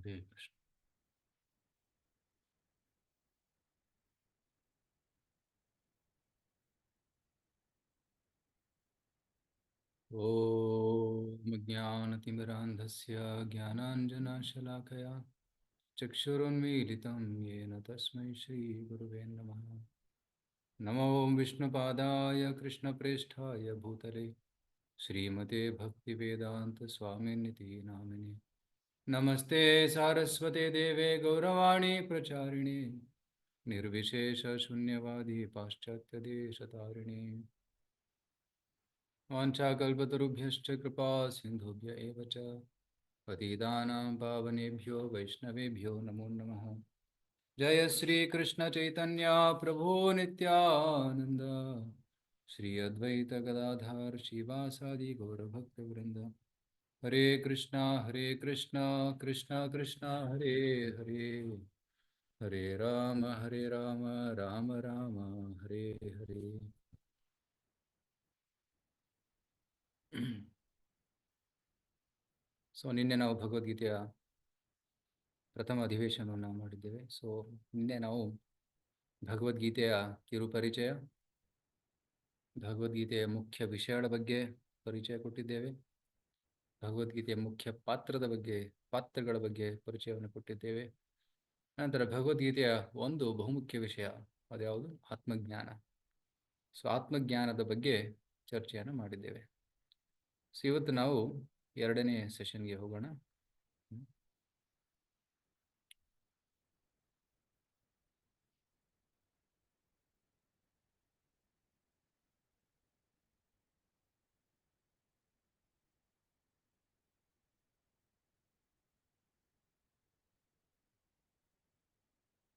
ಹರೇ ಕೃಷ್ಣ. ಓಂ ಜ್ಞಾನತಿಮಿರಾಂಧಸ್ಯ ಜ್ಞಾನಾಂಜನಶಲಾಕಯಾ ಚಕ್ಷುರುನ್ಮೀಲಿತಂ ಯೇನ ತಸ್ಮೈ ಶ್ರೀ ಗುರುವೇ ನಮಃ. ನಮೋ ವಿಷ್ಣುಪಾದಾಯ ಕೃಷ್ಣಪ್ರೇಷ್ಠಾಯ ಭೂತಲೆ ಶ್ರೀಮತೆ ಭಕ್ತಿವೇದಾಂತ ಸ್ವಾಮಿನಿತಿ ನಾಮಿನೆ. ನಮಸ್ತೆ ಸಾರಸ್ವತೆ ದೇವೆ ಗೌರವಾಣಿ ಪ್ರಚಾರಿಣೆ ನಿರ್ವಿಶೇಷ ಶೂನ್ಯವಾದಿ ಪಾಶ್ಚಾತ್ಯ ದೇಶತಾರಿಣೆ. वाञ्छाकल्पतरुभ्यश्च कृपा सिन्धुभ्य एव च पतितानां पावनेभ्यो वैष्णवेभ्यो नमो नमः. जय श्री कृष्ण चैतन्य प्रभो नित्यानंद श्री अद्वैत गदाधर श्रीवासादि गौरभक्तवृंद. हरे कृष्णा कृष्णा कृष्णा हरे हरे, हरे राम राम राम हरे हरे. ಸೊ ನಿನ್ನೆ ನಾವು ಭಗವದ್ಗೀತೆಯ ಪ್ರಥಮ ಅಧಿವೇಶನವನ್ನು ಮಾಡಿದ್ದೇವೆ. ಸೊ ನಿನ್ನೆ ನಾವು ಭಗವದ್ಗೀತೆಯ ಕಿರುಪರಿಚಯ, ಭಗವದ್ಗೀತೆಯ ಮುಖ್ಯ ವಿಷಯಗಳ ಬಗ್ಗೆ ಪರಿಚಯ ಕೊಟ್ಟಿದ್ದೇವೆ, ಭಗವದ್ಗೀತೆಯ ಮುಖ್ಯ ಪಾತ್ರಗಳ ಬಗ್ಗೆ ಪರಿಚಯವನ್ನು ಕೊಟ್ಟಿದ್ದೇವೆ. ನಂತರ ಭಗವದ್ಗೀತೆಯ ಒಂದು ಬಹುಮುಖ್ಯ ವಿಷಯ ಅದ್ಯಾವುದು? ಆತ್ಮಜ್ಞಾನ. ಸೊ ಆತ್ಮಜ್ಞಾನದ ಬಗ್ಗೆ ಚರ್ಚೆಯನ್ನು ಮಾಡಿದ್ದೇವೆ. ಸೊ ಇವತ್ತು ನಾವು ಎರಡನೇ ಸೆಷನ್ಗೆ ಹೋಗೋಣ.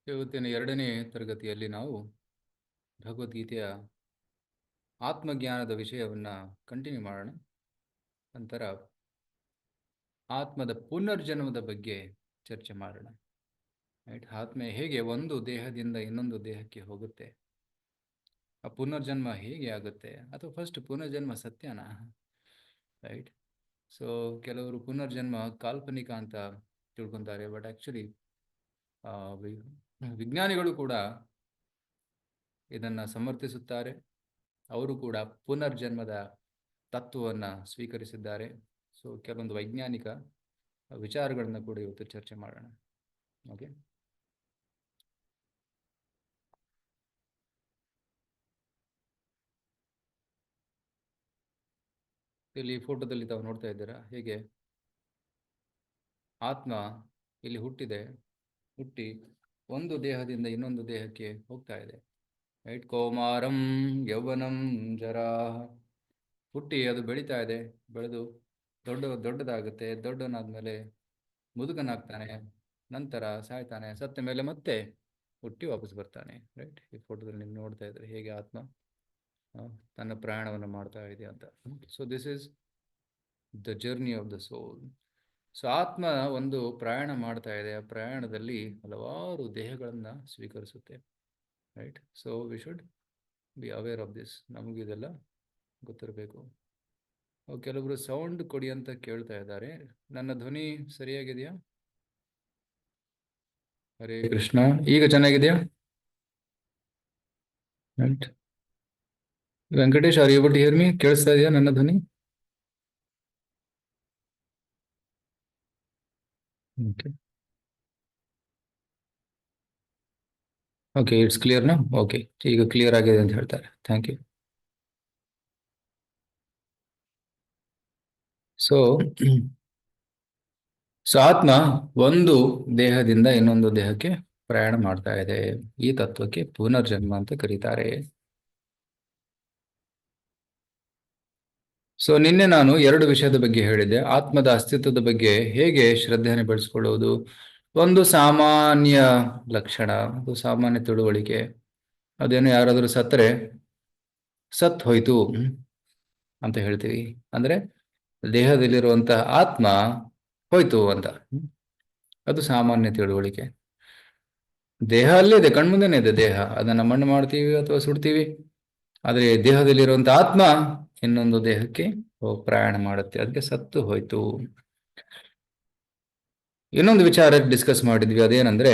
ಇವತ್ತಿನ ಎರಡನೇ ತರಗತಿಯಲ್ಲಿ ನಾವು ಭಗವದ್ಗೀತೆಯ ಆತ್ಮಜ್ಞಾನದ ವಿಷಯವನ್ನು ಕಂಟಿನ್ಯೂ ಮಾಡೋಣ. ನಂತರ ಆತ್ಮದ ಪುನರ್ಜನ್ಮದ ಬಗ್ಗೆ ಚರ್ಚೆ ಮಾಡೋಣ. ರೈಟ್, ಆತ್ಮ ಹೇಗೆ ಒಂದು ದೇಹದಿಂದ ಇನ್ನೊಂದು ದೇಹಕ್ಕೆ ಹೋಗುತ್ತೆ, ಆ ಪುನರ್ಜನ್ಮ ಹೇಗೆ ಆಗುತ್ತೆ, ಅಥವಾ ಫಸ್ಟ್ ಪುನರ್ಜನ್ಮ ಸತ್ಯನಾ? ರೈಟ್. ಸೊ ಕೆಲವರು ಪುನರ್ಜನ್ಮ ಕಾಲ್ಪನಿಕ ಅಂತ ತಿಳ್ಕೊತಾರೆ, ಬಟ್ ಆ್ಯಕ್ಚುಲಿ ವಿಜ್ಞಾನಿಗಳು ಕೂಡ ಇದನ್ನು ಸಮರ್ಥಿಸುತ್ತಾರೆ. ಅವರು ಕೂಡ ಪುನರ್ಜನ್ಮದ ತತ್ವವನ್ನು ಸ್ವೀಕರಿಸಿದ್ದಾರೆ. ಸೊ ಕೆಲವೊಂದು ವೈಜ್ಞಾನಿಕ ವಿಚಾರಗಳನ್ನು ಕೂಡ ಇವತ್ತು ಚರ್ಚೆ ಮಾಡೋಣ. ಓಕೆ, ಇಲ್ಲಿ ಫೋಟೋದಲ್ಲಿ ತಾವು ನೋಡ್ತಾ ಇದ್ದೀರಾ ಹೇಗೆ ಆತ್ಮ ಇಲ್ಲಿ ಹುಟ್ಟಿ ಒಂದು ದೇಹದಿಂದ ಇನ್ನೊಂದು ದೇಹಕ್ಕೆ ಹೋಗ್ತಾ ಇದೆ. ರೈಟ್, ಕೌಮಾರಂ ಯೌವನಂ ಜರಾ, ಹುಟ್ಟಿ ಅದು ಬೆಳೀತಾ ಇದೆ, ಬೆಳೆದು ದೊಡ್ಡದಾಗುತ್ತೆ, ದೊಡ್ಡನಾದ್ಮೇಲೆ ಮುದುಕನಾಗ್ತಾನೆ, ನಂತರ ಸಾಯ್ತಾನೆ, ಸತ್ತ ಮೇಲೆ ಮತ್ತೆ ಹುಟ್ಟಿ ವಾಪಸ್ ಬರ್ತಾನೆ. ರೈಟ್, ಈ ಫೋಟೋದಲ್ಲಿ ನೀವು ನೋಡ್ತಾ ಇದ್ರೆ ಹೇಗೆ ಆತ್ಮ ತನ್ನ ಪ್ರಯಾಣವನ್ನು ಮಾಡ್ತಾ ಇದೆ ಅಂತ. So this is the journey of the soul. So ಆತ್ಮ ಒಂದು ಪ್ರಯಾಣ ಮಾಡ್ತಾ ಇದೆ, ಆ ಪ್ರಯಾಣದಲ್ಲಿ ಹಲವಾರು ದೇಹಗಳನ್ನು ಸ್ವೀಕರಿಸುತ್ತೆ. Right, so we should be aware of this. ನಮಗಿದೆಲ್ಲ ಗೊತ್ತಿರಬೇಕು. ಕೆಲವರು ಸೌಂಡ್ ಕೊಡಿ ಅಂತ ಕೇಳ್ತಾ ಇದ್ದಾರೆ. ನನ್ನ ಧ್ವನಿ ಸರಿಯಾಗಿದೆಯಾ? ಹರೇ ಕೃಷ್ಣ. ಈಗ ಚೆನ್ನಾಗಿದೆಯಾ? Right, Venkatesh, are you able to hear me? ಕೇಳಿಸ್ತಾ ಇದೆಯಾ ನನ್ನ ಧ್ವನಿ? ಓಕೆ, ಇಟ್ಸ್ ಕ್ಲಿಯರ್ನಾ? ಓಕೆ, ಈಗ ಕ್ಲಿಯರ್ ಆಗಿದೆ ಅಂತ ಹೇಳ್ತಾರೆ. Thank you. ಸೊ ಆತ್ಮ ಒಂದು ದೇಹದಿಂದ ಇನ್ನೊಂದು ದೇಹಕ್ಕೆ ಪ್ರಯಾಣ ಮಾಡ್ತಾ ಇದೆ. ಈ ತತ್ವಕ್ಕೆ ಪುನರ್ಜನ್ಮ ಅಂತ ಕರೀತಾರೆ. ಸೊ ನಿನ್ನೆ ನಾನು ಎರಡು ವಿಷಯದ ಬಗ್ಗೆ ಹೇಳಿದ್ದೆ. ಆತ್ಮದ ಅಸ್ತಿತ್ವದ ಬಗ್ಗೆ ಹೇಗೆ ಶ್ರದ್ಧೆಯನ್ನು ಬೆಳೆಸ್ಕೊಳ್ಳೋದು, ಒಂದು ಸಾಮಾನ್ಯ ಲಕ್ಷಣ, ಒಂದು ಸಾಮಾನ್ಯ ತಿಳುವಳಿಕೆ. ಅದೇನು, ಯಾರಾದರೂ ಸತ್ತರೆ ಸತ್ ಹೋಯ್ತು ಅಂತ ಹೇಳ್ತೀವಿ, ಅಂದ್ರೆ ದೇಹದಲ್ಲಿರುವಂತಹ ಆತ್ಮ ಹೋಯ್ತು ಅಂತ. ಅದು ಸಾಮಾನ್ಯ ತಿಳುವಳಿಕೆ. ದೇಹ ಅಲ್ಲೇ ಇದೆ, ಕಣ್ಮುಂದೆನೇ ಇದೆ ದೇಹ, ಅದನ್ನ ಮಣ್ಣು ಮಾಡ್ತೀವಿ ಅಥವಾ ಸುಡ್ತೀವಿ, ಆದ್ರೆ ದೇಹದಲ್ಲಿರುವಂತ ಆತ್ಮ ಇನ್ನೊಂದು ದೇಹಕ್ಕೆ ಪ್ರಯಾಣ ಮಾಡುತ್ತೆ, ಅದಕ್ಕೆ ಸತ್ತು ಹೋಯ್ತು. ಇನ್ನೊಂದು ವಿಚಾರ ಡಿಸ್ಕಸ್ ಮಾಡಿದ್ವಿ, ಅದೇನಂದ್ರೆ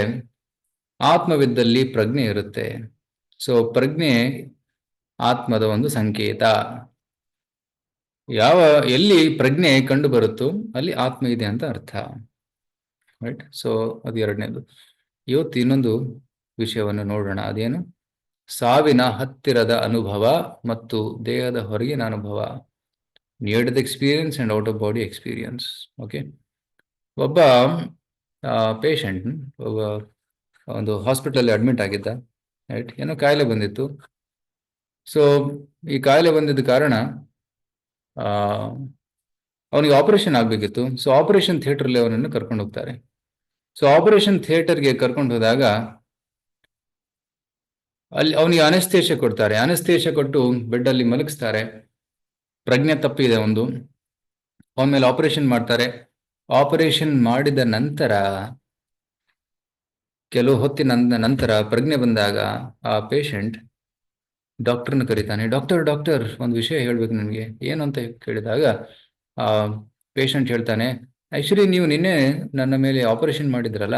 ಆತ್ಮವಿದ್ದಲ್ಲಿ ಪ್ರಜ್ಞೆ ಇರುತ್ತೆ. ಸೊ ಪ್ರಜ್ಞೆ ಆತ್ಮದ ಒಂದು ಸಂಕೇತ. ಎಲ್ಲಿ ಪ್ರಜ್ಞೆ ಕಂಡು ಬರುತ್ತೋ ಅಲ್ಲಿ ಆತ್ಮ ಇದೆ ಅಂತ ಅರ್ಥ. ರೈಟ್. ಸೊ ಅದು ಎರಡನೇದು. ಇವತ್ತು ಇನ್ನೊಂದು ವಿಷಯವನ್ನು ನೋಡೋಣ. ಅದೇನು? ಸಾವಿನ ಹತ್ತಿರದ ಅನುಭವ ಮತ್ತು ದೇಹದ ಹೊರಗಿನ ಅನುಭವ. Near death experience and out of body experience. Okay. ಒಬ್ಬ ಪೇಷಂಟ್ ಒಬ್ಬ ಒಂದು ಹಾಸ್ಪಿಟಲ್ ಅಡ್ಮಿಟ್ ಆಗಿದ್ದ. ರೈಟ್. ಏನೋ ಕಾಯಿಲೆ ಬಂದಿತ್ತು. ಸೊ ಈ ಕಾಯಿಲೆ ಬಂದಿದ್ದ ಕಾರಣ ಅವನಿಗೆ ಆಪರೇಷನ್ ಆಗಬೇಕಿತ್ತು. ಸೊ ಆಪರೇಷನ್ ಥಿಯೇಟರ್ಲಿ ಅವನನ್ನು ಕರ್ಕೊಂಡು ಹೋಗ್ತಾರೆ. ಸೊ ಆಪರೇಷನ್ ಥಿಯೇಟರ್ಗೆ ಕರ್ಕೊಂಡು ಹೋದಾಗ ಅಲ್ಲಿ ಅವನಿಗೆ ಅನಸ್ತೇಷ ಕೊಡ್ತಾರೆ. ಅನಸ್ತೇಷ ಕೊಟ್ಟು ಬೆಡ್ ಅಲ್ಲಿ ಮಲಗಿಸ್ತಾರೆ. ಪ್ರಜ್ಞೆ ತಪ್ಪಿದೆ ಒಂದು. ಅವನ ಮೇಲೆ ಆಪರೇಷನ್ ಮಾಡ್ತಾರೆ. ಆಪರೇಷನ್ ಮಾಡಿದ ನಂತರ ಕೆಲವು ಹೊತ್ತಿನ ನಂತರ ಪ್ರಜ್ಞೆ ಬಂದಾಗ ಆ ಪೇಷಂಟ್ ಡಾಕ್ಟರ್ನ ಕರೀತಾನೆ. ಡಾಕ್ಟರ್ ಡಾಕ್ಟರ್ ಒಂದು ವಿಷಯ ಹೇಳ್ಬೇಕು ನನಗೆ. ಏನು ಅಂತ ಕೇಳಿದಾಗ ಆ ಪೇಷಂಟ್ ಹೇಳ್ತಾನೆ, ಆಕ್ಚುಲಿ ನೀವು ನಿನ್ನೆ ನನ್ನ ಮೇಲೆ ಆಪರೇಷನ್ ಮಾಡಿದ್ರಲ್ಲ,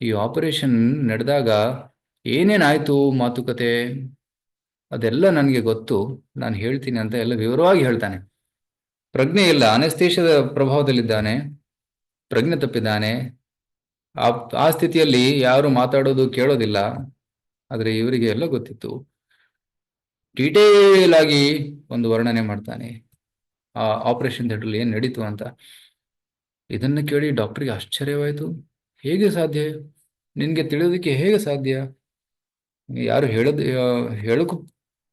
ಈ ಆಪರೇಷನ್ ನಡೆದಾಗ ಏನೇನಾಯ್ತು ಮಾತುಕತೆ ಅದೆಲ್ಲ ನನಗೆ ಗೊತ್ತು, ನಾನು ಹೇಳ್ತೀನಿ ಅಂತ ಎಲ್ಲ ವಿವರವಾಗಿ ಹೇಳ್ತಾನೆ. ಪ್ರಜ್ಞೆ ಇಲ್ಲ, ಅನಸ್ತೇಷದ ಪ್ರಭಾವದಲ್ಲಿದ್ದಾನೆ, ಪ್ರಜ್ಞೆ ತಪ್ಪಿದ್ದಾನೆ. ಆ ಸ್ಥಿತಿಯಲ್ಲಿ ಯಾರು ಮಾತಾಡೋದು ಕೇಳೋದಿಲ್ಲ. ಆದರೆ ಇವರಿಗೆ ಎಲ್ಲ ಗೊತ್ತಿತ್ತು. ಡೀಟೇಲ್ ಆಗಿ ಒಂದು ವರ್ಣನೆ ಮಾಡ್ತಾನೆ ಆ ಆಪರೇಷನ್ ಥಿಯೇಟರ್ ಏನ್ ನಡೀತು ಅಂತ. ಇದನ್ನ ಕೇಳಿ ಡಾಕ್ಟರ್ಗೆ ಆಶ್ಚರ್ಯವಾಯಿತು. ಹೇಗೆ ಸಾಧ್ಯ? ನಿನ್ಗೆ ತಿಳಿಯೋದಕ್ಕೆ ಹೇಗೆ ಸಾಧ್ಯ? ಯಾರು ಹೇಳೋಕ್ಕೂ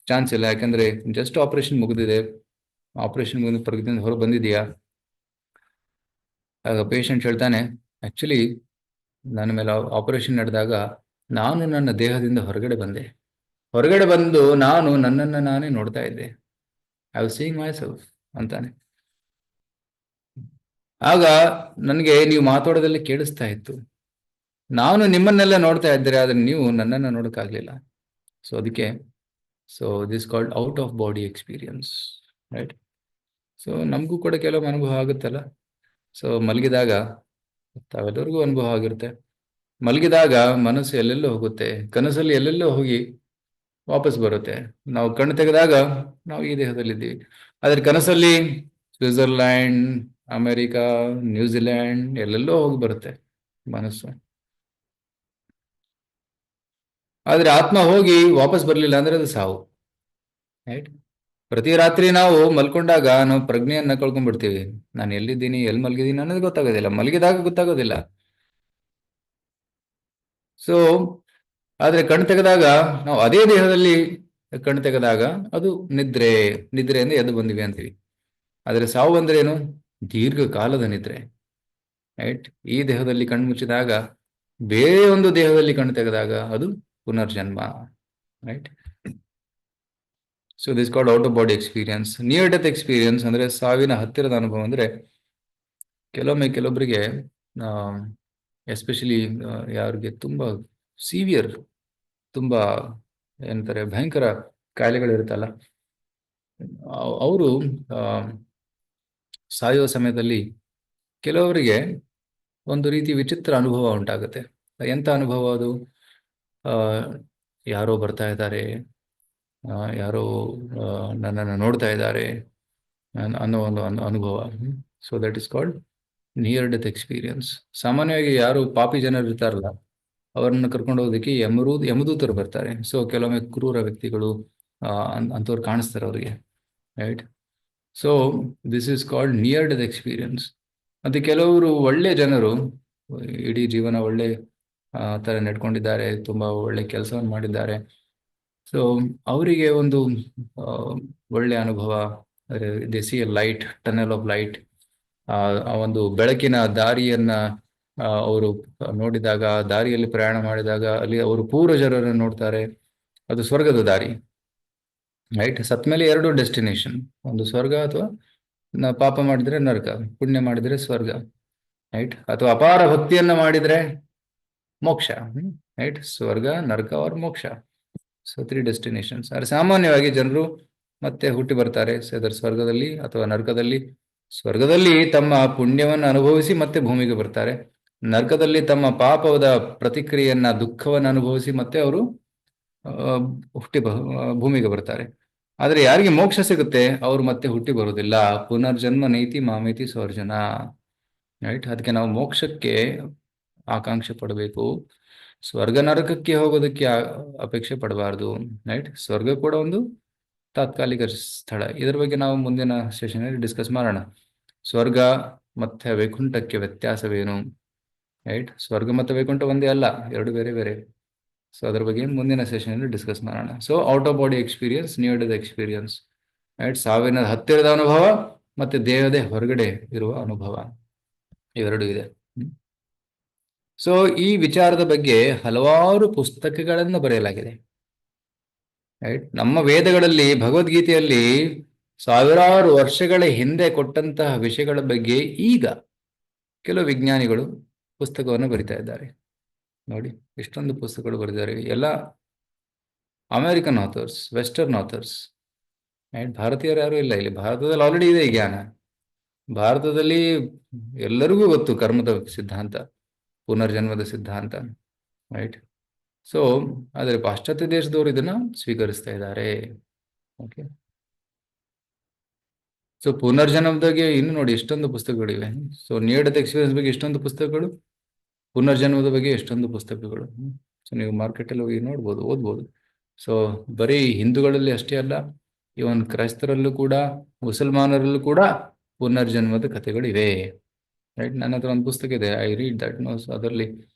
ಚಾನ್ಸ್ ಇಲ್ಲ. ಯಾಕಂದ್ರೆ ಜಸ್ಟ್ ಆಪರೇಷನ್ ಮುಗಿದಿದೆ. ಆಪರೇಷನ್ ಮುಗಿದ ಪ್ರಜ್ಞೆಯಿಂದ ಹೊರ ಬಂದಿದೆಯಾ? ಆಗ ಪೇಷಂಟ್ ಹೇಳ್ತಾನೆ, ಆಕ್ಚುಲಿ ನನ್ನ ಮೇಲೆ ಆಪರೇಷನ್ ನಡೆದಾಗ ನಾನು ನನ್ನ ದೇಹದಿಂದ ಹೊರಗಡೆ ಬಂದು ನಾನು ನನ್ನನ್ನು ನಾನೇ ನೋಡ್ತಾ ಇದ್ದೆ. I was seeing my self ಅಂತಾನೆ. ಆಗ ನನಗೆ ನೀವು ಮಾತಾಡೋದೆಲ್ಲ ಕೇಳಿಸ್ತಾ ಇತ್ತು. ನಾನು ನಿಮ್ಮನ್ನೆಲ್ಲ ನೋಡ್ತಾ ಇದ್ದರೆ, ಆದ್ರೆ ನೀವು ನನ್ನನ್ನು ನೋಡೋಕ್ಕಾಗ್ಲಿಲ್ಲ. ಸೊ ಅದಕ್ಕೆ this called out of body experience. Right. So ನಮಗೂ ಕೂಡ ಕೆಲವು ಅನುಭವ ಆಗುತ್ತಲ್ಲ. ಸೊ ಮಲಗಿದಾಗ ತಾವೆಲ್ಲರಿಗೂ ಅನುಭವ ಆಗಿರುತ್ತೆ. ಮಲಗಿದಾಗ ಮನಸ್ಸು ಎಲ್ಲೆಲ್ಲೋ ಹೋಗುತ್ತೆ, ಕನಸಲ್ಲಿ ಎಲ್ಲೆಲ್ಲೋ ಹೋಗಿ ವಾಪಸ್ ಬರುತ್ತೆ. ನಾವು ಕಣ್ಣು ತೆಗೆದಾಗ ನಾವು ಈ ದೇಹದಲ್ಲಿದ್ದೀವಿ. ಆದ್ರೆ ಕನಸಲ್ಲಿ ಸ್ವಿಟ್ಜರ್ಲ್ಯಾಂಡ್, ಅಮೆರಿಕಾ, ನ್ಯೂಜಿಲ್ಯಾಂಡ್ ಎಲ್ಲೆಲ್ಲೋ ಹೋಗಿ ಬರುತ್ತೆ ಮನಸ್ಸು. ಆದ್ರೆ ಆತ್ಮ ಹೋಗಿ ವಾಪಸ್ ಬರ್ಲಿಲ್ಲ ಅಂದ್ರೆ ಅದು ಸಾವು. ರೈಟ್. ಪ್ರತಿ ರಾತ್ರಿ ನಾವು ಮಲ್ಕೊಂಡಾಗ ನಾವು ಪ್ರಜ್ಞೆಯನ್ನ ಕಳ್ಕೊಂಡ್ಬಿಡ್ತೀವಿ. ನಾನು ಎಲ್ಲಿದ್ದೀನಿ, ಎಲ್ಲಿ ಮಲಗಿದ್ದೀನಿ ಅನ್ನೋದು ಗೊತ್ತಾಗೋದಿಲ್ಲ. ಮಲಗಿದಾಗ ಗೊತ್ತಾಗೋದಿಲ್ಲ. ಸೊ ಆದ್ರೆ ಕಣ್ಣು ತೆಗೆದಾಗ ನಾವು ಅದೇ ದೇಹದಲ್ಲಿ ಕಣ್ಣು ತೆಗೆದಾಗ ಅದು ನಿದ್ರೆಯಿಂದ ಎದ್ದು ಬಂದಿವಿ ಅಂತೀವಿ. ಆದ್ರೆ ಸಾವು ಅಂದ್ರೇನು? ದೀರ್ಘಕಾಲದ ನಿದ್ರೆ. ರೈಟ್. ಈ ದೇಹದಲ್ಲಿ ಕಣ್ಣು ಮುಚ್ಚಿದಾಗ ಬೇರೆ ಒಂದು ದೇಹದಲ್ಲಿ ಕಣ್ಣು ತೆಗೆದಾಗ ಅದು ಪುನರ್ಜನ್ಮ. Right. So this called out of body experience. Near death experience ಅಂದ್ರೆ ಸಾವಿನ ಹತ್ತಿರದ ಅನುಭವ. ಅಂದ್ರೆ ಕೆಲವೊಬ್ಬರಿಗೆ ಎಸ್ಪೆಷಲಿ ಯಾರಿಗೆ ತುಂಬಾ ಸಿವಿಯರ್, ತುಂಬಾ ಏನಂತಾರೆ ಭಯಂಕರ ಕಾಯಿಲೆಗಳಿರುತ್ತಲ್ಲ, ಅವರು ಸಾಯುವ ಸಮಯದಲ್ಲಿ ಕೆಲವರಿಗೆ ಒಂದು ರೀತಿ ವಿಚಿತ್ರ ಅನುಭವ ಉಂಟಾಗುತ್ತೆ. ಎಂಥ ಅನುಭವ ಅದು? ಯಾರೋ ಬರ್ತಾ ಇದ್ದಾರೆ, ಯಾರೋ ನನ್ನನ್ನು ನೋಡ್ತಾ ಇದ್ದಾರೆ ಅನ್ನೋ ಒಂದು ಅನುಭವ. So that is called near death experience. ಸಾಮಾನ್ಯವಾಗಿ ಯಾರು ಪಾಪಿ ಜನರು ಇರ್ತಾರಲ್ಲ, ಅವರನ್ನು ಕರ್ಕೊಂಡು ಹೋಗೋದಕ್ಕೆ ಯಮದೂತರು ಬರ್ತಾರೆ. ಸೊ ಕೆಲವೊಮ್ಮೆ ಕ್ರೂರ ವ್ಯಕ್ತಿಗಳು ಅಂಥವ್ರು ಕಾಣಿಸ್ತಾರೆ ಅವರಿಗೆ. Right. So this is called near death experience. ಮತ್ತೆ ಕೆಲವರು ಒಳ್ಳೆ ಜನರು, ಇಡೀ ಜೀವನ ಒಳ್ಳೆ ತರ ನಡ್ಕೊಂಡಿದ್ದಾರೆ, ತುಂಬಾ ಒಳ್ಳೆ ಕೆಲಸವನ್ನು ಮಾಡಿದ್ದಾರೆ. ಸೊ ಅವರಿಗೆ ಒಂದು ಒಳ್ಳೆ ಅನುಭವ. They see A light, tunnel of light. ಆ ಒಂದು ಬೆಳಕಿನ ದಾರಿಯನ್ನ ಅವರು ನೋಡಿದಾಗ, ದಾರಿಯಲ್ಲಿ ಪ್ರಯಾಣ ಮಾಡಿದಾಗ ಅಲ್ಲಿ ಅವರು ಪೂರ್ವಜರನ್ನು ನೋಡ್ತಾರೆ. ಅದು ಸ್ವರ್ಗದ ದಾರಿ. ರೈಟ್. ಸತ್ ಮೇಲೆ ಎರಡು ಡೆಸ್ಟಿನೇಷನ್, ಒಂದು ಸ್ವರ್ಗ ಅಥವಾ ಪಾಪ ಮಾಡಿದ್ರೆ ನರಕ, ಪುಣ್ಯ ಮಾಡಿದ್ರೆ ಸ್ವರ್ಗ. ರೈಟ್. ಅಥವಾ ಅಪಾರ ಭಕ್ತಿಯನ್ನ ಮಾಡಿದ್ರೆ ಮೋಕ್ಷ. ರೈಟ್. ಸ್ವರ್ಗ, ನರಕ और ಮೋಕ್ಷ. So 3 destinations. ಆದರೆ ಸಾಮಾನ್ಯವಾಗಿ ಜನರು ಮತ್ತೆ ಹುಟ್ಟಿ ಬರ್ತಾರೆ, ಸದರ್ ಸ್ವರ್ಗದಲ್ಲಿ ಅಥವಾ ನರಕದಲ್ಲಿ. ಸ್ವರ್ಗದಲ್ಲಿ ತಮ್ಮ ಪುಣ್ಯವನ್ನು ಅನುಭವಿಸಿ ಮತ್ತೆ ಭೂಮಿಗೆ ಬರ್ತಾರೆ. ನರಕದಲ್ಲಿ ತಮ್ಮ ಪಾಪದ ಪ್ರತಿಕ್ರಿಯೆಯನ್ನ, ದುಃಖವನ್ನು ಅನುಭವಿಸಿ ಮತ್ತೆ ಅವರು ಹುಟ್ಟಿ ಭೂಮಿಗೆ ಬರ್ತಾರೆ. ಆದ್ರೆ ಯಾರಿಗೆ ಮೋಕ್ಷ ಸಿಗುತ್ತೆ ಅವರು ಮತ್ತೆ ಹುಟ್ಟಿ ಬರುವುದಿಲ್ಲ. ಪುನರ್ಜನ್ಮ ನೈತಿ ಮಾಮೇತಿ ಸ್ವರ್ಜನ. ರೈಟ್. ಅದಕ್ಕೆ ನಾವು ಮೋಕ್ಷಕ್ಕೆ ಆಕಾಂಕ್ಷೆ ಪಡಬೇಕು, ಸ್ವರ್ಗ ನರಕಕ್ಕೆ ಹೋಗೋದಕ್ಕೆ ಅಪೇಕ್ಷೆ ಪಡಬಾರ್ದು. ರೈಟ್. ಸ್ವರ್ಗ ಕೂಡ ಒಂದು ತಾತ್ಕಾಲಿಕ ಸ್ಥಳ. ಇದರ ಬಗ್ಗೆ ನಾವು ಮುಂದಿನ ಸೆಷನ್ ಅಲ್ಲಿ ಡಿಸ್ಕಸ್ ಮಾಡೋಣ. ಸ್ವರ್ಗ ಮತ್ತೆ ವೈಕುಂಠಕ್ಕೆ ವ್ಯತ್ಯಾಸವೇನು? ರೈಟ್. ಸ್ವರ್ಗ ಮತ್ತು ವೈಕುಂಠ ಒಂದೇ ಅಲ್ಲ, ಎರಡು ಬೇರೆ ಬೇರೆ. ಸೊ ಅದ್ರ ಬಗ್ಗೆ ಮುಂದಿನ ಸೆಷನ್ ಅಲ್ಲಿ ಡಿಸ್ಕಸ್ ಮಾಡೋಣ. So out of body experience, near to the experience. Right. ಸಾವಿನ ಹತ್ತಿರದ ಅನುಭವ ಮತ್ತೆ ದೇಹದ ಹೊರಗಡೆ ಇರುವ ಅನುಭವ, ಇವೆರಡು ಇದೆ. ಸೊ ಈ ವಿಚಾರದ ಬಗ್ಗೆ ಹಲವಾರು ಪುಸ್ತಕಗಳನ್ನು ಬರೆಯಲಾಗಿದೆ. ರೈಟ್. ನಮ್ಮ ವೇದಗಳಲ್ಲಿ, ಭಗವದ್ಗೀತೆಯಲ್ಲಿ ಸಾವಿರಾರು ವರ್ಷಗಳ ಹಿಂದೆ ಕೊಟ್ಟಂತಹ ವಿಷಯಗಳ ಬಗ್ಗೆ ಈಗ ಕೆಲವು ವಿಜ್ಞಾನಿಗಳು ಪುಸ್ತಕವನ್ನು ಬರಿತಾ ಇದ್ದಾರೆ. ನೋಡಿ, ಎಷ್ಟೊಂದು ಪುಸ್ತಕಗಳು ಬರೆದಿದ್ದಾರೆ. ಎಲ್ಲ American author's, western author's. Right. ಭಾರತೀಯರು ಯಾರು ಇಲ್ಲ ಇಲ್ಲಿ. ಭಾರತದಲ್ಲಿ ಆಲ್ರೆಡಿ ಇದೆ ಈ ಜ್ಞಾನ. ಭಾರತದಲ್ಲಿ ಎಲ್ಲರಿಗೂ ಗೊತ್ತು ಕರ್ಮದ ಸಿದ್ಧಾಂತ, ಪುನರ್ಜನ್ಮದ ಸಿದ್ಧಾಂತ. ರೈಟ್. ಸೊ ಆದರೆ ಪಾಶ್ಚಾತ್ಯ ದೇಶದವರು ಇದನ್ನ ಸ್ವೀಕರಿಸ್ತಾ ಇದ್ದಾರೆ. ಓಕೆ. ಸೊ ಪುನರ್ಜನ್ಮದ ಬಗ್ಗೆ ಇನ್ನು ನೋಡಿ ಎಷ್ಟೊಂದು ಪುಸ್ತಕಗಳಿವೆ. ಸೊ ನಿಯರ್ ಟು ಎಕ್ಸ್ಪೀರಿಯನ್ಸ್ ಬಗ್ಗೆ ಎಷ್ಟೊಂದು ಪುಸ್ತಕಗಳು, ಪುನರ್ಜನ್ಮದ ಬಗ್ಗೆ ಎಷ್ಟೊಂದು ಪುಸ್ತಕಗಳು. ಸೊ ನೀವು ಮಾರ್ಕೆಟಲ್ಲಿ ಹೋಗಿ ನೋಡ್ಬೋದು, ಓದ್ಬೋದು. ಸೊ ಬರೀ ಹಿಂದೂಗಳಲ್ಲಿ ಅಷ್ಟೇ ಅಲ್ಲ, ಇವನ್ ಕ್ರೈಸ್ತರಲ್ಲೂ ಕೂಡ, ಮುಸಲ್ಮಾನರಲ್ಲೂ ಕೂಡ ಪುನರ್ಜನ್ಮದ ಕಥೆಗಳಿವೆ. ರೈಟ್. ನನ್ನ ಹತ್ರ ಒಂದು ಪುಸ್ತಕ ಇದೆ, ಐ ರೀಡ್ ದಟ್ ನೋಸ್. ಅದರಲ್ಲಿ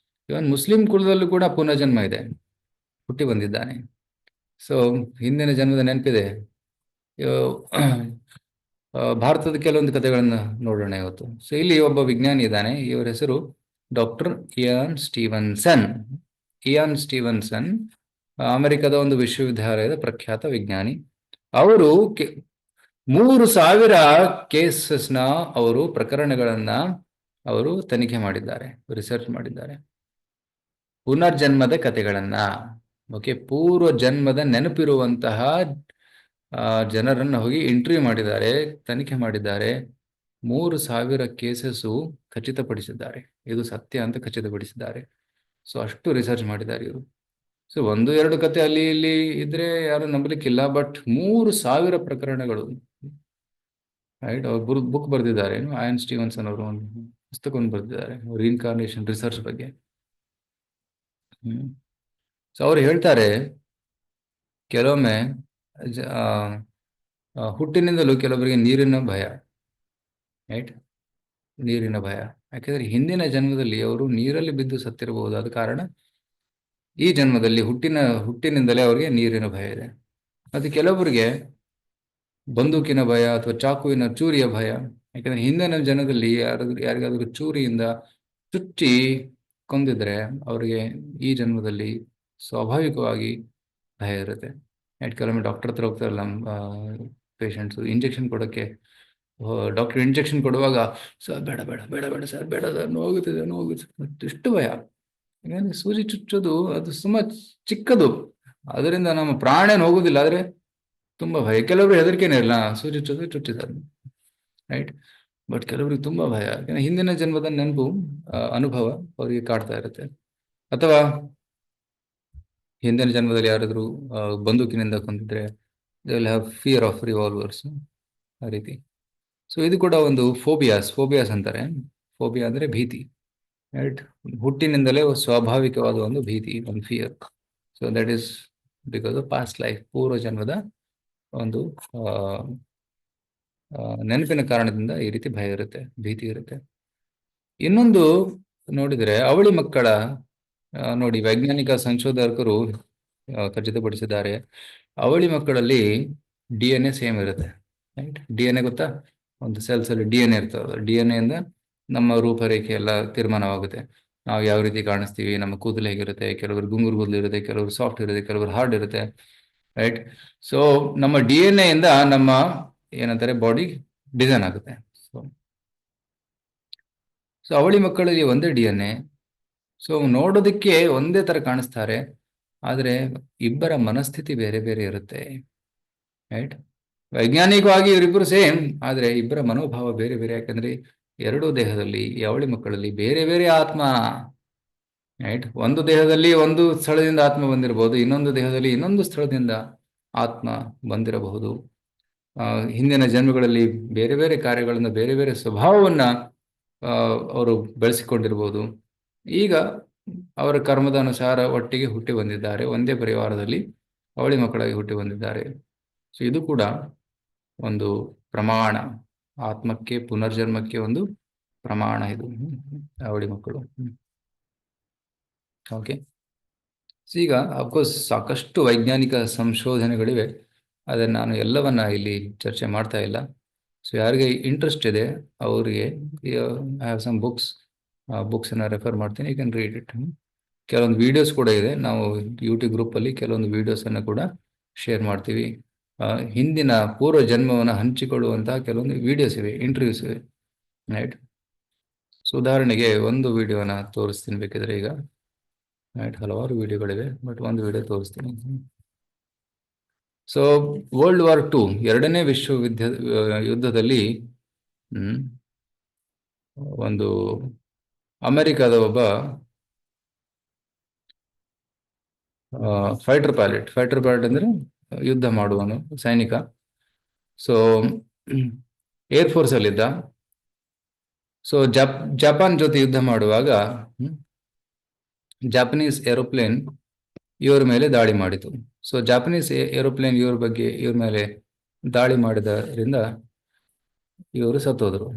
ಇವನ್ ಮುಸ್ಲಿಂ ಕುಲದಲ್ಲೂ ಕೂಡ ಪುನರ್ಜನ್ಮ ಇದೆ, ಹುಟ್ಟಿ ಬಂದಿದ್ದಾನೆ. ಸೊ ಹಿಂದಿನ ಜನ್ಮದ ನೆನಪಿದೆ. ಭಾರತದ ಕೆಲವೊಂದು ಕಥೆಗಳನ್ನು ನೋಡೋಣ ಇವತ್ತು. ಸೊ ಇಲ್ಲಿ ಒಬ್ಬ ವಿಜ್ಞಾನಿ ಇದ್ದಾನೆ, ಇವರ ಹೆಸರು doctor Ian Stevenson. Ian Stevenson ಅಮೆರಿಕದ ಒಂದು ವಿಶ್ವವಿದ್ಯಾಲಯದ ಪ್ರಖ್ಯಾತ ವಿಜ್ಞಾನಿ. ಅವರು 3000 ಕೇಸಸ್ನ ಪ್ರಕರಣಗಳನ್ನ ಅವರು ತನಿಖೆ ಮಾಡಿದ್ದಾರೆ, ರಿಸರ್ಚ್ ಮಾಡಿದ್ದಾರೆ. ಪುನರ್ಜನ್ಮದ ಕಥೆಗಳನ್ನ, ಓಕೆ, ಪೂರ್ವ ಜನ್ಮದ ನೆನಪಿರುವಂತಹ ಜನರನ್ನು ಹೋಗಿ ಇಂಟರ್ವ್ಯೂ ಮಾಡಿದ್ದಾರೆ, ತನಿಖೆ ಮಾಡಿದ್ದಾರೆ. 3000 ಕೇಸಸ್ಸು ಖಚಿತಪಡಿಸಿದ್ದಾರೆ, ಇದು ಸತ್ಯ ಅಂತ ಖಚಿತಪಡಿಸಿದ್ದಾರೆ. ಸೊ ಅಷ್ಟು ರಿಸರ್ಚ್ ಮಾಡಿದ್ದಾರೆ ಇವರು. ಸೊ 1-2 ಕತೆ ಅಲ್ಲಿ ಇಲ್ಲಿ ಇದ್ರೆ ಯಾರು ನಂಬಲಿಕ್ಕಿಲ್ಲ, ಬಟ್ 3000 ಪ್ರಕರಣಗಳು. ರೈಟ್. ಅವ್ರು ಬುಕ್ ಬರೆದಿದ್ದಾರೆ, ಆಯನ್ ಸ್ಟೀವನ್ಸನ್ ಅವರು ಒಂದು ಪುಸ್ತಕವನ್ನು ಬರೆದಿದ್ದಾರೆ ರೀಇನ್ಕಾರ್ನೇಷನ್ ರಿಸರ್ಚ್ ಬಗ್ಗೆ. ಸೊ ಅವ್ರು ಹೇಳ್ತಾರೆ, ಕೆಲವೊಮ್ಮೆ ಹುಟ್ಟಿನಿಂದಲೂ ಕೆಲವರಿಗೆ ನೀರಿನ ಭಯ. ರೈಟ್. ನೀರಿನ ಭಯ ಯಾಕೆಂದ್ರೆ ಹಿಂದಿನ ಜನ್ಮದಲ್ಲಿ ಅವರು ನೀರಲ್ಲಿ ಬಿದ್ದು ಸತ್ತಿರಬಹುದಾದ ಕಾರಣ ಈ ಜನ್ಮದಲ್ಲಿ ಹುಟ್ಟಿನಿಂದಲೇ ಅವರಿಗೆ ನೀರಿನ ಭಯ ಇದೆ. ಮತ್ತೆ ಕೆಲವರಿಗೆ ಬಂದೂಕಿನ ಭಯ ಅಥವಾ ಚಾಕುವಿನ ಚೂರಿಯ ಭಯ. ಯಾಕಂದ್ರೆ ಹಿಂದಿನ ಜನದಲ್ಲಿ ಯಾರಿಗಾದ್ರೂ ಚೂರಿಯಿಂದ ಚುಚ್ಚಿ ಕೊಂದಿದ್ರೆ ಅವರಿಗೆ ಈ ಜನ್ಮದಲ್ಲಿ ಸ್ವಾಭಾವಿಕವಾಗಿ ಭಯ ಇರುತ್ತೆ. ಕೆಲವೊಮ್ಮೆ ಡಾಕ್ಟರ್ ಹತ್ರ ಹೋಗ್ತಾರಲ್ಲ ಪೇಷಂಟ್ಸ್, ಇಂಜೆಕ್ಷನ್ ಕೊಡೋಕ್ಕೆ. ಡಾಕ್ಟರ್ ಇಂಜೆಕ್ಷನ್ ಕೊಡುವಾಗ, ಸರ್ ಬೇಡ ಬೇಡ ಬೇಡ ಬೇಡ ಸರ್, ಬೇಡ ಸರ್, ನೋವುತ್ತೆ, ಇಷ್ಟು ಭಯ. ಯಾಕಂದ್ರೆ ಸೂಜಿ ಚುಚ್ಚೋದು ಅದು ತುಂಬಾ ಚಿಕ್ಕದು, ಅದರಿಂದ ನಮ್ಮ ಪ್ರಾಣ ಹೋಗುದಿಲ್ಲ, ಆದ್ರೆ ತುಂಬಾ ಭಯ. ಕೆಲವರು ಹೆದರಿಕೆನೇ ಇಲ್ಲ, ಸೂಜಿ ಚುಚ್ಚಿದ್ದಾರೆ. ರೈಟ್. ಬಟ್ ಕೆಲವರಿಗೆ ತುಂಬಾ ಭಯ, ಯಾಕಂದ್ರೆ ಹಿಂದಿನ ಜನ್ಮದ ನೆನಪು, ಅನುಭವ ಅವರಿಗೆ ಕಾಡ್ತಾ ಇರುತ್ತೆ. ಅಥವಾ ಹಿಂದಿನ ಜನ್ಮದಲ್ಲಿ ಯಾರಾದ್ರೂ ಬಂದೂಕಿನಿಂದ ಕೊಂದಿದ್ರೆ they will have fear of revolvers, ಆ ರೀತಿ. ಸೊ ಇದು ಕೂಡ ಒಂದು ಫೋಬಿಯಾಸ್ ಅಂತಾರೆ. ಫೋಬಿಯಾ ಅಂದ್ರೆ ಭೀತಿ. ರೈಟ್. ಹುಟ್ಟಿನಿಂದಲೇ ಸ್ವಾಭಾವಿಕವಾದ ಒಂದು ಭೀತಿ, ಒಂದು fear. So that is because of past life, ಪೂರ್ವ ಜನ್ಮದ ಒಂದು ನೆನಪಿನ ಕಾರಣದಿಂದ ಈ ರೀತಿ ಭಯ ಇರುತ್ತೆ, ಭೀತಿ ಇರುತ್ತೆ. ಇನ್ನೊಂದು ನೋಡಿದ್ರೆ ಅವಳಿ ಮಕ್ಕಳ, ನೋಡಿ ವೈಜ್ಞಾನಿಕ ಸಂಶೋಧಕರು ಖಚಿತಪಡಿಸಿದ್ದಾರೆ, ಅವಳಿ ಮಕ್ಕಳಲ್ಲಿ DNA ಸೇಮ್ ಇರುತ್ತೆ. ರೈಟ್. DNA ಗೊತ್ತಾ? ಒಂದು ಸೆಲ್ಸ್ ಅಲ್ಲಿ DNA ಇರ್ತದೆ. DNA ಇಂದ ನಮ್ಮ ರೂಪರೇಖೆ ಎಲ್ಲ ತೀರ್ಮಾನವಾಗುತ್ತೆ. ನಾವು ಯಾವ ರೀತಿ ಕಾಣಿಸ್ತೀವಿ, ನಮ್ಮ ಕೂದಲು ಹೇಗಿರುತ್ತೆ, ಕೆಲವರು ಗುಂಗುರು ಕೂದಲು ಇರುತ್ತೆ, ಕೆಲವರು ಸಾಫ್ಟ್ ಇರುತ್ತೆ, ಕೆಲವರು ಹಾರ್ಡ್ ಇರುತ್ತೆ. ರೈಟ್. ಸೊ ನಮ್ಮ DNA ಇಂದ ನಮ್ಮ ಏನಂತಾರೆ ಬಾಡಿ ಡಿಸೈನ್ ಆಗುತ್ತೆ. ಸೊ ಅವಳಿ ಮಕ್ಕಳಲ್ಲಿ ಒಂದೇ DNA. ಸೊ ನೋಡೋದಕ್ಕೆ ಒಂದೇ ತರ ಕಾಣಿಸ್ತಾರೆ, ಆದ್ರೆ ಇಬ್ಬರ ಮನಸ್ಥಿತಿ ಬೇರೆ ಬೇರೆ ಇರುತ್ತೆ. ರೈಟ್. ವೈಜ್ಞಾನಿಕವಾಗಿ ಇವರಿಬ್ಬರು ಸೇಮ್, ಆದ್ರೆ ಇಬ್ಬರ ಮನೋಭಾವ ಬೇರೆ ಬೇರೆ. ಯಾಕಂದ್ರೆ ಎರಡೂ ದೇಹದಲ್ಲಿ ಈ ಅವಳಿ ಮಕ್ಕಳಲ್ಲಿ ಬೇರೆ ಬೇರೆ ಆತ್ಮ. ರೈಟ್, ಒಂದು ದೇಹದಲ್ಲಿ ಒಂದು ಸ್ಥಳದಿಂದ ಆತ್ಮ ಬಂದಿರಬಹುದು, ಇನ್ನೊಂದು ದೇಹದಲ್ಲಿ ಇನ್ನೊಂದು ಸ್ಥಳದಿಂದ ಆತ್ಮ ಬಂದಿರಬಹುದು. ಹಿಂದಿನ ಜನ್ಮಗಳಲ್ಲಿ ಬೇರೆ ಬೇರೆ ಕಾರ್ಯಗಳನ್ನು, ಬೇರೆ ಬೇರೆ ಸ್ವಭಾವವನ್ನ ಅವರು ಬೆಳೆಸಿಕೊಂಡಿರ್ಬೋದು. ಈಗ ಅವರ ಕರ್ಮದ ಅನುಸಾರ ಒಟ್ಟಿಗೆ ಹುಟ್ಟಿ ಬಂದಿದ್ದಾರೆ, ಒಂದೇ ಪರಿವಾರದಲ್ಲಿ ಅವಳಿ ಮಕ್ಕಳಾಗಿ ಹುಟ್ಟಿ ಬಂದಿದ್ದಾರೆ. ಸೊ ಇದು ಕೂಡ ಒಂದು ಪ್ರಮಾಣ, ಆತ್ಮಕ್ಕೆ ಪುನರ್ಜನ್ಮಕ್ಕೆ ಒಂದು ಪ್ರಮಾಣ ಇದು, ಅವಳಿ ಮಕ್ಕಳು. ಓಕೆ, ಸೊ ಈಗ ಅಫ್ಕೋರ್ಸ್ ಸಾಕಷ್ಟು ವೈಜ್ಞಾನಿಕ ಸಂಶೋಧನೆಗಳಿವೆ, ಅದನ್ನು ನಾನು ಎಲ್ಲವನ್ನ ಇಲ್ಲಿ ಚರ್ಚೆ ಮಾಡ್ತಾ ಇಲ್ಲ. ಸೊ ಯಾರಿಗೆ ಇಂಟ್ರೆಸ್ಟ್ ಇದೆ ಅವರಿಗೆ ಐ ಹ್ಯಾವ್ ಸಮ್ ಬುಕ್ಸನ್ನು ರೆಫರ್ ಮಾಡ್ತೀನಿ, ಯು ಕ್ಯಾನ್ ರೀಡ್ ಇಟ್. ಕೆಲವೊಂದು ವಿಡಿಯೋಸ್ ಕೂಡ ಇದೆ, ನಾವು ಯೂಟ್ಯೂಬ್ ಗ್ರೂಪಲ್ಲಿ ಕೆಲವೊಂದು ವಿಡಿಯೋಸನ್ನು ಕೂಡ ಶೇರ್ ಮಾಡ್ತೀವಿ. ಹಿಂದಿನ ಪೂರ್ವ ಜನ್ಮವನ್ನು ಹಂಚಿಕೊಳ್ಳುವಂತಹ ಕೆಲವೊಂದು ವಿಡಿಯೋಸ್ ಇವೆ, ಇಂಟರ್ವ್ಯೂಸ್ ಇವೆ. ರೈಟ್, ಸೊ ಉದಾಹರಣೆಗೆ ಒಂದು ವಿಡಿಯೋನ ತೋರಿಸ್ತೀನಿ ಬೇಕಿದ್ರೆ. ಈಗ ರೈಟ್, ಹಲವಾರು ವಿಡಿಯೋಗಳಿವೆ, ಬಟ್ ಒಂದು ವಿಡಿಯೋ ತೋರಿಸ್ತೀನಿ. ಸೊ ವರ್ಲ್ಡ್ ವಾರ್ II, ಎರಡನೇ ಯುದ್ಧದಲ್ಲಿ ಒಂದು ಅಮೆರಿಕದ ಒಬ್ಬ ಫೈಟರ್ ಪೈಲಟ್ ಅಂದ್ರೆ ಯುದ್ಧ ಮಾಡುವನು, ಸೈನಿಕ. ಸೊ ಏರ್ಫೋರ್ಸ್ ಅಲ್ಲಿದ್ದ. ಸೊ ಜಪಾನ್ ಜೊತೆ ಯುದ್ಧ ಮಾಡುವಾಗ ಜಾಪನೀಸ್ ಏರೋಪ್ಲೇನ್ ಇವ್ರ ಮೇಲೆ ದಾಳಿ ಮಾಡಿತು. ಸೊ ಜಾಪನೀಸ್ ಏರೋಪ್ಲೇನ್ ಇವ್ರ ಮೇಲೆ ದಾಳಿ ಮಾಡಿದ್ರಿಂದ ಇವರು ಸತ್ತೋದ್ರು.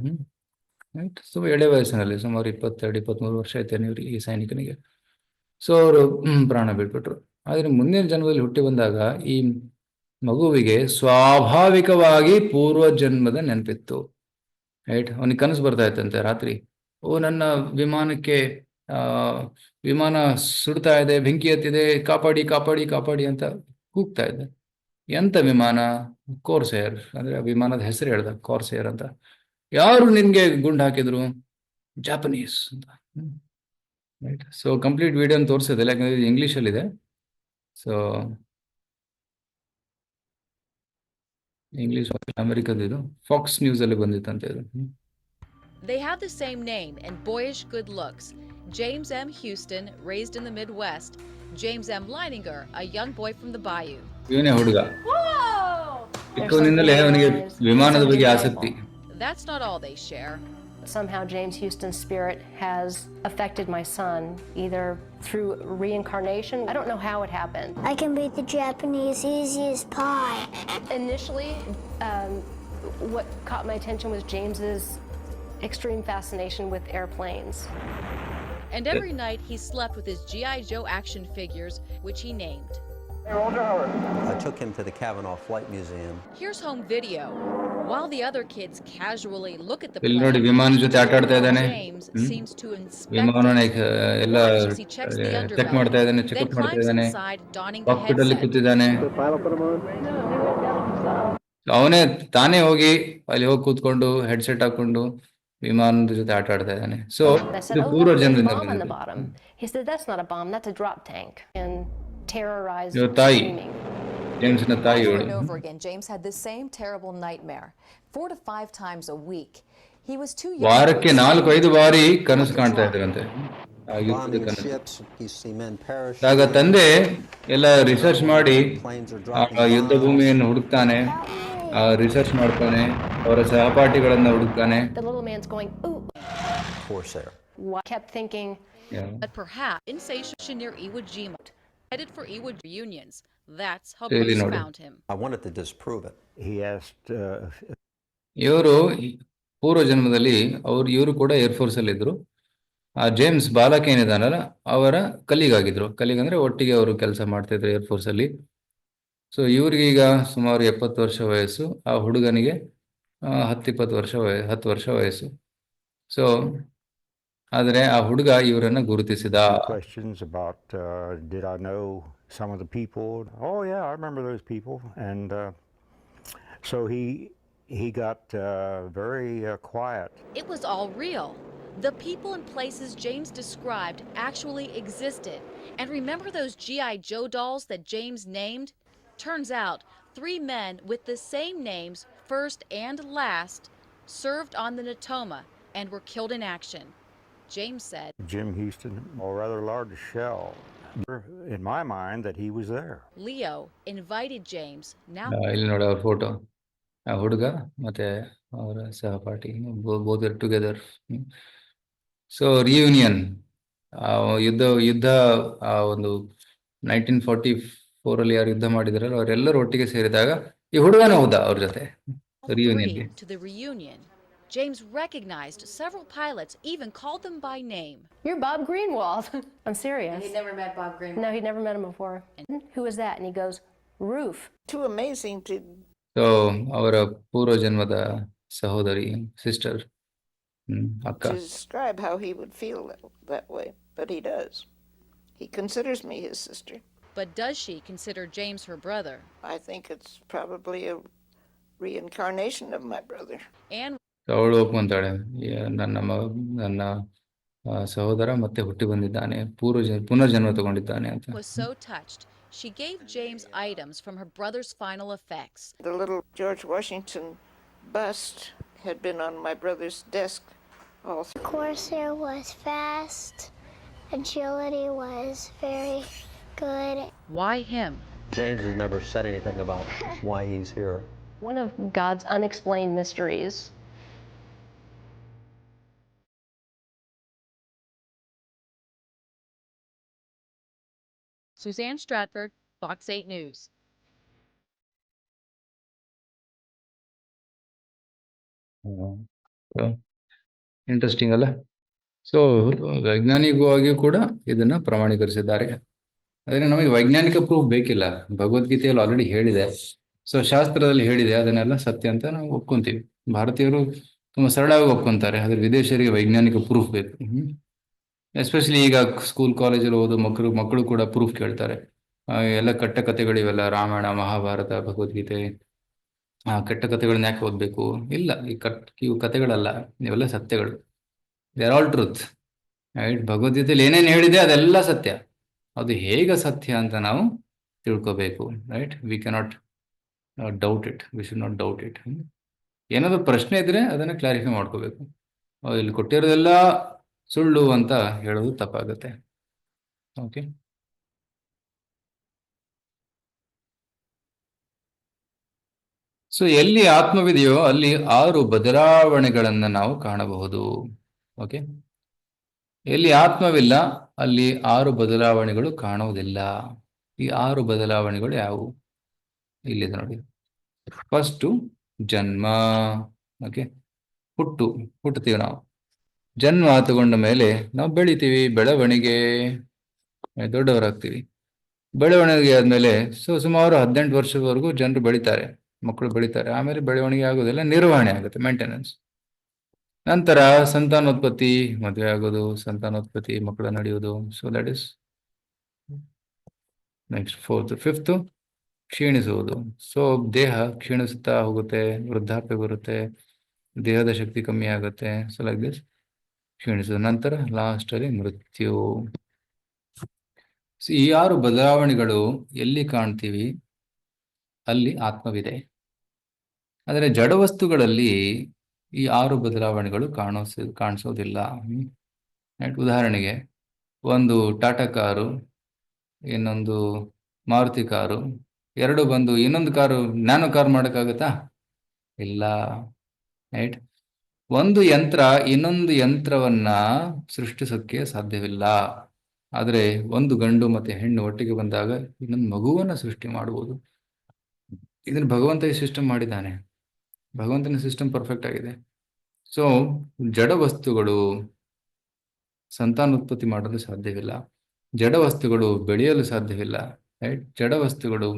ರೈಟ್, ಸೊ ಎಳೆ ವಯಸ್ಸಿನಲ್ಲಿ, ಸುಮಾರು 22-23 ವರ್ಷ ಆಯ್ತೇನೆ ಇವ್ರಿಗೆ, ಈ ಸೈನಿಕನಿಗೆ. ಸೊ ಅವರು ಪ್ರಾಣ ಬಿಟ್ಬಿಟ್ರು. ಆದರೆ ಮುಂದಿನ ಜನ್ಮದಲ್ಲಿ ಹುಟ್ಟಿ ಬಂದಾಗ ಈ ಮಗುವಿಗೆ ಸ್ವಾಭಾವಿಕವಾಗಿ ಪೂರ್ವ ಜನ್ಮದ ನೆನಪಿತ್ತು. ರೈಟ್, ಅವನಿಗೆ ಕನಸು ಬರ್ತಾ ಇತ್ತಂತೆ ರಾತ್ರಿ, ನನ್ನ ವಿಮಾನಕ್ಕೆ ವಿಮಾನ ಸುಡ್ತಾ ಇದೆ, ಬೆಂಕಿ ಹತ್ತಿದೆ, ಕಾಪಾಡಿ ಕಾಪಾಡಿ ಕಾಪಾಡಿ ಅಂತ ಕೂಗ್ತಾ ಇದ್ದ. ಎಂತ ವಿಮಾನ? ಕೋರ್ಸೇರ್, ಅಂದ್ರೆ ವಿಮಾನದ ಹೆಸರು ಹೇಳ್ದ, ಕೋರ್ಸೇರ್ ಅಂತ. ಯಾರು ನಿನ್ಗೆ ಗುಂಡು ಹಾಕಿದ್ರು? ಜಾಪನೀಸ್ ಅಂತ. ರೈಟ್, ಸೊ ಕಂಪ್ಲೀಟ್ ವಿಡಿಯೋನ ತೋರಿಸೋದಿಲ್ಲ, ಯಾಕಂದ್ರೆ ಇದು ಇಂಗ್ಲೀಷಲ್ಲಿದೆ. ಸೊ ಇಂಗ್ಲಿಷ್ ಅಮೆರಿಕದ, ಇದು ಫಾಕ್ಸ್ ನ್ಯೂಸ್ ಅಲ್ಲಿ ಬಂದಿತ್ತಂತೆ ಇದು. They have the same name and boyish good looks. James M. Houston, raised in the Midwest. James M. Leininger, a young boy from the Bayou. ಇವನೇ ಹುಡುಗ. ಚಿಕ್ಕವನಿಂದಲೇ ಅವನಿಗೆ ವಿಮಾನದ ಬಗ್ಗೆ ಆಸಕ್ತಿ. That's not all they share. Somehow James Houston's spirit has affected my son, either through reincarnation. I don't know how it happened. I can beat the Japanese easy as pie. Initially, what caught my attention was James's extreme fascination with airplanes. And every night he slept with his G.I. Joe action figures, which he named. I took him to the Kavanaugh Flight Museum. Here's home video. While the other kids casually look at the ಇಲ್ಲಿ ನೋಡಿ, ವಿಮಾನ ಜೊತೆ ಆಟ ಆಡ್ತಾ ಇದ್ದಾನೆ. James seems to inspect ವಿಮಾನನ ಎಲ್ಲ as he checks the check ಮಾಡ್ತಾ ಇದ್ದಾನೆ, underbelly, ಚೆಕ್ಅಪ್ then ಮಾಡ್ತಾ climbs ಇದ್ದಾನೆ. inside, donning the ಕಾಕ್ಪಿಟ್ ಅಲ್ಲಿ headset. ಕೂತಿದ್ದಾನೆ. ಅವನೇ ತಾನೇ ಹೋಗಿ ಅಲ್ಲಿ ಹೋಗಿ ಕೂತ್ಕೊಂಡು ಹೆಡ್ಸೆಟ್ ಹಾಕೊಂಡು ವಿಮಾನದ ಜೊತೆ ಆಟ ಆಡ್ತಾ ಇದ್ದಾನೆ. ಸೊ I said, ಇದು "Oh, ಪೂರ್ವ look, there's a ಜನ್ಮದಿಂದ bomb on the ಬಂದಿದೆ. bottom." He said, "That's not a bomb, that's a drop tank." And terrorized, Your ತಾಯಿ, screaming. ಜೇಮ್ಸ್ನ ತಾಯಿ Over ಇವಳು. and over again, James had this same terrible nightmare, 4 to 5 times a week. He was too young. ವಾರಕ್ಕೆ 4-5 ಬಾರಿ ಕನಸು ಕಾಣ್ತಾ ಇದ್ರಂತೆ, ಆ ಯುದ್ಧದ Bombing ಕನಸು. ships, you see men perish. ಆಗ ತಂದೆ ಎಲ್ಲ ರಿಸರ್ಚ್ ಮಾಡಿ Planes are ಆ dropping ಯುದ್ಧ bombs. ಭೂಮಿಯನ್ನು ಹುಡುಕ್ತಾನೆ, ರಿಸರ್ಚ್ ಮಾಡ್ತಾನೆ, ಅವರ ಸಹಪಾಠಿಗಳನ್ನ ಹುಡುಕ್ತಾನೆ. The little man's going, "Ooh." Corsair. I kept thinking, But perhaps insatiation near Iwo Jima, headed for Iwo reunions. That's how Really Bruce noted. found him. I wanted to disprove it. He asked, ಇವರು ಪೂರ್ವ ಜನ್ಮದಲ್ಲಿ ಇವರು ಕೂಡ air force ಅಲ್ಲಿ ಇದ್ರು. ಆ James ಬಾಲಕ್ ಏನಿದಾನಲ್ಲ, ಅವರ ಕಲೀಗಾಗಿದ್ರು. Colleague ಅಂದ್ರೆ ಒಟ್ಟಿಗೆ ಅವರು ಕೆಲಸ ಮಾಡ್ತಾ ಇದ್ರು ಏರ್ಫೋರ್ಸ್ ಅಲ್ಲಿ. ಸೊ ಇವ್ರಿಗೀಗ ಸುಮಾರು 70 ವರ್ಷ ವಯಸ್ಸು, ಆ ಹುಡುಗನಿಗೆ 10 ವರ್ಷ ವಯಸ್ಸು. ಸೊ ಆದರೆ ಆ ಹುಡುಗ ಇವರನ್ನ ಗುರುತಿಸಿದ. questions about, did I know some of the people? Oh, yeah, I remember those people. And so he got very quiet. It was all real. The people and places James described actually existed. And remember those G.I. Joe dolls that James named? Turns out 3 men with the same names, first and last, served on the Natoma and were killed in action. James said, Jim Houston, a rather large shell. In my mind, that he was there. Leo invited James, now ಇಲ್ಲಿ ನೋಡಿ ಅವ್ರ photo, ಆ ಹುಡುಗ ಮತ್ತೆ ಅವರ ಸಹಪಾಠಿ, both together. So reunion, ಯುದ್ಧ ಆ ಒಂದು 1944 ಅಲ್ಲಿ ಯಾರು ಯುದ್ಧ ಮಾಡಿದಾರಲ್ಲ ಅವರೆಲ್ಲರೂ ಒಟ್ಟಿಗೆ ಸೇರಿದಾಗ ಈ ಹುಡುಗನ ಹೋದ ಅವ್ರ ಜೊತೆ ರಿಯೂನಿಯನ್ಗೆ. three to the reunion. James recognized several pilots, even called them by name. You're Bob Greenwald. I'm serious. He never met Bob Greenwald. No, he'd never met him before. Who is that? And he goes, Roof. Too amazing to so ಅವರ ಪೂರ್ವ ಜನ್ಮದ ಸಹೋದರಿ, sister, ಅಕ್ಕ. describe how he would feel that way, but he does. He considers me his sister. But does she consider James her brother? I think it's probably a reincarnation of my brother. And ಅವಳು ಒಪ್ಕೊಂತಾಳೆ, ನನ್ನ ಸಹೋದರ ಮತ್ತೆ ಹುಟ್ಟಿ ಬಂದಿದ್ದಾನೆ, ಪುನರ್ಜನ್ಮ ತಗೊಂಡಿದ್ದಾನೆ ಅಂತ. was so touched, she gave James items from her brother's final effects. The little George Washington bust had been on my brother's desk all through. Corsair was fast. Agility was very good. Why him? James has never said anything about why he's here. One of God's unexplained mysteries. Suzanne Stratford, Fox 8 News. Interesting ಅಲ್ಲ? So ವೈಜ್ಞಾನಿಕವಾಗಿ ಕೂಡ ಇದನ್ನ ಪ್ರಮಾಣೀಕರಿಸಿದ್ದಾರೆ. ಆದರೆ ನಮಗೆ ವೈಜ್ಞಾನಿಕ proof ಬೇಕಿಲ್ಲ, ಭಗವದ್ಗೀತೆಯಲ್ಲಿ already ಹೇಳಿದೆ. ಸೊ ಶಾಸ್ತ್ರದಲ್ಲಿ ಹೇಳಿದೆ, ಅದನ್ನೆಲ್ಲ ಸತ್ಯ ಅಂತ ನಾವು ಒಪ್ಕೊಂತೀವಿ. ಭಾರತೀಯರು ತುಂಬಾ ಸರಳವಾಗಿ ಒಪ್ಕೊಂತಾರೆ, ಆದ್ರೆ ವಿದೇಶಿಯರಿಗೆ ವೈಜ್ಞಾನಿಕ ಪ್ರೂಫ್ ಬೇಕು. ಎಸ್ಪೆಷಲಿ ಈಗ ಸ್ಕೂಲ್ ಕಾಲೇಜಲ್ಲಿ ಓದೋ ಮಕ್ಕಳು ಕೂಡ ಪ್ರೂಫ್ ಕೇಳ್ತಾರೆ. ಎಲ್ಲ ಕೆಟ್ಟ ಕಥೆಗಳಿವೆಲ್ಲ, ರಾಮಾಯಣ, ಮಹಾಭಾರತ, ಭಗವದ್ಗೀತೆ, ಕೆಟ್ಟ ಕಥೆಗಳನ್ನ ಯಾಕೆ ಓದ್ಬೇಕು? ಇಲ್ಲ, ಇವು ಕಥೆಗಳಲ್ಲ, ಇವೆಲ್ಲ ಸತ್ಯಗಳು. They are all truth, right? ಭಗವದ್ಗೀತೆಯಲ್ಲಿ ಏನೇನು ಹೇಳಿದೆ ಅದೆಲ್ಲ ಸತ್ಯ. ಅದು ಹೇಗೆ ಸತ್ಯ ಅಂತ ನಾವು ತಿಳ್ಕೋಬೇಕು, right? We cannot doubt it, we should not doubt it. ಏನಾದರೂ ಪ್ರಶ್ನೆ ಇದ್ರೆ ಅದನ್ನ ಕ್ಲಾರಿಫೈ ಮಾಡ್ಕೋಬೇಕು. ಇಲ್ಲಿ ಕೊಟ್ಟಿರೋದೆಲ್ಲ ಸುಳ್ಳು ಅಂತ ಹೇಳೋದು ತಪ್ಪಾಗುತ್ತೆ. ಓಕೆ, ಸೊ ಎಲ್ಲಿ ಆತ್ಮವಿದೆಯೋ ಅಲ್ಲಿ 6 ಬದಲಾವಣೆಗಳನ್ನ ನಾವು ಕಾಣಬಹುದು. ಓಕೆ, ಎಲ್ಲಿ ಆತ್ಮವಿಲ್ಲ ಅಲ್ಲಿ 6 ಬದಲಾವಣೆಗಳು ಕಾಣುವುದಿಲ್ಲ. ಈ 6 ಬದಲಾವಣೆಗಳು ಯಾವುವು? ಇಲ್ಲಿದೆ ನೋಡಿ. ಫಸ್ಟು ಜನ್ಮ. ಓಕೆ, ಹುಟ್ಟುತ್ತೀವಿ ನಾವು. ಜನ್ಮ ತಗೊಂಡ ಮೇಲೆ ನಾವು ಬೆಳಿತೀವಿ, ಬೆಳವಣಿಗೆ, ದೊಡ್ಡವರಾಗ್ತೀವಿ. ಬೆಳವಣಿಗೆ ಆದ್ಮೇಲೆ ಸುಮಾರು 18 ವರ್ಷದವರೆಗೂ ಜನರು ಬೆಳಿತಾರೆ, ಮಕ್ಕಳು ಬೆಳಿತಾರೆ. ಆಮೇಲೆ ಬೆಳವಣಿಗೆ ಆಗೋದಿಲ್ಲ, ನಿರ್ವಹಣೆ ಆಗುತ್ತೆ, ಮೇಂಟೆನೆನ್ಸ್. ನಂತರ ಸಂತಾನೋತ್ಪತ್ತಿ, ಮದುವೆ ಆಗೋದು, ಸಂತಾನೋತ್ಪತ್ತಿ, ಮಕ್ಕಳು ನಡೆಯೋದು. So that is next. Fifth ಕ್ಷೀಣಿಸುವುದು. ಸೊ ದೇಹ ಕ್ಷೀಣಿಸುತ್ತಾ ಹೋಗುತ್ತೆ, ವೃದ್ಧಾಪ್ಯ ಬರುತ್ತೆ, ದೇಹದ ಶಕ್ತಿ ಕಮ್ಮಿ ಆಗುತ್ತೆ. ಸೊ ಲೈಕ್ ದಿಸ್ ಕ್ಷೀಣಿಸುವುದು. ನಂತರ ಲಾಸ್ಟ್ ಅಲ್ಲಿ ಮೃತ್ಯು. ಈ 6 ಬದಲಾವಣೆಗಳು ಎಲ್ಲಿ ಕಾಣ್ತೀವಿ ಅಲ್ಲಿ ಆತ್ಮವಿದೆ. ಆದರೆ ಜಡ ವಸ್ತುಗಳಲ್ಲಿ ಈ 6 ಬದಲಾವಣೆಗಳು ಕಾಣಿಸೋದಿಲ್ಲ. ಉದಾಹರಣೆಗೆ, ಒಂದು ಟಾಟಾ ಕಾರು, ಇನ್ನೊಂದು ಮಾರುತಿ ಕಾರು, ಎರಡು ಬಂದು ಇನ್ನೊಂದು ಕಾರು ನ್ಯಾನೋ ಕಾರ್ ಮಾಡೋಕ್ಕಾಗತ್ತಾ? ಇಲ್ಲ, ರೈಟ್? ಒಂದು ಯಂತ್ರ ಇನ್ನೊಂದು ಯಂತ್ರವನ್ನ ಸೃಷ್ಟಿಸೋಕ್ಕೆ ಸಾಧ್ಯವಿಲ್ಲ. ಆದರೆ ಒಂದು ಗಂಡು ಮತ್ತೆ ಹೆಣ್ಣು ಒಟ್ಟಿಗೆ ಬಂದಾಗ ಇನ್ನೊಂದು ಮಗುವನ್ನ ಸೃಷ್ಟಿ ಮಾಡಬಹುದು. ಇದನ್ನು ಭಗವಂತ ಈ ಸಿಸ್ಟಮ್ ಮಾಡಿದ್ದಾನೆ. ಭಗವಂತನ ಸಿಸ್ಟಮ್ ಪರ್ಫೆಕ್ಟ್ ಆಗಿದೆ. ಸೊ ಜಡ ವಸ್ತುಗಳು ಸಂತಾನೋತ್ಪತ್ತಿ ಮಾಡಲು ಸಾಧ್ಯವಿಲ್ಲ, ಜಡ ವಸ್ತುಗಳು ಬೆಳೆಯಲು ಸಾಧ್ಯವಿಲ್ಲ, ರೈಟ್? ಜಡ ವಸ್ತುಗಳು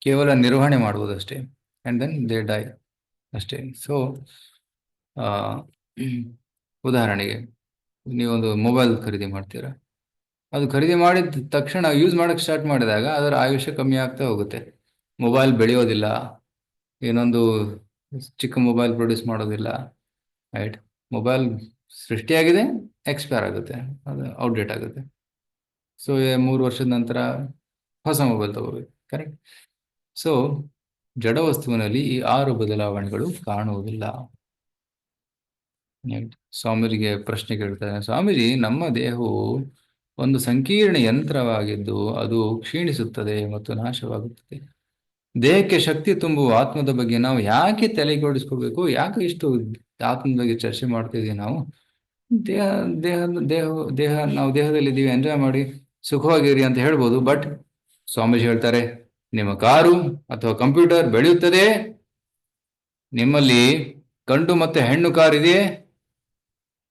ಕೇವಲ ನಿರ್ವಹಣೆ ಮಾಡುವುದಷ್ಟೇ, ಆ್ಯಂಡ್ ದೆನ್ ದೇ ಡೈ ಅಷ್ಟೇ. ಸೊ ಉದಾಹರಣೆಗೆ, ನೀವೊಂದು ಮೊಬೈಲ್ ಖರೀದಿ ಮಾಡ್ತೀರಾ. ಅದು ಖರೀದಿ ಮಾಡಿದ ತಕ್ಷಣ ಯೂಸ್ ಮಾಡೋಕ್ಕೆ ಸ್ಟಾರ್ಟ್ ಮಾಡಿದಾಗ ಅದರ ಆಯುಷ್ಯ ಕಮ್ಮಿ ಆಗ್ತಾ ಹೋಗುತ್ತೆ. ಮೊಬೈಲ್ ಬೆಳೆಯೋದಿಲ್ಲ, ಏನೊಂದು ಚಿಕ್ಕ ಮೊಬೈಲ್ ಪ್ರೊಡ್ಯೂಸ್ ಮಾಡೋದಿಲ್ಲ, ರೈಟ್? ಮೊಬೈಲ್ ಸೃಷ್ಟಿಯಾಗಿದೆ, ಎಕ್ಸ್ಪೈರ್ ಆಗುತ್ತೆ, ಅದು ಔಟ್ಡೇಟ್ ಆಗುತ್ತೆ. ಸೊ 3 ವರ್ಷದ ನಂತರ ಹೊಸ ಮೊಬೈಲ್ ತಗೋಬೇಕು, ಕರೆಕ್ಟ್? ಸೊ ಜಡ ವಸ್ತುವಿನಲ್ಲಿ ಈ 6 ಬದಲಾವಣೆಗಳು ಕಾಣುವುದಿಲ್ಲ. ಸ್ವಾಮೀಜಿಗೆ ಪ್ರಶ್ನೆ ಕೇಳ್ತಾರೆ, ಸ್ವಾಮೀಜಿ, ನಮ್ಮ ದೇಹವು ಒಂದು ಸಂಕೀರ್ಣ ಯಂತ್ರವಾಗಿದ್ದು ಅದು ಕ್ಷೀಣಿಸುತ್ತದೆ ಮತ್ತು ನಾಶವಾಗುತ್ತದೆ. ದೇಹಕ್ಕೆ ಶಕ್ತಿ ತುಂಬುವ ಆತ್ಮದ ಬಗ್ಗೆ ನಾವು ಯಾಕೆ ತಲೆಗೊಡಿಸ್ಕೋಬೇಕು? ಯಾಕೆ ಇಷ್ಟು ಆತ್ಮದ ಬಗ್ಗೆ ಚರ್ಚೆ ಮಾಡ್ತಿದೀವಿ ನಾವು? ದೇಹ ದೇಹ ದೇಹ ದೇಹ ನಾವು ದೇಹದಲ್ಲಿದ್ದೀವಿ, ಎಂಜಾಯ್ ಮಾಡಿ ಸುಖವಾಗಿರಿ ಅಂತ ಹೇಳ್ಬೋದು. ಬಟ್ ಸ್ವಾಮೀಜಿ ಹೇಳ್ತಾರೆ, ನಿಮ್ಮ ಕಾರು ಅಥವಾ ಕಂಪ್ಯೂಟರ್ ಬೆಳೆಯುತ್ತದೆ, ನಿಮ್ಮಲ್ಲಿ ಗಂಡು ಮತ್ತೆ ಹೆಣ್ಣು ಕಾರ್ ಇದೆಯೇ,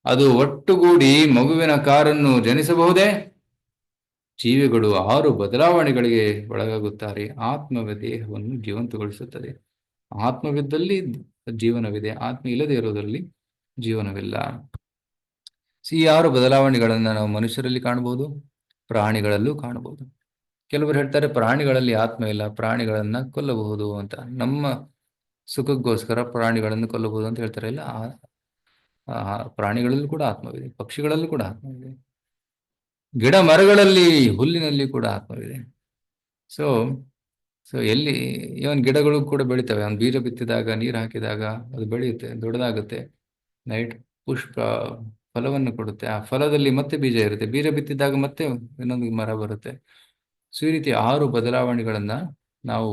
ಅದು ಒಟ್ಟುಗೂಡಿ ಮಗುವಿನ ಕಾರನ್ನು ಜನಿಸಬಹುದೇ? ಜೀವಿಗಳು 6 ಬದಲಾವಣೆಗಳಿಗೆ ಒಳಗಾಗುತ್ತಾರೆ. ಆತ್ಮವೇ ದೇಹವನ್ನು ಜೀವಂತಗೊಳಿಸುತ್ತದೆ. ಆತ್ಮವಿದ್ದಲ್ಲಿ ಜೀವನವಿದೆ, ಆತ್ಮ ಇಲ್ಲದೆ ಇರೋದರಲ್ಲಿ ಜೀವನವಿಲ್ಲ. ಈ 6 ಬದಲಾವಣೆಗಳನ್ನು ನಾವು ಮನುಷ್ಯರಲ್ಲಿ ಕಾಣಬಹುದು, ಪ್ರಾಣಿಗಳಲ್ಲೂ ಕಾಣಬಹುದು. ಕೆಲವರು ಹೇಳ್ತಾರೆ ಪ್ರಾಣಿಗಳಲ್ಲಿ ಆತ್ಮ ಇಲ್ಲ, ಪ್ರಾಣಿಗಳನ್ನ ಕೊಲ್ಲಬಹುದು ಅಂತ. ನಮ್ಮ ಸುಖಕ್ಕೋಸ್ಕರ ಪ್ರಾಣಿಗಳನ್ನು ಕೊಲ್ಲಬಹುದು ಅಂತ ಹೇಳ್ತಾರೆ. ಇಲ್ಲ, ಪ್ರಾಣಿಗಳಲ್ಲೂ ಕೂಡ ಆತ್ಮವಿದೆ, ಪಕ್ಷಿಗಳಲ್ಲೂ ಕೂಡ ಆತ್ಮವಿದೆ, ಗಿಡ ಮರಗಳಲ್ಲಿ, ಹುಲ್ಲಿನಲ್ಲಿ ಕೂಡ ಆತ್ಮವಿದೆ. ಸೊ ಸೊ ಎಲ್ಲಿ ಇವನ್ ಗಿಡಗಳು ಕೂಡ ಬೆಳಿತವೆ. ಅವ್ನು ಬೀಜ ಬಿತ್ತಿದಾಗ, ನೀರು ಹಾಕಿದಾಗ ಅದು ಬೆಳೆಯುತ್ತೆ, ದೊಡ್ಡದಾಗುತ್ತೆ, ನೈಟ್ ಪುಷ್ಪ ಫಲವನ್ನು ಕೊಡುತ್ತೆ. ಆ ಫಲದಲ್ಲಿ ಮತ್ತೆ ಬೀಜ ಇರುತ್ತೆ, ಬೀಜ ಬಿತ್ತಿದಾಗ ಮತ್ತೆ ಇನ್ನೊಂದು ಮರ ಬರುತ್ತೆ. ಸೊ ಈ ರೀತಿ 6 ಬದಲಾವಣೆಗಳನ್ನ ನಾವು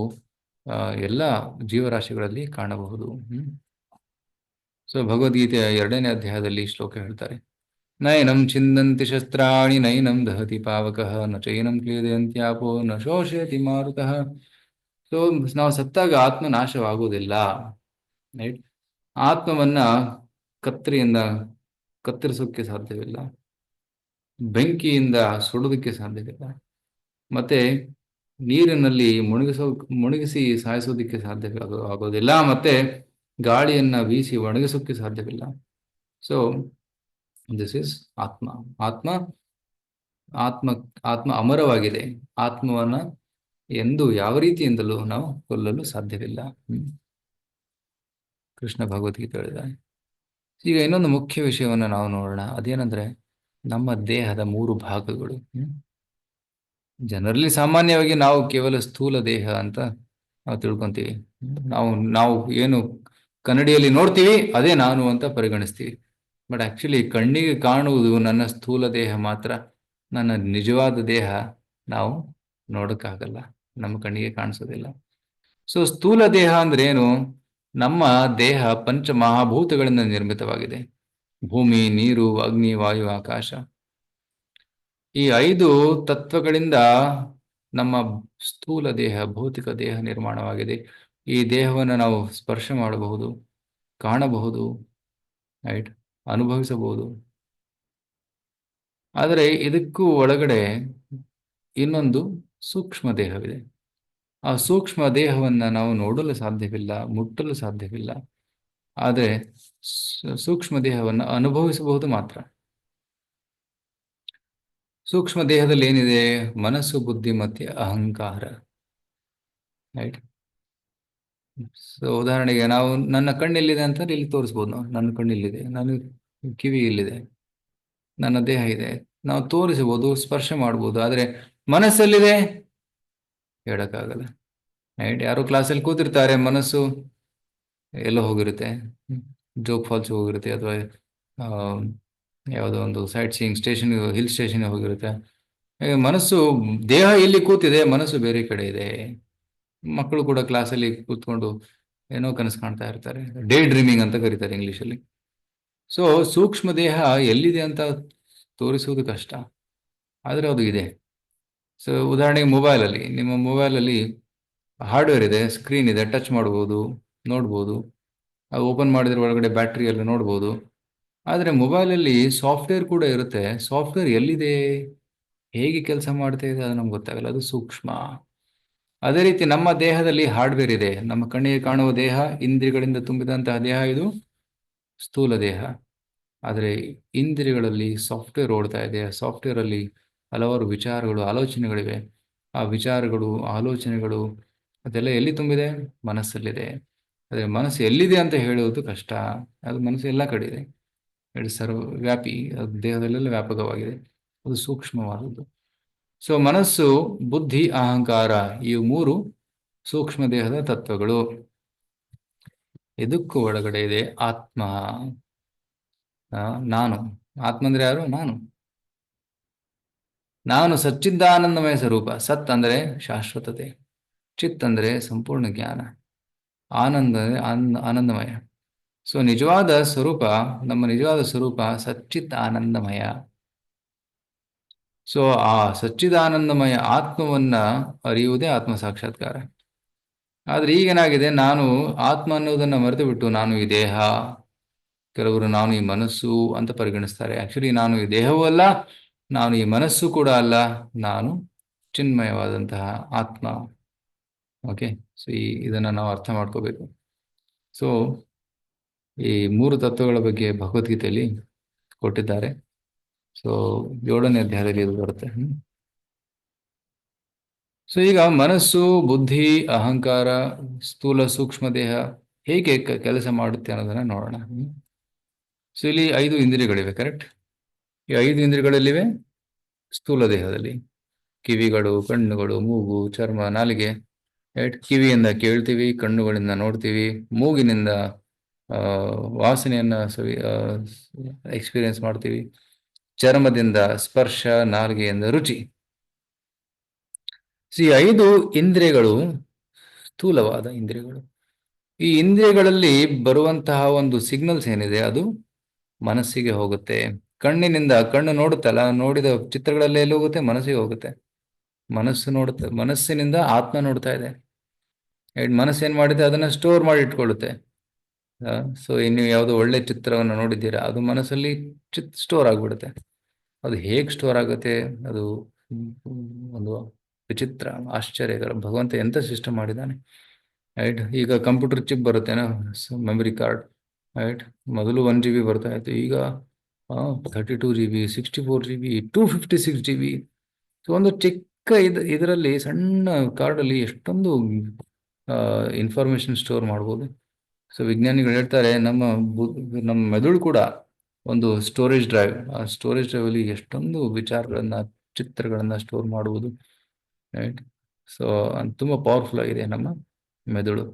ಎಲ್ಲ ಜೀವರಾಶಿಗಳಲ್ಲಿ ಕಾಣಬಹುದು. ಸೊ ಭಗವದ್ಗೀತೆಯ 2ನೇ ಅಧ್ಯಾಯದಲ್ಲಿ ಶ್ಲೋಕ ಹೇಳ್ತಾರೆ, ನೈನಂ ಚಿಂದಂತಿ ಶಸ್ತ್ರಾಣಿ ನೈನಂ ದಹತಿ ಪಾವಕಃ ನ ಚೈನಂ ಕ್ಲೇದಯಂತ್ಯಾಪೋ ನ ಶೋಷಯತಿ ಮಾರುತಃ. ಸೊ ನಾವು ಸತ್ತಾಗ ಆತ್ಮ ನಾಶವಾಗುವುದಿಲ್ಲ. ರೈಟ್? ಆತ್ಮವನ್ನ ಕತ್ತರಿಯಿಂದ ಕತ್ತರಿಸೋಕ್ಕೆ ಸಾಧ್ಯವಿಲ್ಲ, ಬೆಂಕಿಯಿಂದ ಸುಡೋದಕ್ಕೆ ಸಾಧ್ಯವಿಲ್ಲ, ಮತ್ತೆ ನೀರಿನಲ್ಲಿ ಮುಳುಗಿಸಿ ಸಾಯಿಸೋದಕ್ಕೆ ಆಗೋದಿಲ್ಲ, ಮತ್ತೆ ಗಾಳಿಯನ್ನ ಬೀಸಿ ಒಣಗಿಸೋಕ್ಕೆ ಸಾಧ್ಯವಿಲ್ಲ. ಸೊ ದಿಸ್ ಇಸ್ ಆತ್ಮ. ಆತ್ಮ ಆತ್ಮ ಆತ್ಮ ಅಮರವಾಗಿದೆ. ಆತ್ಮವನ್ನ ಎಂದು ಯಾವ ರೀತಿಯಿಂದಲೂ ನಾವು ಕೊಲ್ಲಲು ಸಾಧ್ಯವಿಲ್ಲ. ಕೃಷ್ಣ ಭಗವದ್ಗೀತೆ ಹೇಳಿದ್ದಾನೆ. ಈಗ ಇನ್ನೊಂದು ಮುಖ್ಯ ವಿಷಯವನ್ನು ನಾವು ನೋಡೋಣ. ಅದೇನಂದ್ರೆ ನಮ್ಮ ದೇಹದ 3 ಭಾಗಗಳು. ಜನರಲ್ಲಿ ಸಾಮಾನ್ಯವಾಗಿ ನಾವು ಕೇವಲ ಸ್ಥೂಲ ದೇಹ ಅಂತ ನಾವು ತಿಳ್ಕೊಂತೀವಿ. ನಾವು ಏನು ಕನ್ನಡಿಯಲ್ಲಿ ನೋಡ್ತೀವಿ ಅದೇ ನಾನು ಅಂತ ಪರಿಗಣಿಸ್ತೀವಿ. ಬಟ್ ಆಕ್ಚುಲಿ ಕಣ್ಣಿಗೆ ಕಾಣುವುದು ನನ್ನ ಸ್ಥೂಲ ದೇಹ ಮಾತ್ರ. ನನ್ನ ನಿಜವಾದ ದೇಹ ನಾವು ನೋಡೋಕ್ಕಾಗಲ್ಲ, ನಮ್ಮ ಕಣ್ಣಿಗೆ ಕಾಣಿಸೋದಿಲ್ಲ. ಸೊ ಸ್ಥೂಲ ದೇಹ ಅಂದ್ರೆ ಏನು? ನಮ್ಮ ದೇಹ ಪಂಚ ಮಹಾಭೂತಗಳಿಂದ ನಿರ್ಮಿತವಾಗಿದೆ. ಭೂಮಿ, ನೀರು, ಅಗ್ನಿ, ವಾಯು, ಆಕಾಶ. ಈ 5 ತತ್ವಗಳಿಂದ ನಮ್ಮ ಸ್ಥೂಲ ದೇಹ, ಭೌತಿಕ ದೇಹ ನಿರ್ಮಾಣವಾಗಿದೆ. ಈ ದೇಹವನ್ನು ನಾವು ಸ್ಪರ್ಶ ಮಾಡಬಹುದು, ಕಾಣಬಹುದು, ರೈಟ್, ಅನುಭವಿಸಬಹುದು. ಆದರೆ ಇದಕ್ಕೂ ಒಳಗಡೆ ಇನ್ನೊಂದು ಸೂಕ್ಷ್ಮ ದೇಹವಿದೆ. ಆ ಸೂಕ್ಷ್ಮ ದೇಹವನ್ನ ನಾವು ನೋಡಲು ಸಾಧ್ಯವಿಲ್ಲ, ಮುಟ್ಟಲು ಸಾಧ್ಯವಿಲ್ಲ. ಆದರೆ ಸೂಕ್ಷ್ಮ ದೇಹವನ್ನು ಅನುಭವಿಸಬಹುದು ಮಾತ್ರ. ಸೂಕ್ಷ್ಮ ದೇಹದಲ್ಲಿ ಏನಿದೆ? ಮನಸ್ಸು, ಬುದ್ಧಿ ಮತ್ತೆ ಅಹಂಕಾರ. ರೈಟ್? ಸೊ ಉದಾಹರಣೆಗೆ ನಾವು ನನ್ನ ಕಣ್ಣೆಲ್ಲಿದೆ ಅಂತ ಇಲ್ಲಿ ತೋರಿಸ್ಬೋದು. ನಾವು ನನ್ನ ಕಣ್ಣಿಲ್ಲಿದೆ, ನನ್ನ ಕಿವಿ ಇಲ್ಲಿದೆ, ನನ್ನ ದೇಹ ಇದೆ, ನಾವು ತೋರಿಸಬಹುದು, ಸ್ಪರ್ಶ ಮಾಡ್ಬೋದು. ಆದರೆ ಮನಸ್ಸಲ್ಲಿದೆ ಹೇಳಕ್ಕಾಗಲ್ಲ. ರೈಟ್? ಯಾರೋ ಕ್ಲಾಸಲ್ಲಿ ಕೂತಿರ್ತಾರೆ, ಮನಸ್ಸು ಎಲ್ಲೋ ಹೋಗಿರುತ್ತೆ, ಜೋಗ್ ಫಾಲ್ಸ್ ಹೋಗಿರುತ್ತೆ, ಅಥವಾ ಯಾವುದೋ ಒಂದು site seeing station, hill station ಹೋಗಿರುತ್ತೆ. ಮನಸ್ಸು, ದೇಹ ಇಲ್ಲಿ ಕೂತಿದೆ, ಮನಸ್ಸು ಬೇರೆ ಕಡೆ ಇದೆ. ಮಕ್ಕಳು ಕೂಡ ಕ್ಲಾಸಲ್ಲಿ ಕೂತ್ಕೊಂಡು ಏನೋ ಕನಸು ಕಾಣ್ತಾ ಇರ್ತಾರೆ. ಡೇ ಡ್ರೀಮಿಂಗ್ ಅಂತ ಕರೀತಾರೆ ಇಂಗ್ಲಿಷಲ್ಲಿ. ಸೊ ಸೂಕ್ಷ್ಮ ದೇಹ ಎಲ್ಲಿದೆ ಅಂತ ತೋರಿಸುವುದು ಕಷ್ಟ, ಆದರೆ ಅದು ಇದೆ. ಸೊ ಉದಾಹರಣೆಗೆ ಮೊಬೈಲಲ್ಲಿ, ನಿಮ್ಮ ಮೊಬೈಲಲ್ಲಿ ಹಾರ್ಡ್ವೇರ್ ಇದೆ, ಸ್ಕ್ರೀನ್ ಇದೆ, ಟಚ್ ಮಾಡ್ಬೋದು, ನೋಡ್ಬೋದು. ಅದು ಓಪನ್ ಮಾಡಿದ್ರೆ ಒಳಗಡೆ ಬ್ಯಾಟ್ರಿ ಎಲ್ಲ ನೋಡ್ಬೋದು. ಆದರೆ ಮೊಬೈಲಲ್ಲಿ ಸಾಫ್ಟ್ವೇರ್ ಕೂಡ ಇರುತ್ತೆ. ಸಾಫ್ಟ್ವೇರ್ ಎಲ್ಲಿದೆ, ಹೇಗೆ ಕೆಲಸ ಮಾಡ್ತಾ ಇದೆ, ಅದು ನಮ್ಗೆ ಗೊತ್ತಾಗಲ್ಲ. ಅದು ಸೂಕ್ಷ್ಮ. ಅದೇ ರೀತಿ ನಮ್ಮ ದೇಹದಲ್ಲಿ ಹಾರ್ಡ್ವೇರ್ ಇದೆ. ನಮ್ಮ ಕಣ್ಣಿಗೆ ಕಾಣುವ ದೇಹ, ಇಂದ್ರಿಯಗಳಿಂದ ತುಂಬಿದಂತಹ ದೇಹ, ಇದು ಸ್ಥೂಲ ದೇಹ. ಆದರೆ ಇಂದ್ರಿಯಗಳಲ್ಲಿ ಸಾಫ್ಟ್ವೇರ್ ಓಡ್ತಾ ಇದೆ. ಸಾಫ್ಟ್ವೇರ್ ಅಲ್ಲಿ ಹಲವಾರು ವಿಚಾರಗಳು, ಆಲೋಚನೆಗಳಿವೆ. ಆ ವಿಚಾರಗಳು, ಆಲೋಚನೆಗಳು ಅದೆಲ್ಲ ಎಲ್ಲಿ ತುಂಬಿದೆ? ಮನಸ್ಸಲ್ಲಿದೆ. ಆದರೆ ಮನಸ್ಸು ಎಲ್ಲಿದೆ ಅಂತ ಹೇಳುವುದು ಕಷ್ಟ. ಅದು ಮನಸ್ಸು ಎಲ್ಲ ಕಡೆ ಇದೆ, ಸರ್ವವ್ಯಾಪಿ, ಅದು ದೇಹದಲ್ಲೆಲ್ಲ ವ್ಯಾಪಕವಾಗಿದೆ. ಅದು ಸೂಕ್ಷ್ಮವಾದದ್ದು. ಸೊ ಮನಸ್ಸು, ಬುದ್ಧಿ, ಅಹಂಕಾರ, ಈ 3 ಸೂಕ್ಷ್ಮ ದೇಹದ ತತ್ವಗಳು. ಇದಕ್ಕೂ ಒಳಗಡೆ ಇದೆ ಆತ್ಮ. ನಾನು. ಆತ್ಮ ಅಂದ್ರೆ ಯಾರು? ನಾನು ಸಚ್ಚಿದಾನಂದಮಯ ಸ್ವರೂಪ. ಸತ್ ಅಂದ್ರೆ ಶಾಶ್ವತತೆ, ಚಿತ್ ಅಂದ್ರೆ ಸಂಪೂರ್ಣ ಜ್ಞಾನ, ಆನಂದ ಅಂದ್ರೆ ಆನಂದಮಯ. ಸೊ ನಿಜವಾದ ಸ್ವರೂಪ, ನಮ್ಮ ನಿಜವಾದ ಸ್ವರೂಪ ಸಚ್ಚಿತ್ ಆನಂದಮಯ. ಸೊ ಆ ಸಚ್ಚಿದಾನಂದಮಯ ಆತ್ಮವನ್ನ ಅರಿಯುವುದೇ ಆತ್ಮ ಸಾಕ್ಷಾತ್ಕಾರ. ಆದ್ರೆ ಈಗೇನಾಗಿದೆ, ನಾನು ಆತ್ಮ ಅನ್ನೋದನ್ನ ಮರೆತು ಬಿಟ್ಟು ನಾನು ಈ ದೇಹ, ಕೆಲವರು ನಾನು ಈ ಮನಸ್ಸು ಅಂತ ಪರಿಗಣಿಸ್ತಾರೆ. ಆಕ್ಚುಲಿ ನಾನು ಈ ದೇಹವೂ ಅಲ್ಲ, ನಾನು ಈ ಮನಸ್ಸು ಕೂಡ ಅಲ್ಲ, ನಾನು ಚಿನ್ಮಯವಾದಂತಹ ಆತ್ಮ. ಓಕೆ, ಸೊ ಇದನ್ನ ನಾವು ಅರ್ಥ ಮಾಡ್ಕೋಬೇಕು. ಸೊ ಈ 3 ತತ್ವಗಳ ಬಗ್ಗೆ ಭಗವದ್ಗೀತೆಯಲ್ಲಿ ಕೊಟ್ಟಿದ್ದಾರೆ. ಸೊ 7ನೇ ಅಧ್ಯಾಯದಲ್ಲಿ ಇದು ಬರುತ್ತೆ. ಸೊ ಈಗ ಮನಸ್ಸು, ಬುದ್ಧಿ, ಅಹಂಕಾರ, ಸ್ಥೂಲ ಸೂಕ್ಷ್ಮ ದೇಹ ಹೇಗೆ ಕೆಲಸ ಮಾಡುತ್ತೆ ಅನ್ನೋದನ್ನ ನೋಡೋಣ. ಸೊ ಇಲ್ಲಿ 5 ಇಂದ್ರಿಯಗಳಿವೆ, ಕರೆಕ್ಟ್? ಈ 5 ಇಂದ್ರಿಯಗಳಲ್ಲಿವೆ ಸ್ಥೂಲ ದೇಹದಲ್ಲಿ ಕಿವಿಗಳು, ಕಣ್ಣುಗಳು, ಮೂಗು, ಚರ್ಮ, ನಾಲಿಗೆ. ರೈಟ್? ಕಿವಿಯಿಂದ ಕೇಳ್ತೀವಿ, ಕಣ್ಣುಗಳಿಂದ ನೋಡ್ತೀವಿ, ಮೂಗಿನಿಂದ ವಾಸನೆಯನ್ನ ಎಕ್ಸ್ಪೀರಿಯನ್ಸ್ ಮಾಡ್ತೀವಿ, ಚರ್ಮದಿಂದ ಸ್ಪರ್ಶ, ನಾಲಿಗೆಯಿಂದ ರುಚಿ. ಈ 5 ಇಂದ್ರಿಯಗಳು ಸ್ಥೂಲವಾದ ಇಂದ್ರಿಯಗಳು. ಈ ಇಂದ್ರಿಯಗಳಲ್ಲಿ ಬರುವಂತಹ ಒಂದು ಸಿಗ್ನಲ್ಸ್ ಏನಿದೆ ಅದು ಮನಸ್ಸಿಗೆ ಹೋಗುತ್ತೆ. ಕಣ್ಣಿನಿಂದ, ಕಣ್ಣು ನೋಡುತ್ತಲ್ಲ, ನೋಡಿದ ಚಿತ್ರಗಳೆಲ್ಲ ಎಲ್ಲಿ ಹೋಗುತ್ತೆ? ಮನಸ್ಸಿಗೆ ಹೋಗುತ್ತೆ. ಮನಸ್ಸು ನೋಡುತ್ತೆ, ಮನಸ್ಸಿನಿಂದ ಆತ್ಮ ನೋಡ್ತಾ ಇದೆ. ಮನಸ್ಸು ಏನ್ ಮಾಡಿದೆ, ಅದನ್ನ ಸ್ಟೋರ್ ಮಾಡಿ ಇಟ್ಕೊಳ್ಳುತ್ತೆ. ಸೊ ನೀವು ಯಾವುದೋ ಒಳ್ಳೆ ಚಿತ್ರವನ್ನು ನೋಡಿದ್ದೀರಾ, ಅದು ಮನಸ್ಸಲ್ಲಿ ಸ್ಟೋರ್ ಆಗ್ಬಿಡುತ್ತೆ. ಅದು ಹೇಗೆ ಸ್ಟೋರ್ ಆಗುತ್ತೆ, ಅದು ಒಂದು ವಿಚಿತ್ರ, ಆಶ್ಚರ್ಯಕರ. ಭಗವಂತ ಎಂತ ಸಿಸ್ಟಮ್ ಮಾಡಿದ್ದಾನೆ. ರೈಟ್? ಈಗ ಕಂಪ್ಯೂಟರ್ ಚಿಪ್ ಬರುತ್ತೇನೋ, ಮೆಮರಿ ಕಾರ್ಡ್. ರೈಟ್? ಮೊದಲು 1 GB ಬರ್ತಾ ಇತ್ತು, ಈಗ 32 GB, 64 GB, 256 GB. ಸೊ ಒಂದು ಚಿಕ್ಕ ಇದರಲ್ಲಿ, ಸಣ್ಣ ಕಾರ್ಡಲ್ಲಿ ಎಷ್ಟೊಂದು ಇನ್ಫಾರ್ಮೇಶನ್ ಸ್ಟೋರ್ ಮಾಡ್ಬೋದು. ಸೊ ವಿಜ್ಞಾನಿಗಳು ಹೇಳ್ತಾರೆ, ನಮ್ಮ ಮೆದುಳು ಕೂಡ ಒಂದು ಸ್ಟೋರೇಜ್ ಡ್ರೈವ್. ಆ ಸ್ಟೋರೇಜ್ ಡ್ರೈವ್ ಅಲ್ಲಿ ಎಷ್ಟೊಂದು ವಿಚಾರಗಳನ್ನ, ಚಿತ್ರಗಳನ್ನ ಸ್ಟೋರ್ ಮಾಡುವುದು. ರೈಟ್? ಸೊ ತುಂಬಾ ಪವರ್ಫುಲ್ ಆಗಿದೆ ನಮ್ಮ ಮೆದುಳು.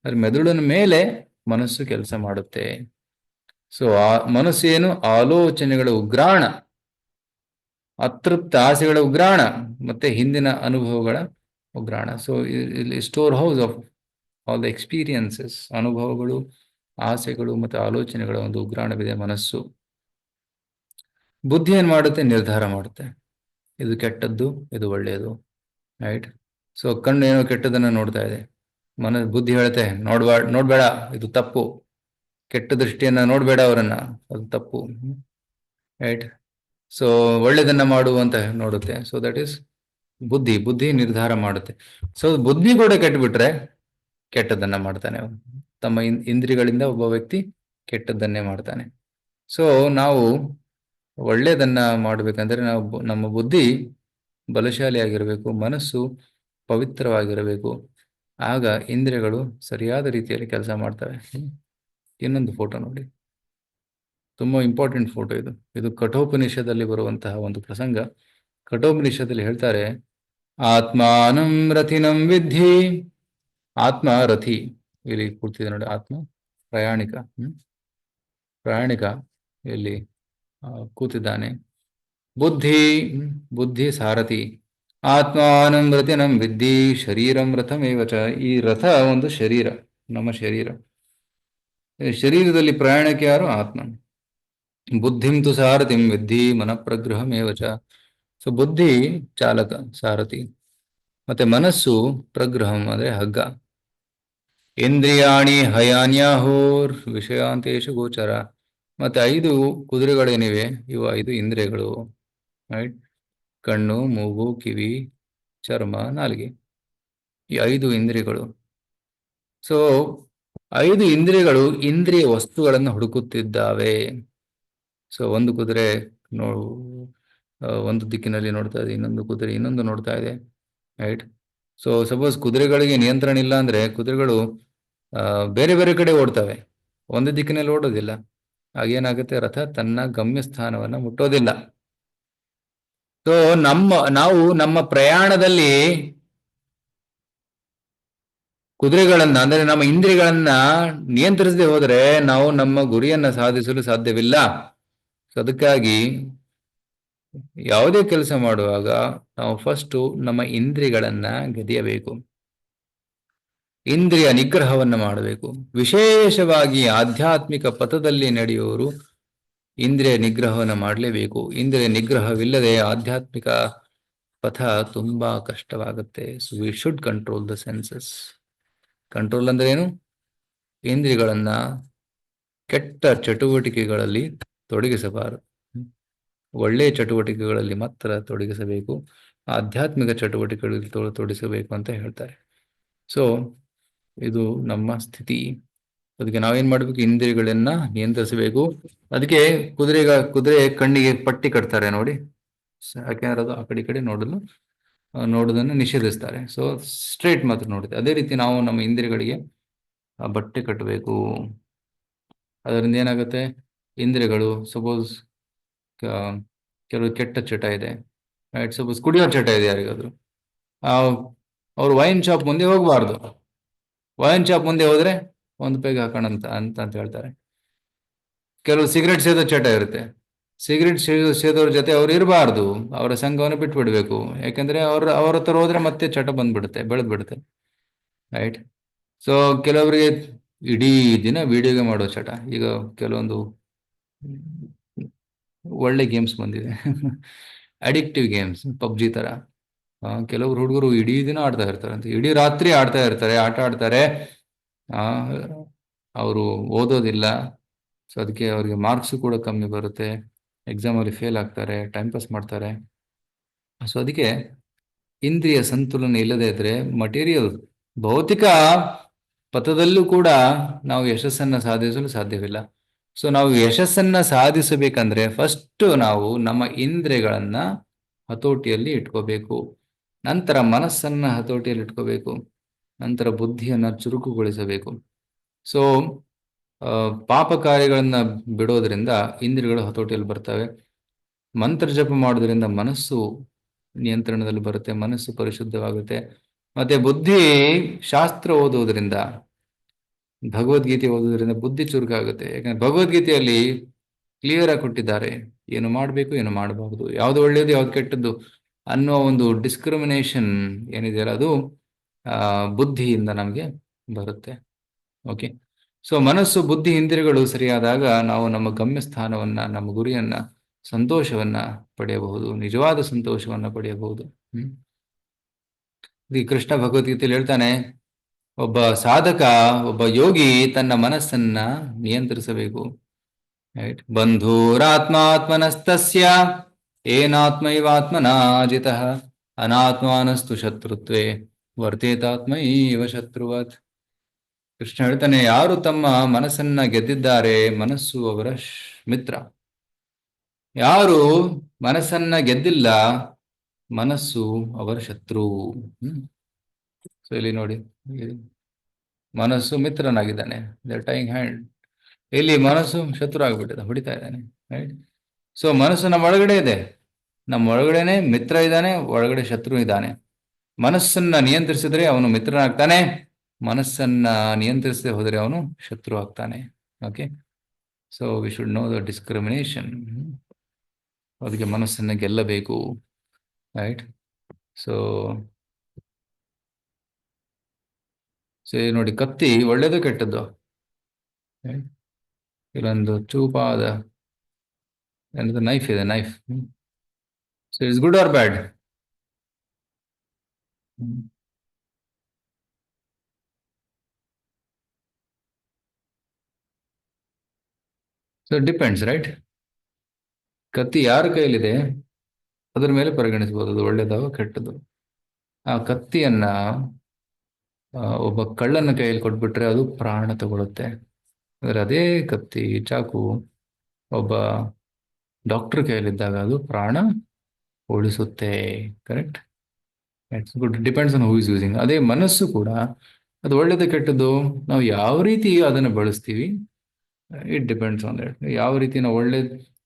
ಅದ್ರ ಮೆದುಳಿನ ಮೇಲೆ ಮನಸ್ಸು ಕೆಲಸ ಮಾಡುತ್ತೆ. ಸೊ ಆ ಮನಸ್ಸು ಏನು? ಆಲೋಚನೆಗಳ ಉಗ್ರಾಣ, ಅತೃಪ್ತ ಆಸೆಗಳ ಉಗ್ರಾಣ, ಮತ್ತೆ ಹಿಂದಿನ ಅನುಭವಗಳ ಉಗ್ರಾಣ. ಸೊ ಇಲ್ಲಿ store house of all the experiences, ಅನುಭವಗಳು, ಆಸೆಗಳು ಮತ್ತು ಆಲೋಚನೆಗಳ ಒಂದು ಉಗ್ರಾಣವಿದೆ ಮನಸ್ಸು. ಬುದ್ಧಿ ಏನ್ ಮಾಡುತ್ತೆ? ನಿರ್ಧಾರ ಮಾಡುತ್ತೆ, ಇದು ಕೆಟ್ಟದ್ದು, ಇದು ಒಳ್ಳೆಯದು. ರೈಟ್? ಸೊ ಕಣ್ಣು ಏನೋ ಕೆಟ್ಟದನ್ನ ನೋಡ್ತಾ ಇದೆ, ಬುದ್ಧಿ ಹೇಳುತ್ತೆ ನೋಡ್ಬೇಡ, ಇದು ತಪ್ಪು, ಕೆಟ್ಟ ದೃಷ್ಟಿಯನ್ನ ನೋಡ್ಬೇಡ ಅವರನ್ನ, ಅದು ತಪ್ಪು. ರೈಟ್? ಸೊ ಒಳ್ಳೆದನ್ನ ಮಾಡುವಂತ ನೋಡುತ್ತೆ. ಸೊ ದಟ್ ಈಸ್ ಬುದ್ಧಿ ನಿರ್ಧಾರ ಮಾಡುತ್ತೆ. ಸೊ ಬುದ್ಧಿ ಕೂಡ ಕೆಟ್ಟಬಿಟ್ರೆ ಕೆಟ್ಟದನ್ನ ಮಾಡ್ತಾನೆ. ತಮ್ಮ ಇಂದ್ರಿಯಗಳಿಂದ ಒಬ್ಬ ವ್ಯಕ್ತಿ ಕೆಟ್ಟದ್ದನ್ನೇ ಮಾಡ್ತಾನೆ. ಸೊ ನಾವು ಒಳ್ಳೆಯದನ್ನ ಮಾಡಬೇಕಂದ್ರೆ ನಮ್ಮ ಬುದ್ಧಿ ಬಲಶಾಲಿಯಾಗಿರಬೇಕು, ಮನಸ್ಸು ಪವಿತ್ರವಾಗಿರಬೇಕು. ಆಗ ಇಂದ್ರಿಯಗಳು ಸರಿಯಾದ ರೀತಿಯಲ್ಲಿ ಕೆಲಸ ಮಾಡ್ತವೆ. ಇನ್ನೊಂದು ಫೋಟೋ ನೋಡಿ, ತುಂಬಾ ಇಂಪಾರ್ಟೆಂಟ್ ಫೋಟೋ ಇದು. ಇದು ಕಠೋಪನಿಷದಲ್ಲಿ ಬರುವಂತಹ ಒಂದು ಪ್ರಸಂಗ. ಕಠೋಪನಿಷದಲ್ಲಿ ಹೇಳ್ತಾರೆ, ಆತ್ಮಾನಂ ರಥಿನಂ ವಿದ್ಧಿ. ಆತ್ಮ ರಥಿ, ಇಲ್ಲಿ ಕೂರ್ತಿದೆ ನೋಡಿ, ಆತ್ಮ ಪ್ರಯಾಣಿಕ. ಪ್ರಯಾಣಿಕ ಇಲ್ಲಿ ಕೂತಿದ್ದಾನೆ. ಬುದ್ಧಿ ಸಾರಥಿ. ಆತ್ಮಾನಂ ರಥಿನಂ ವಿದ್ಧಿ ಶರೀರಂ ರಥಮೇವಚ. ಈ ರಥ ಒಂದು ಶರೀರ, ನಮ್ಮ ಶರೀರ. ಶರೀರದಲ್ಲಿ ಪ್ರಯಾಣಕ್ಕೆ ಯಾರು? ಆತ್ಮ. ಬುದ್ಧಿಂ ತು ಸಾರಥಿಂ ವಿದ್ಧಿ ಮನಃಪ್ರಗೃಹಮೇವಚ. ಸೊ ಬುದ್ಧಿ ಚಾಲಕ, ಸಾರಥಿ, ಮತ್ತೆ ಮನಸ್ಸು ಪ್ರಗೃಹಂ ಅಂದ್ರೆ ಹಗ್ಗ. ಇಂದ್ರಿಯಾಣಿ ಹಯಾನ್ಯಾಹೋರ್ ವಿಷಯಾಂತೇಶು ಗೋಚರ. ಮತ್ತೆ 5 ಕುದುರೆಗಳೇನಿವೆ, ಇವು 5 ಇಂದ್ರಿಯಗಳು. ರೈಟ್? ಕಣ್ಣು, ಮೂಗು, ಕಿವಿ, ಚರ್ಮ, ನಾಲಿಗೆ, ಈ 5 ಇಂದ್ರಿಯಗಳು. ಸೊ 5 ಇಂದ್ರಿಯಗಳು ಇಂದ್ರಿಯ ವಸ್ತುಗಳನ್ನು ಹುಡುಕುತ್ತಿದ್ದಾವೆ. ಸೊ ಒಂದು ಕುದುರೆ ಒಂದು ದಿಕ್ಕಿನಲ್ಲಿ ನೋಡ್ತಾ ಇದೆ, ಇನ್ನೊಂದು ಕುದುರೆ ಇನ್ನೊಂದು ನೋಡ್ತಾ ಇದೆ. ರೈಟ್? ಸೊ ಸಪೋಸ್ ಕುದುರೆಗಳಿಗೆ ನಿಯಂತ್ರಣ ಇಲ್ಲ ಅಂದ್ರೆ ಕುದುರೆಗಳು ಬೇರೆ ಬೇರೆ ಕಡೆ ಓಡ್ತವೆ, ಒಂದು ದಿಕ್ಕಿನಲ್ಲಿ ಓಡೋದಿಲ್ಲ. ಆಗೇನಾಗುತ್ತೆ? ರಥ ತನ್ನ ಗಮ್ಯ ಸ್ಥಾನವನ್ನ ಮುಟ್ಟೋದಿಲ್ಲ. ಸೊ ನಾವು ನಮ್ಮ ಪ್ರಯಾಣದಲ್ಲಿ ಕುದುರೆಗಳನ್ನ, ಅಂದ್ರೆ ನಮ್ಮ ಇಂದ್ರಿಯಗಳನ್ನ ನಿಯಂತ್ರಿಸದೆ ಹೋದ್ರೆ ನಾವು ನಮ್ಮ ಗುರಿಯನ್ನ ಸಾಧಿಸಲು ಸಾಧ್ಯವಿಲ್ಲ. ಅದಕ್ಕಾಗಿ ಯಾವುದೇ ಕೆಲಸ ಮಾಡುವಾಗ ನಾವು ಫಸ್ಟು ನಮ್ಮ ಇಂದ್ರಿಯಗಳನ್ನ ಗೆದಿಯಬೇಕು, ಇಂದ್ರಿಯ ನಿಗ್ರಹವನ್ನು ಮಾಡಬೇಕು. ವಿಶೇಷವಾಗಿ ಆಧ್ಯಾತ್ಮಿಕ ಪಥದಲ್ಲಿ ನಡೆಯುವವರು ಇಂದ್ರಿಯ ನಿಗ್ರಹವನ್ನು ಮಾಡಲೇಬೇಕು. ಇಂದ್ರಿಯ ನಿಗ್ರಹವಿಲ್ಲದೆ ಆಧ್ಯಾತ್ಮಿಕ ಪಥ ತುಂಬಾ ಕಷ್ಟವಾಗುತ್ತೆ. So we should control the senses. Control ಅಂದ್ರೆ ಏನು? ಇಂದ್ರಿಯಗಳನ್ನ ಕೆಟ್ಟ ಚಟುವಟಿಕೆಗಳಲ್ಲಿ ತೊಡಗಿಸಬಾರದು, ಒಳ್ಳೆಯ ಚಟುವಟಿಕೆಗಳಲ್ಲಿ ಮಾತ್ರ ತೊಡಗಿಸಬೇಕು, ಆಧ್ಯಾತ್ಮಿಕ ಚಟುವಟಿಕೆಗಳಲ್ಲಿ ತೊಡಗಿಸಬೇಕು ಅಂತ ಹೇಳ್ತಾರೆ. ಸೊ ಇದು ನಮ್ಮ ಸ್ಥಿತಿ. ಅದಕ್ಕೆ ನಾವೇನ್ ಮಾಡ್ಬೇಕು? ಇಂದ್ರಿಯಗಳನ್ನ ನಿಯಂತ್ರಿಸಬೇಕು. ಅದಕ್ಕೆ ಕುದುರೆ ಕಣ್ಣಿಗೆ ಪಟ್ಟಿ ಕಟ್ತಾರೆ ನೋಡಿ, ಯಾಕೆಂದ್ರೆ ಅದು ಆ ಕಡೆ ನೋಡೋದನ್ನು ನಿಷೇಧಿಸ್ತಾರೆ. ಸೊ ಸ್ಟ್ರೇಟ್ ಮಾತ್ರ ನೋಡುತ್ತೆ. ಅದೇ ರೀತಿ ನಾವು ನಮ್ಮ ಇಂದ್ರಿಯಗಳಿಗೆ ಆ ಬಟ್ಟೆ ಕಟ್ಟಬೇಕು. ಅದರಿಂದ ಏನಾಗುತ್ತೆ? ಇಂದ್ರಿಯಗಳು ಸಪೋಸ್ ಕೆಲವು ಕೆಟ್ಟ ಚಟ ಇದೆ, ರೈಟ್? ಸಪೋಸ್ ಕುಡಿಯೋ ಚಟ ಇದೆ ಯಾರಿಗಾದ್ರು, ಅವ್ರು ವೈನ್ ಶಾಪ್ ಮುಂದೆ ಹೋಗಬಾರ್ದು. ವೈನ್ ಶಾಪ್ ಮುಂದೆ ಹೋದ್ರೆ ಒಂದು ಪೆಗ್ ಹಾಕೋಣ ಅಂತ ಹೇಳ್ತಾರೆ. ಕೆಲವು ಸಿಗರೆಟ್ ಸೇದೋ ಚಟ ಇರುತ್ತೆ, ಸಿಗರೆಟ್ ಸೇದೋರ ಜೊತೆ ಅವ್ರು ಇರಬಾರ್ದು, ಅವರ ಸಂಘವನ್ನು ಬಿಟ್ಬಿಡ್ಬೇಕು. ಯಾಕಂದ್ರೆ ಅವ್ರ ಹತ್ರ ಹೋದ್ರೆ ಮತ್ತೆ ಚಟ ಬಂದ್ಬಿಡುತ್ತೆ, ಬೆಳೆದ್ಬಿಡುತ್ತೆ, ರೈಟ್? ಸೊ ಕೆಲವರಿಗೆ ಇಡೀ ದಿನ ವಿಡಿಯೋ ಗೇಮ್ ಮಾಡೋ ಚಟ. ಈಗ ಕೆಲವೊಂದು ಒಳ್ಳೆ ಗೇಮ್ಸ್ ಬಂದಿದೆ, ಅಡಿಕ್ಟಿವ್ ಗೇಮ್ಸ್, ಪಬ್ಜಿ ತರ. ಕೆಲವರು ಹುಡುಗರು ಇಡೀ ದಿನ ಆಡ್ತಾ ಇರ್ತಾರೆ, ಅಂತ ಇಡೀ ರಾತ್ರಿ ಆಡ್ತಾ ಇರ್ತಾರೆ, ಆಟ ಆಡ್ತಾರೆ. ಅವರು ಓದೋದಿಲ್ಲ. ಸೊ ಅದಕ್ಕೆ ಅವ್ರಿಗೆ ಮಾರ್ಕ್ಸ್ ಕೂಡ ಕಮ್ಮಿ ಬರುತ್ತೆ, ಎಕ್ಸಾಮಲ್ಲಿ ಫೇಲ್ ಆಗ್ತಾರೆ, ಟೈಮ್ ಪಾಸ್ ಮಾಡ್ತಾರೆ. ಸೊ ಅದಕ್ಕೆ ಇಂದ್ರಿಯ ಸಂತುಲನ ಇಲ್ಲದೆ ಇದ್ರೆ ಮಟೀರಿಯಲ್, ಭೌತಿಕ ಪಥದಲ್ಲೂ ಕೂಡ ನಾವು ಯಶಸ್ಸನ್ನ ಸಾಧಿಸಲು ಸಾಧ್ಯವಿಲ್ಲ. ಸೊ ನಾವು ಯಶಸ್ಸನ್ನ ಸಾಧಿಸಬೇಕಂದ್ರೆ ಫಸ್ಟ್ ನಾವು ನಮ್ಮ ಇಂದ್ರಿಯಗಳನ್ನ ಹತೋಟಿಯಲ್ಲಿ ಇಟ್ಕೋಬೇಕು, ನಂತರ ಮನಸ್ಸನ್ನ ಹತೋಟಿಯಲ್ಲಿ ಇಟ್ಕೋಬೇಕು, ನಂತರ ಬುದ್ಧಿಯನ್ನ ಚುರುಕುಗೊಳಿಸಬೇಕು. ಸೊ ಪಾಪ ಕಾರ್ಯಗಳನ್ನ ಬಿಡೋದ್ರಿಂದ ಇಂದ್ರಿಯಗಳು ಹತೋಟಿಯಲ್ಲಿ ಬರ್ತವೆ. ಮಂತ್ರ ಜಪ ಮಾಡೋದ್ರಿಂದ ಮನಸ್ಸು ನಿಯಂತ್ರಣದಲ್ಲಿ ಬರುತ್ತೆ, ಮನಸ್ಸು ಪರಿಶುದ್ಧವಾಗುತ್ತೆ. ಮತ್ತೆ ಬುದ್ಧಿ ಶಾಸ್ತ್ರ ಓದೋದ್ರಿಂದ, ಭಗವದ್ಗೀತೆ ಓದೋದ್ರಿಂದ ಬುದ್ಧಿ ಚುರುಕಾಗುತ್ತೆ. ಯಾಕಂದ್ರೆ ಭಗವದ್ಗೀತೆಯಲ್ಲಿ ಕ್ಲಿಯರ್ ಆಗಿ ಕೊಟ್ಟಿದ್ದಾರೆ ಏನು ಮಾಡಬೇಕು, ಏನು ಮಾಡಬಾರ್ದು, ಯಾವ್ದು ಒಳ್ಳೆಯದು, ಯಾವ್ದು ಕೆಟ್ಟದ್ದು ಅನ್ನೋ ಒಂದು ಡಿಸ್ಕ್ರಿಮಿನೇಷನ್ ಏನಿದೆಯಲ್ಲ, ಅದು ಬುದ್ಧಿಯಿಂದ ನಮಗೆ ಬರುತ್ತೆ. ಓಕೆ, ಸೊ ಮನಸ್ಸು, ಬುದ್ಧಿ, ಇಂದ್ರಿಯಗಳು ಸರಿಯಾದಾಗ ನಾವು ನಮ್ಮ ಗಮ್ಯ ಸ್ಥಾನವನ್ನ, ನಮ್ಮ ಗುರಿಯನ್ನ, ಸಂತೋಷವನ್ನ ಪಡೆಯಬಹುದು, ನಿಜವಾದ ಸಂತೋಷವನ್ನ ಪಡೆಯಬಹುದು. ಈ ಕೃಷ್ಣ ಭಗವದ್ಗೀತೆಯಲ್ಲಿ ಹೇಳ್ತಾನೆ, ಒಬ್ಬ ಸಾಧಕ, ಒಬ್ಬ ಯೋಗಿ ತನ್ನ ಮನಸ್ಸನ್ನ ನಿಯಂತ್ರಿಸಬೇಕು, ರೈಟ್? ಬಂಧುರಾತ್ಮಾತ್ಮನಸ್ತಸ್ಯ ಏನಾತ್ಮೈವಾತ್ಮನಾಜಿತಃ ಅನಾತ್ಮಾನಸ್ತು ಶತ್ರುತ್ವೇ ವರ್ತೇತಾತ್ಮೈವ ಶತ್ರುವತ್. ಕೃಷ್ಣ ಹೇಳ್ತಾನೆ, ಯಾರು ತಮ್ಮ ಮನಸ್ಸನ್ನ ಗೆದ್ದಿದ್ದಾರೆ, ಮನಸ್ಸು ಅವರ ಮಿತ್ರ. ಯಾರು ಮನಸ್ಸನ್ನ ಗೆದ್ದಿಲ್ಲ, ಮನಸ್ಸು ಅವರ ಶತ್ರು. ಸೊ ಇಲ್ಲಿ ನೋಡಿ, ಮನಸ್ಸು ಮಿತ್ರನಾಗಿದ್ದಾನೆ, ಟೈಯಿಂಗ್ ಹ್ಯಾಂಡ್. ಇಲ್ಲಿ ಮನಸ್ಸು ಶತ್ರು ಆಗ್ಬಿಟ್ಟಿದೆ, ಹೊಡಿತಾ ಇದ್ದಾನೆ, ರೈಟ್? ಸೊ ಮನಸ್ಸು ನಮ್ಮ ಒಳಗಡೆ ಇದೆ, ನಮ್ಮ ಒಳಗಡೆನೆ ಮಿತ್ರ ಇದ್ದಾನೆ, ಒಳಗಡೆ ಶತ್ರು ಇದ್ದಾನೆ. ಮನಸ್ಸನ್ನ ನಿಯಂತ್ರಿಸಿದ್ರೆ ಅವನು ಮಿತ್ರನಾಗ್ತಾನೆ, ಮನಸ್ಸನ್ನ ನಿಯಂತ್ರಿಸದೆ ಹೋದರೆ ಅವನು ಶತ್ರು ಆಗ್ತಾನೆ. Okay, so we should know the discrimination. ಅದಕ್ಕೆ ಮನಸ್ಸನ್ನ ಗೆಲ್ಲಬೇಕು, ರೈಟ್? ಸೊ ನೋಡಿ, ಕತ್ತಿ ಒಳ್ಳೇದು ಕೆಟ್ಟದ್ದು? ಇಲ್ಲೊಂದು ಚೂಪಾದ ನೈಫ್ ಇದೆ, knife. So it's good or bad? So depends, right? ಕತ್ತಿ ಯಾರ ಕೈಲಿದೆ ಅದ್ರ ಮೇಲೆ ಪರಿಗಣಿಸಬಹುದು, ಅದು ಒಳ್ಳೇದವ ಕೆಟ್ಟದ್ದು. ಆ ಕತ್ತಿಯನ್ನ ಒಬ್ಬ ಕಳ್ಳನ ಕೈಯಲ್ಲಿ ಕೊಟ್ಬಿಟ್ರೆ ಅದು ಪ್ರಾಣ ತಗೊಳುತ್ತೆ. ಅಂದ್ರೆ ಅದೇ ಕತ್ತಿ, ಚಾಕು ಒಬ್ಬ ಡಾಕ್ಟರ್ ಕೈಯಲ್ಲಿದ್ದಾಗ ಅದು ಪ್ರಾಣ ಉಳಿಸುತ್ತೆ. Correct? It's good, depends on who is using. ಅದೇ ಮನಸ್ಸು ಕೂಡ, ಅದು ಒಳ್ಳೇದು ಕೆಟ್ಟದ್ದು, ನಾವು ಯಾವ ರೀತಿ ಅದನ್ನು ಬಳಸ್ತೀವಿ, ಇಟ್ ಡಿಪೆಂಡ್ಸ್ ಆನ್ ದಟ್. ಯಾವ ರೀತಿ ನಾವು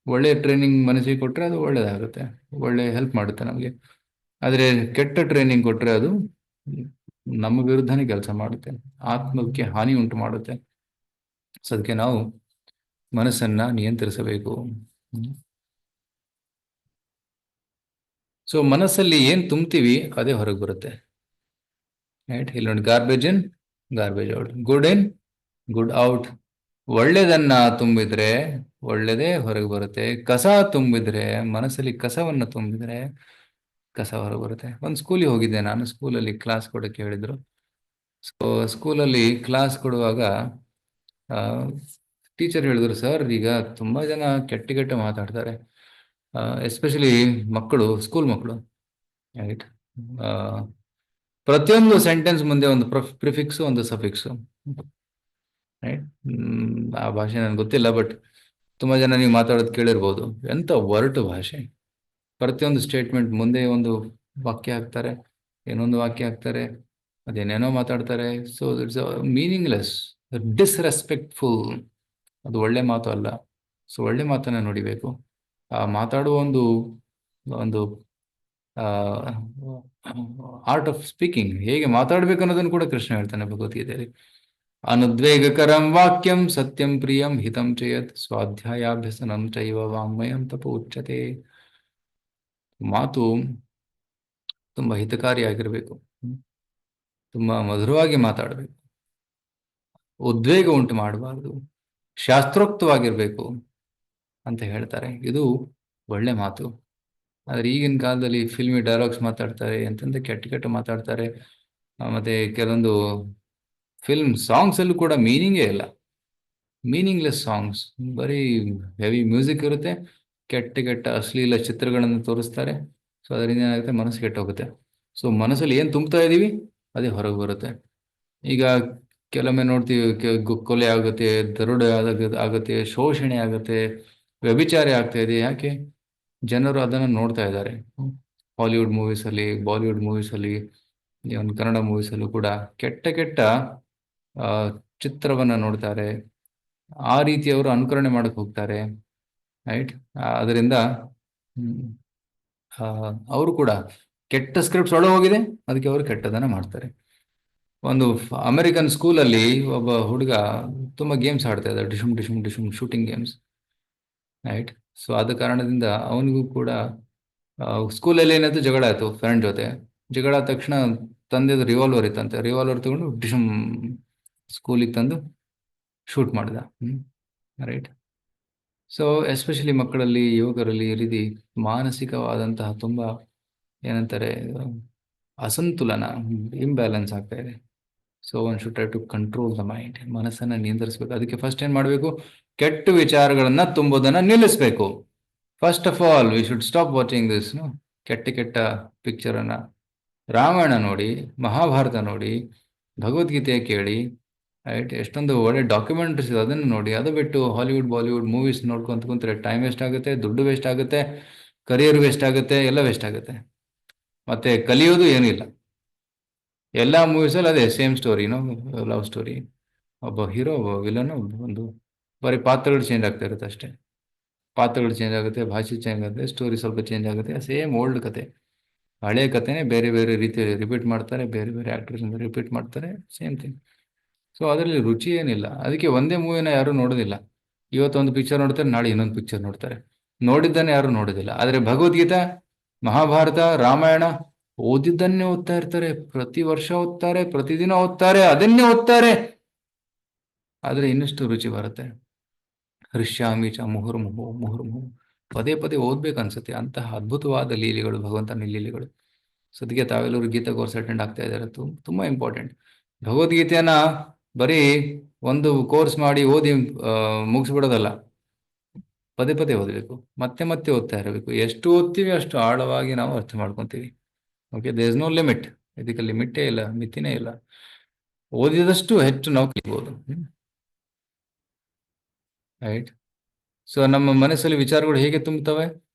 ಒಳ್ಳೆ ಟ್ರೈನಿಂಗ್ ಮನಸ್ಸಿಗೆ ಕೊಟ್ಟರೆ ಅದು ಒಳ್ಳೇದಾಗುತ್ತೆ, ಒಳ್ಳೆ ಹೆಲ್ಪ್ ಮಾಡುತ್ತೆ ನಮಗೆ. ಆದರೆ ಕೆಟ್ಟ ಟ್ರೈನಿಂಗ್ ಕೊಟ್ಟರೆ ಅದು ನಮ್ಮ ವಿರುದ್ಧನೇ ಕೆಲಸ ಮಾಡುತ್ತೆ, ಆತ್ಮಕ್ಕೆ ಹಾನಿ ಉಂಟು ಮಾಡುತ್ತೆ. ಸೊ ಅದಕ್ಕೆ ನಾವು ಮನಸ್ಸನ್ನ ನಿಯಂತ್ರಿಸಬೇಕು. ಸೊ ಮನಸ್ಸಲ್ಲಿ ಏನ್ ತುಂಬ್ತೀವಿ ಅದೇ ಹೊರಗೆ ಬರುತ್ತೆ. ರೈಟ್, ಇಲ್ಲಿ ನೋಡಿ, garbage in garbage out, good in good out. ಒಳ್ಳೇದನ್ನ ತುಂಬಿದ್ರೆ ಒಳ್ಳೇದೇ ಹೊರಗೆ ಬರುತ್ತೆ. ಕಸ ತುಂಬಿದ್ರೆ, ಮನಸ್ಸಲ್ಲಿ ಕಸವನ್ನ ತುಂಬಿದ್ರೆ ಕಸ ಹೊರಗೆ ಬರುತ್ತೆ. ಒಂದು ಸ್ಕೂಲಿಗೆ ಹೋಗಿದ್ದೆ ನಾನು, ಸ್ಕೂಲಲ್ಲಿ ಕ್ಲಾಸ್ ಕೊಡಕ್ಕೆ ಹೇಳಿದ್ರು. ಸೊ ಸ್ಕೂಲಲ್ಲಿ ಕ್ಲಾಸ್ ಕೊಡುವಾಗ ಟೀಚರ್ ಹೇಳಿದ್ರು, ಸರ್ ಈಗ ತುಂಬಾ ಜನ ಕೆಟ್ಟ ಕೆಟ್ಟ ಮಾತಾಡ್ತಾರೆ, ಎಸ್ಪೆಷಲಿ ಮಕ್ಕಳು, ಸ್ಕೂಲ್ ಮಕ್ಕಳು. ರೈಟ್, ಪ್ರತಿಯೊಂದು ಸೆಂಟೆನ್ಸ್ ಮುಂದೆ ಒಂದು ಪ್ರಿಫಿಕ್ಸ್, ಒಂದು ಸಫಿಕ್ಸ್. ರೈಟ್, ಆ ಭಾಷೆ ನನಗೆ ಗೊತ್ತಿಲ್ಲ, ಬಟ್ ತುಂಬಾ ಜನ ನೀವು ಮಾತಾಡೋದು ಕೇಳಿರ್ಬೋದು. ಎಂತ ಒರಟು ಭಾಷೆ. ಪ್ರತಿಯೊಂದು ಸ್ಟೇಟ್ಮೆಂಟ್ ಮುಂದೆ ಒಂದು ವಾಕ್ಯ ಹಾಕ್ತಾರೆ, ಏನೊಂದು ವಾಕ್ಯ ಹಾಕ್ತಾರೆ, ಅದೇನೇನೋ ಮಾತಾಡ್ತಾರೆ. So it's meaningless, disrespectful. ಅದು ಒಳ್ಳೆ ಮಾತು ಅಲ್ಲ. ಸೊ ಒಳ್ಳೆ ಮಾತನ್ನ ನುಡಿಬೇಕು. ಆ ಮಾತಾಡುವ ಒಂದು ಒಂದು ಆರ್ಟ್ ಆಫ್ ಸ್ಪೀಕಿಂಗ್, ಹೇಗೆ ಮಾತಾಡ್ಬೇಕು ಅನ್ನೋದನ್ನು ಕೂಡ ಕೃಷ್ಣ ಹೇಳ್ತಾನೆ ಭಗವದ್ಗೀತೆಯಲ್ಲಿ. ಅನುದ್ವೇಗಕರಂ ವಾಕ್ಯಂ ಸತ್ಯಂ ಪ್ರಿಯಂ ಹಿತಂ ಚೇಯತ್ ಸ್ವಾಧ್ಯಾಯಾಭ್ಯಸನಂ ಚೈವ ವಾಂಗ್ಮಯಂ ತಪ ಉಚ್ಯತೆ. ಮಾತು ತುಂಬಾ ಹಿತಕಾರಿಯಾಗಿರ್ಬೇಕು, ತುಂಬಾ ಮಧುರವಾಗಿ ಮಾತಾಡಬೇಕು, ಉದ್ವೇಗ ಉಂಟು ಮಾಡಬಾರ್ದು, ಶಾಸ್ತ್ರೋಕ್ತವಾಗಿರ್ಬೇಕು ಅಂತ ಹೇಳ್ತಾರೆ. ಇದು ಒಳ್ಳೆ ಮಾತು. ಆದ್ರೆ ಈಗಿನ ಕಾಲದಲ್ಲಿ ಫಿಲ್ಮಿ ಡೈಲಾಗ್ಸ್ ಮಾತಾಡ್ತಾರೆ, ಎಂತೆಂತ ಕೆಟ್ಟ ಕೆಟ್ಟ ಮಾತಾಡ್ತಾರೆ. ಮತ್ತೆ ಕೆಲವೊಂದು ಫಿಲ್ಮ್ ಸಾಂಗ್ಸ್ ಅಲ್ಲೂ ಕೂಡ ಮೀನಿಂಗೇ ಇಲ್ಲ, ಮೀನಿಂಗ್ಲೆಸ್ ಸಾಂಗ್ಸ್. ಬರೀ ಹೆವಿ ಮ್ಯೂಸಿಕ್ ಇರುತ್ತೆ, ಕೆಟ್ಟ ಕೆಟ್ಟ ಅಶ್ಲೀಲ ಚಿತ್ರಗಳನ್ನು ತೋರಿಸ್ತಾರೆ. ಸೊ ಅದರಿಂದ ಏನಾಗುತ್ತೆ, ಮನಸ್ಸು ಕೆಟ್ಟೋಗುತ್ತೆ. ಸೊ ಮನಸ್ಸಲ್ಲಿ ಏನು ತುಂಬ್ತಾ ಇದೀವಿ ಅದೇ ಹೊರಗೆ ಬರುತ್ತೆ. ಈಗ ಕೆಲವೊಮ್ಮೆ ನೋಡ್ತೀವಿ, ಕೊಲೆ ಆಗುತ್ತೆ, ದರೋಡೆ ಆಗುತ್ತೆ, ಶೋಷಣೆ ಆಗುತ್ತೆ, ವ್ಯಭಿಚಾರ ಆಗ್ತಾ ಇದೆ. ಯಾಕೆ? ಜನರು ಅದನ್ನು ನೋಡ್ತಾ ಇದ್ದಾರೆ. ಹಾಲಿವುಡ್ ಮೂವೀಸಲ್ಲಿ, ಬಾಲಿವುಡ್ ಮೂವೀಸಲ್ಲಿ, ಒಂದು ಕನ್ನಡ ಮೂವೀಸಲ್ಲೂ ಕೂಡ ಕೆಟ್ಟ ಕೆಟ್ಟ ಚಿತ್ರವನ್ನ ನೋಡ್ತಾರೆ. ಆ ರೀತಿ ಅವರು ಅನುಕರಣೆ ಮಾಡಕ್ ಹೋಗ್ತಾರೆ. ರೈಟ್, ಅದರಿಂದ ಅವರು ಕೂಡ ಕೆಟ್ಟ ಸ್ಕ್ರಿಪ್ಟ್ಸ್ ಒಳಗೆ ಹೋಗಿದೆ, ಅದಕ್ಕೆ ಅವರು ಕೆಟ್ಟದನ್ನ ಮಾಡ್ತಾರೆ. ಒಂದು ಅಮೆರಿಕನ್ ಸ್ಕೂಲಲ್ಲಿ ಒಬ್ಬ ಹುಡುಗ ತುಂಬಾ ಗೇಮ್ಸ್ ಆಡ್ತಾ ಇದ್ದ, ಡಿಶುಮ್ ಡಿಶುಮ್ ಡಿಶುಮ್ ಶೂಟಿಂಗ್ ಗೇಮ್ಸ್. ರೈಟ್, ಸೊ ಆದ ಕಾರಣದಿಂದ ಅವನಿಗೂ ಕೂಡ ಸ್ಕೂಲಲ್ಲಿ ಏನಾಯ್ತು, ಜಗಳ ಆಯ್ತು ಫ್ರೆಂಡ್ ಜೊತೆ. ಜಗಳ ಆದ ತಕ್ಷಣ ತಂದೆದು ರಿವಾಲ್ವರ್ ಇತ್ತಂತೆ, ರಿವಾಲ್ವರ್ ತಗೊಂಡು ಡಿಶುಮ್ ಸ್ಕೂಲಿಗೆ ತಂದು ಶೂಟ್ ಮಾಡಿದ. ರೈಟ್, ಸೊ ಎಸ್ಪೆಷಲಿ ಮಕ್ಕಳಲ್ಲಿ, ಯುವಕರಲ್ಲಿ ಈ ರೀತಿ ಮಾನಸಿಕವಾದಂತಹ ತುಂಬಾ ಏನಂತಾರೆ, ಅಸಂತುಲನ, ಇಂಬ್ಯಾಲೆನ್ಸ್ ಆಗ್ತಾ ಇದೆ. So one should try to control the mind. ಮನಸ್ಸನ್ನ ನಿಯಂತ್ರಿಸಬೇಕು. ಅದಕ್ಕೆ ಫಸ್ಟ್ ಏನ್ ಮಾಡಬೇಕು, ಕೆಟ್ಟ ವಿಚಾರಗಳನ್ನ ತುಂಬೋದನ್ನ ನಿಲ್ಲಿಸಬೇಕು. First of all we should stop watching this ಕೆಟ್ಟ ಕೆಟ್ಟ ಪಿಕ್ಚರ್ ಅನ್ನ. ರಾಮಾಯಣ ನೋಡಿ, ಮಹಾಭಾರತ ನೋಡಿ, ಭಗವದ್ಗೀತೆ ಕೇಳಿ. ರೈಟ್, ಎಷ್ಟೊಂದು ಒಳ್ಳೆ ಡಾಕ್ಯುಮೆಂಟ್ರೀಸ್ ಇದೆ, ಅದನ್ನು ನೋಡಿ. ಅದು ಬಿಟ್ಟು ಹಾಲಿವುಡ್ ಬಾಲಿವುಡ್ ಮೂವೀಸ್ ನೋಡ್ಕೊಂತ ಕುಂತ್ರೆ ಟೈಮ್ ವೇಸ್ಟ್ ಆಗುತ್ತೆ, ದುಡ್ಡು ವೇಸ್ಟ್ ಆಗುತ್ತೆ, ಕರಿಯರ್ ವೇಸ್ಟ್ ಆಗುತ್ತೆ, ಎಲ್ಲ ವೇಸ್ಟ್ ಆಗುತ್ತೆ. ಮತ್ತೆ ಕಲಿಯೋದು ಏನಿಲ್ಲ. ಎಲ್ಲ ಮೂವೀಸಲ್ಲಿ ಅದೇ ಸೇಮ್ ಸ್ಟೋರಿನೋ, ಲವ್ ಸ್ಟೋರಿ, ಒಬ್ಬ ಹೀರೋ, ಒಬ್ಬ ವಿಲನ್, ಒಂದು ಬರೀ ಪಾತ್ರಗಳು ಚೇಂಜ್ ಆಗ್ತಾ ಇರುತ್ತೆ ಅಷ್ಟೇ. ಪಾತ್ರಗಳು ಚೇಂಜ್ ಆಗುತ್ತೆ, ಭಾಷೆ ಚೇಂಜ್ ಆಗುತ್ತೆ, ಸ್ಟೋರಿ ಸ್ವಲ್ಪ ಚೇಂಜ್ ಆಗುತ್ತೆ. ಸೇಮ್ ಓಲ್ಡ್ ಕತೆ, ಹಳೆ ಕತೆನೇ ಬೇರೆ ಬೇರೆ ರೀತಿಯಲ್ಲಿ ರಿಪೀಟ್ ಮಾಡ್ತಾರೆ, ಬೇರೆ ಬೇರೆ ಆಕ್ಟರ್ಸ್ ರಿಪೀಟ್ ಮಾಡ್ತಾರೆ, ಸೇಮ್ ಥಿಂಗ್. ಸೊ ಅದರಲ್ಲಿ ರುಚಿ ಏನಿಲ್ಲ. ಅದಕ್ಕೆ ಒಂದೇ ಮೂವಿನ ಯಾರು ನೋಡೋದಿಲ್ಲ. ಇವತ್ತೊಂದು ಪಿಕ್ಚರ್ ನೋಡ್ತಾರೆ, ನಾಳೆ ಇನ್ನೊಂದು ಪಿಕ್ಚರ್ ನೋಡ್ತಾರೆ, ನೋಡಿದ್ದನ್ನೇ ಯಾರು ನೋಡೋದಿಲ್ಲ. ಆದರೆ ಭಗವದ್ಗೀತಾ, ಮಹಾಭಾರತ, ರಾಮಾಯಣ ಓದಿದ್ದನ್ನೇ ಓದ್ತಾ ಇರ್ತಾರೆ, ಪ್ರತಿ ವರ್ಷ ಓದ್ತಾರೆ, ಪ್ರತಿದಿನ ಓದ್ತಾರೆ, ಅದನ್ನೇ ಓದ್ತಾರೆ. ಆದ್ರೆ ಇನ್ನಷ್ಟು ರುಚಿ ಬರುತ್ತೆ. ಹೃಷ್ಯಾಮಿ ಚ ಮುಹುರ್ಮುಹು ಮುಹುರ್ಮುಹು, ಪದೇ ಪದೇ ಓದ್ಬೇಕನ್ಸುತ್ತೆ. ಅಂತಹ ಅದ್ಭುತವಾದ ಲೀಲೆಗಳು, ಭಗವಂತನ ಲೀಲೆಗಳು. ಸದ್ಯಕ್ಕೆ ತಾವೆಲ್ಲರೂ ಗೀತಾ ಕೋರ್ಸ್ ಅಟೆಂಡ್ ಆಗ್ತಾ ಇದ್ದಾರೆ, ತುಂಬಾ ಇಂಪಾರ್ಟೆಂಟ್. ಭಗವದ್ಗೀತೆಯನ್ನ ಬರೀ ಒಂದು ಕೋರ್ಸ್ ಮಾಡಿ ಓದಿ ಮುಗಿಸ್ಬಿಡೋದಲ್ಲ, ಪದೇ ಪದೇ ಓದಬೇಕು, ಮತ್ತೆ ಮತ್ತೆ ಓದ್ತಾ ಇರಬೇಕು. ಎಷ್ಟು ಓದ್ತೀವಿ ಅಷ್ಟು ಆಳವಾಗಿ ನಾವು ಅರ್ಥ ಮಾಡ್ಕೊತೀವಿ. Okay, there is no limit. ಇದಕ್ಕೆ ಲಿಮಿಟೇ ಇಲ್ಲ, ಮಿತಿನೇ ಇಲ್ಲ. ಓದಿದಷ್ಟು ಹೆಚ್ಚು ನಾವು ಕಲಿಬಹುದು. ರೈಟ್, ಸೊ ನಮ್ಮ ಮನಸ್ಸಲ್ಲಿ ವಿಚಾರಗಳು ಹೇಗೆ ತುಂಬುತ್ತವೆ?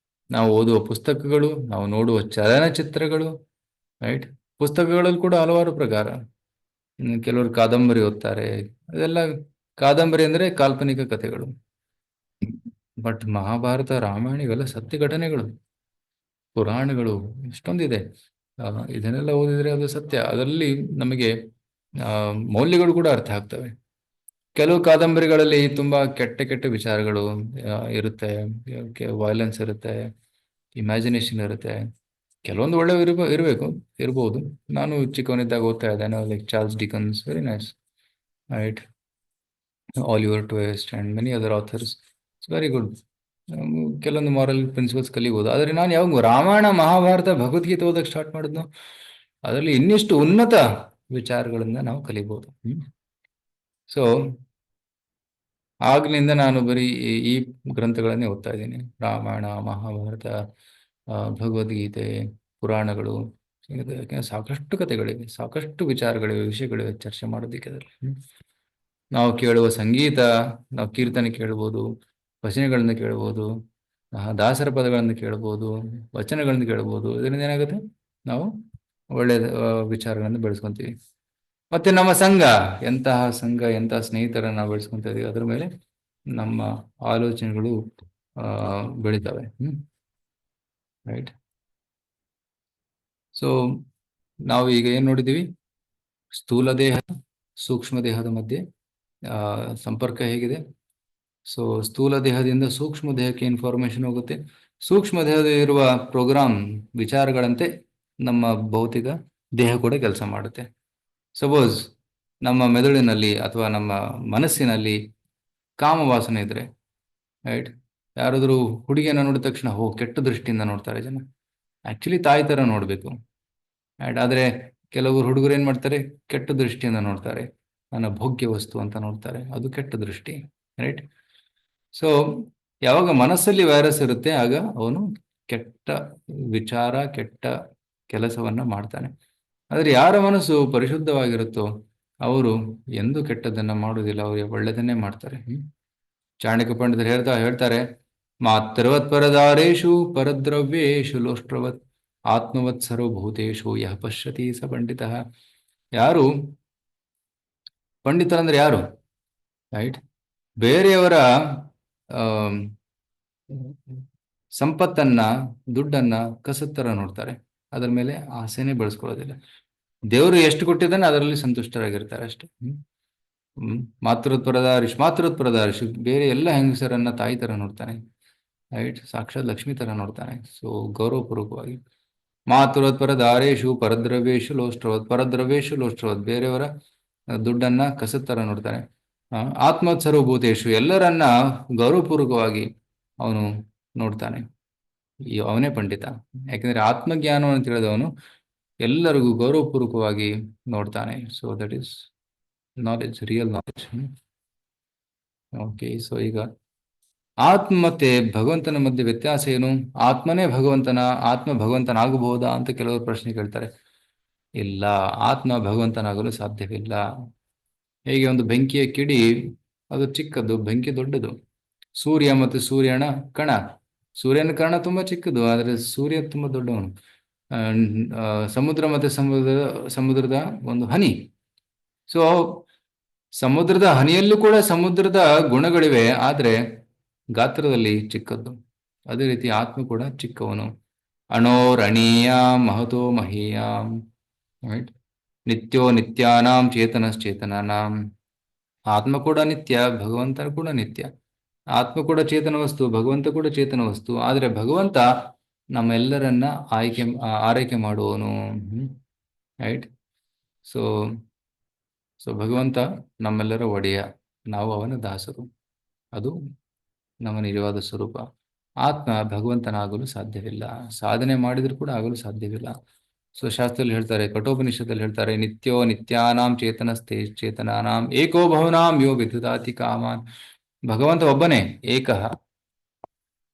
ನಾವು ಓದುವ ಪುಸ್ತಕಗಳು, ನಾವು ನೋಡುವ ಚಲನಚಿತ್ರಗಳು. ರೈಟ್, ಪುಸ್ತಕಗಳಲ್ಲಿ ಕೂಡ ಹಲವಾರು ಪ್ರಕಾರ. ಕೆಲವರು ಕಾದಂಬರಿ ಓದ್ತಾರೆ, ಅದೆಲ್ಲ ಕಾದಂಬರಿ ಅಂದ್ರೆ ಕಾಲ್ಪನಿಕ ಕಥೆಗಳು. ಬಟ್ ಮಹಾಭಾರತ, ರಾಮಾಯಣ ಇವೆಲ್ಲ ಸತ್ಯ ಘಟನೆಗಳು, ಪುರಾಣಗಳು ಎಷ್ಟೊಂದಿದೆ. ಇದನ್ನೆಲ್ಲ ಓದಿದ್ರೆ ಅದು ಸತ್ಯ. ಅದರಲ್ಲಿ ನಮಗೆ ಮೌಲ್ಯಗಳು ಕೂಡ ಅರ್ಥ ಆಗ್ತವೆ. ಕೆಲವು ಕಾದಂಬರಿಗಳಲ್ಲಿ ತುಂಬಾ ಕೆಟ್ಟ ಕೆಟ್ಟ ವಿಚಾರಗಳು ಇರುತ್ತೆ, ವೈಲೆನ್ಸ್ ಇರುತ್ತೆ, ಇಮ್ಯಾಜಿನೇಷನ್ ಇರುತ್ತೆ. ಕೆಲವೊಂದು ಒಳ್ಳೆ ಇರಬಹುದು. ನಾನು ಚಿಕ್ಕವನಿದ್ದಾಗ ಓದ್ತಾ ಇದ್ದೆ, like Charles Dickens, very nice, right. Oliver twist and many other author's, it's very good. ಕೆಲವೊಂದು ಮಾರಲ್ ಪ್ರಿನ್ಸಿಪಲ್ಸ್ ಕಲಿಬಹುದು. ಆದರೆ ನಾನು ಯಾವಾಗ ರಾಮಾಯಣ, ಮಹಾಭಾರತ, ಭಗವದ್ಗೀತೆ ಓದಕ್ಕೆ ಸ್ಟಾರ್ಟ್ ಮಾಡಿದ್ನು, ಅದರಲ್ಲಿ ಇನ್ನಿಷ್ಟು ಉನ್ನತ ವಿಚಾರಗಳಿಂದ ನಾವು ಕಲಿಬಹುದು. ಸೊ ಆಗ್ಲಿಂದ ನಾನು ಬರೀ ಈ ಗ್ರಂಥಗಳನ್ನೇ ಓದ್ತಾ ಇದ್ದೀನಿ. ರಾಮಾಯಣ, ಮಹಾಭಾರತ, ಭಗವದ್ಗೀತೆ, ಪುರಾಣಗಳು. ಯಾಕೆಂದ್ರೆ ಸಾಕಷ್ಟು ಕಥೆಗಳಿವೆ, ಸಾಕಷ್ಟು ವಿಚಾರಗಳಿವೆ, ವಿಷಯಗಳಿವೆ ಚರ್ಚೆ ಮಾಡೋದಕ್ಕೆ ಅದರಲ್ಲಿ. ನಾವು ಕೇಳುವ ಸಂಗೀತ, ನಾವು ಕೀರ್ತನೆ ಕೇಳ್ಬೋದು, ಭಜನೆಗಳನ್ನು ಕೇಳ್ಬೋದು, ದಾಸರ ಪದಗಳನ್ನು ಕೇಳ್ಬೋದು, ವಚನಗಳನ್ನು ಕೇಳ್ಬೋದು. ಇದರಿಂದ ಏನಾಗುತ್ತೆ, ನಾವು ಒಳ್ಳೆಯ ವಿಚಾರಗಳನ್ನು ಬೆಳೆಸ್ಕೊಂತೀವಿ. ಮತ್ತೆ ನಮ್ಮ ಸಂಘ, ಎಂತಹ ಸ್ನೇಹಿತರನ್ನು ನಾವು ಬೆಳೆಸ್ಕೊಂತ ಇದೀವಿ, ಅದರ ಮೇಲೆ ನಮ್ಮ ಆಲೋಚನೆಗಳು ಬೆಳಿತವೆ. ರೈಟ್. ಸೊ ನಾವು ಈಗ ಏನ್ ನೋಡಿದೀವಿ, ಸ್ಥೂಲ ದೇಹ, ಸೂಕ್ಷ್ಮ ದೇಹದ ಮಧ್ಯೆ ಸಂಪರ್ಕ ಹೇಗಿದೆ. ಸೊ ಸ್ಥೂಲ ದೇಹದಿಂದ ಸೂಕ್ಷ್ಮ ದೇಹಕ್ಕೆ ಇನ್ಫಾರ್ಮೇಶನ್ ಹೋಗುತ್ತೆ. ಸೂಕ್ಷ್ಮ ದೇಹದ ಇರುವ ಪ್ರೋಗ್ರಾಮ್ ವಿಚಾರಗಳಂತೆ ನಮ್ಮ ಭೌತಿಕ ದೇಹ ಕೂಡ ಕೆಲಸ ಮಾಡುತ್ತೆ. ಸಪೋಸ್ ನಮ್ಮ ಮೆದುಳಿನಲ್ಲಿ ಅಥವಾ ನಮ್ಮ ಮನಸ್ಸಿನಲ್ಲಿ ಕಾಮವಾಸನೆ ಇದ್ರೆ, ರೈಟ್, ಯಾರಾದರೂ ಹುಡುಗಿಯನ್ನು ನೋಡಿದ ತಕ್ಷಣ ಕೆಟ್ಟ ದೃಷ್ಟಿಯಿಂದ ನೋಡ್ತಾರೆ ಜನ. ಆಕ್ಚುಲಿ ತಾಯಿ ತರ ನೋಡ್ಬೇಕು, ರೈಟ್. ಆದ್ರೆ ಕೆಲವರು ಹುಡುಗರು ಏನ್ ಮಾಡ್ತಾರೆ, ಕೆಟ್ಟ ದೃಷ್ಟಿಯಿಂದ ನೋಡ್ತಾರೆ, ನನ್ನ ಭೋಗ್ಯ ವಸ್ತು ಅಂತ ನೋಡ್ತಾರೆ, ಅದು ಕೆಟ್ಟ ದೃಷ್ಟಿ, ರೈಟ್. ಸೊ ಯಾವಾಗ ಮನಸ್ಸಲ್ಲಿ ವೈರಸ್ ಇರುತ್ತೆ, ಆಗ ಅವನು ಕೆಟ್ಟ ವಿಚಾರ, ಕೆಟ್ಟ ಕೆಲಸವನ್ನ ಮಾಡ್ತಾನೆ. ಆದ್ರೆ ಯಾರ ಮನಸ್ಸು ಪರಿಶುದ್ಧವಾಗಿರುತ್ತೋ ಅವರು ಎಂದೂ ಕೆಟ್ಟದನ್ನ ಮಾಡುವುದಿಲ್ಲ, ಅವರು ಒಳ್ಳೆದನ್ನೇ ಮಾಡ್ತಾರೆ. ಚಾಣಕ್ಯ ಪಂಡಿತರು ಹೇಳ್ತಾರೆ, ಮಾತೃವತ್ ಪರದಾರೇಶು ಪರದ್ರವ್ಯೇಶು ಲೋಷ್ಟ್ರವತ್ ಆತ್ಮವತ್ ಸರ್ವಭೂತೇಶು ಯಹ ಪಶ್ಯತಿ ಸ ಪಂಡಿತ. ಯಾರು ಪಂಡಿತರಂದ್ರೆ ಯಾರು, ರೈಟ್? ಬೇರೆಯವರ ಸಂಪತ್ತನ್ನ, ದುಡ್ಡನ್ನ ಕಸತ್ತರ ನೋಡ್ತಾರೆ, ಅದರ ಮೇಲೆ ಆಸೆನೆ ಬೆಳೆಸ್ಕೊಳ್ಳೋದಿಲ್ಲ. ದೇವರು ಎಷ್ಟು ಕೊಟ್ಟಿದ್ದಾನೆ ಅದರಲ್ಲಿ ಸಂತುಷ್ಟರಾಗಿರ್ತಾರೆ ಅಷ್ಟೇ. ಮಾತೃತ್ವರದಾರಿಶು ಬೇರೆ ಎಲ್ಲ ಹೆಂಗಸರನ್ನ ತಾಯಿ ತರ ನೋಡ್ತಾನೆ, ರೈಟ್, ಸಾಕ್ಷಾತ್ ಲಕ್ಷ್ಮಿ ತರ ನೋಡ್ತಾನೆ. ಸೊ ಗೌರವಪೂರ್ವಕವಾಗಿ ಮಾತೃತ್ವರದಾರೇಶು ಪರದ್ರವ್ಯೇಶು ಲೋಷ್ಟ್ರವತ್ ಬೇರೆಯವರ ದುಡ್ಡನ್ನ ಕಸತ್ತರ ನೋಡ್ತಾನೆ. ಆತ್ಮವತ್ ಸರ್ವಭೂತೇಶು ಎಲ್ಲರನ್ನ ಗೌರವಪೂರ್ವಕವಾಗಿ ಅವನು ನೋಡ್ತಾನೆ. ಅವನೇ ಪಂಡಿತ, ಯಾಕಂದ್ರೆ ಆತ್ಮಜ್ಞಾನವನ್ನು ತಿಳಿದವನು ಎಲ್ಲರಿಗೂ ಗೌರವಪೂರ್ವಕವಾಗಿ ನೋಡ್ತಾನೆ. So that is knowledge, real knowledge. Okay. So ಈಗ ಆತ್ಮ ಮತ್ತೆ ಭಗವಂತನ ಮಧ್ಯೆ ವ್ಯತ್ಯಾಸ ಏನು? ಆತ್ಮನೇ ಆತ್ಮ ಭಗವಂತನಾಗಬಹುದಾ ಅಂತ ಕೆಲವರು ಪ್ರಶ್ನೆ ಕೇಳ್ತಾರೆ. ಇಲ್ಲ, ಆತ್ಮ ಭಗವಂತನಾಗಲು ಸಾಧ್ಯವಿಲ್ಲ. ಹೇಗೆ ಒಂದು ಬೆಂಕಿಯ ಕಿಡಿ ಅದು ಚಿಕ್ಕದು, ಬೆಂಕಿ ದೊಡ್ಡದು. ಸೂರ್ಯ ಮತ್ತು ಸೂರ್ಯನ ಕಣ ತುಂಬಾ ಚಿಕ್ಕದು, ಆದರೆ ಸೂರ್ಯ ತುಂಬಾ ದೊಡ್ಡವನು. ಸಮುದ್ರ ಮತ್ತೆ ಸಮುದ್ರದ ಒಂದು ಹನಿ. ಸೊ ಸಮುದ್ರದ ಹನಿಯಲ್ಲೂ ಕೂಡ ಸಮುದ್ರದ ಗುಣಗಳಿವೆ, ಆದ್ರೆ ಗಾತ್ರದಲ್ಲಿ ಚಿಕ್ಕದ್ದು. ಅದೇ ರೀತಿ ಆತ್ಮ ಕೂಡ ಚಿಕ್ಕವನು. ಅಣೋರಣೀಯಾಂ ಮಹತೋ ಮಹೀಯಾಂ, ರೈಟ್. ನಿತ್ಯೋ ನಿತ್ಯಾನಾಂ ಚೇತನಶ್ಚೇತನಾನಾಂ. ಆತ್ಮ ಕೂಡ ನಿತ್ಯ, ಭಗವಂತ ಕೂಡ ನಿತ್ಯ. ಆತ್ಮ ಕೂಡ ಚೇತನ ವಸ್ತು, ಭಗವಂತ ಕೂಡ ಚೇತನ ವಸ್ತು. ಆದ್ರೆ ಭಗವಂತ ನಮ್ಮೆಲ್ಲರನ್ನ ಆರೈಕೆ ಮಾಡುವವನು, ರೈಟ್. ಸೊ ಭಗವಂತ ನಮ್ಮೆಲ್ಲರ ಒಡೆಯ, ನಾವು ಅವನ ದಾಸರು. ಅದು ನಮ್ಮ ನಿಜವಾದ ಸ್ವರೂಪ. ಆತ್ಮ ಭಗವಂತನಾಗಲು ಸಾಧ್ಯವಿಲ್ಲ, ಸಾಧನೆ ಮಾಡಿದ್ರು ಕೂಡ ಆಗಲು ಸಾಧ್ಯವಿಲ್ಲ. ಸೊ ಶಾಸ್ತ್ರದಲ್ಲಿ ಹೇಳ್ತಾರೆ, ಕಠೋಪನಿಷತ್ತಲ್ಲಿ ಹೇಳ್ತಾರೆ, ನಿತ್ಯೋ ನಿತ್ಯಾನಾಂ ಚೇತನಾನಾಂ ಏಕೋ ಬಹುನಾಂ ಯೋ ವಿದಧಾತಿ ಕಾಮಾನ್. ಭಗವಂತ ಒಬ್ಬನೇ, ಏಕಃ.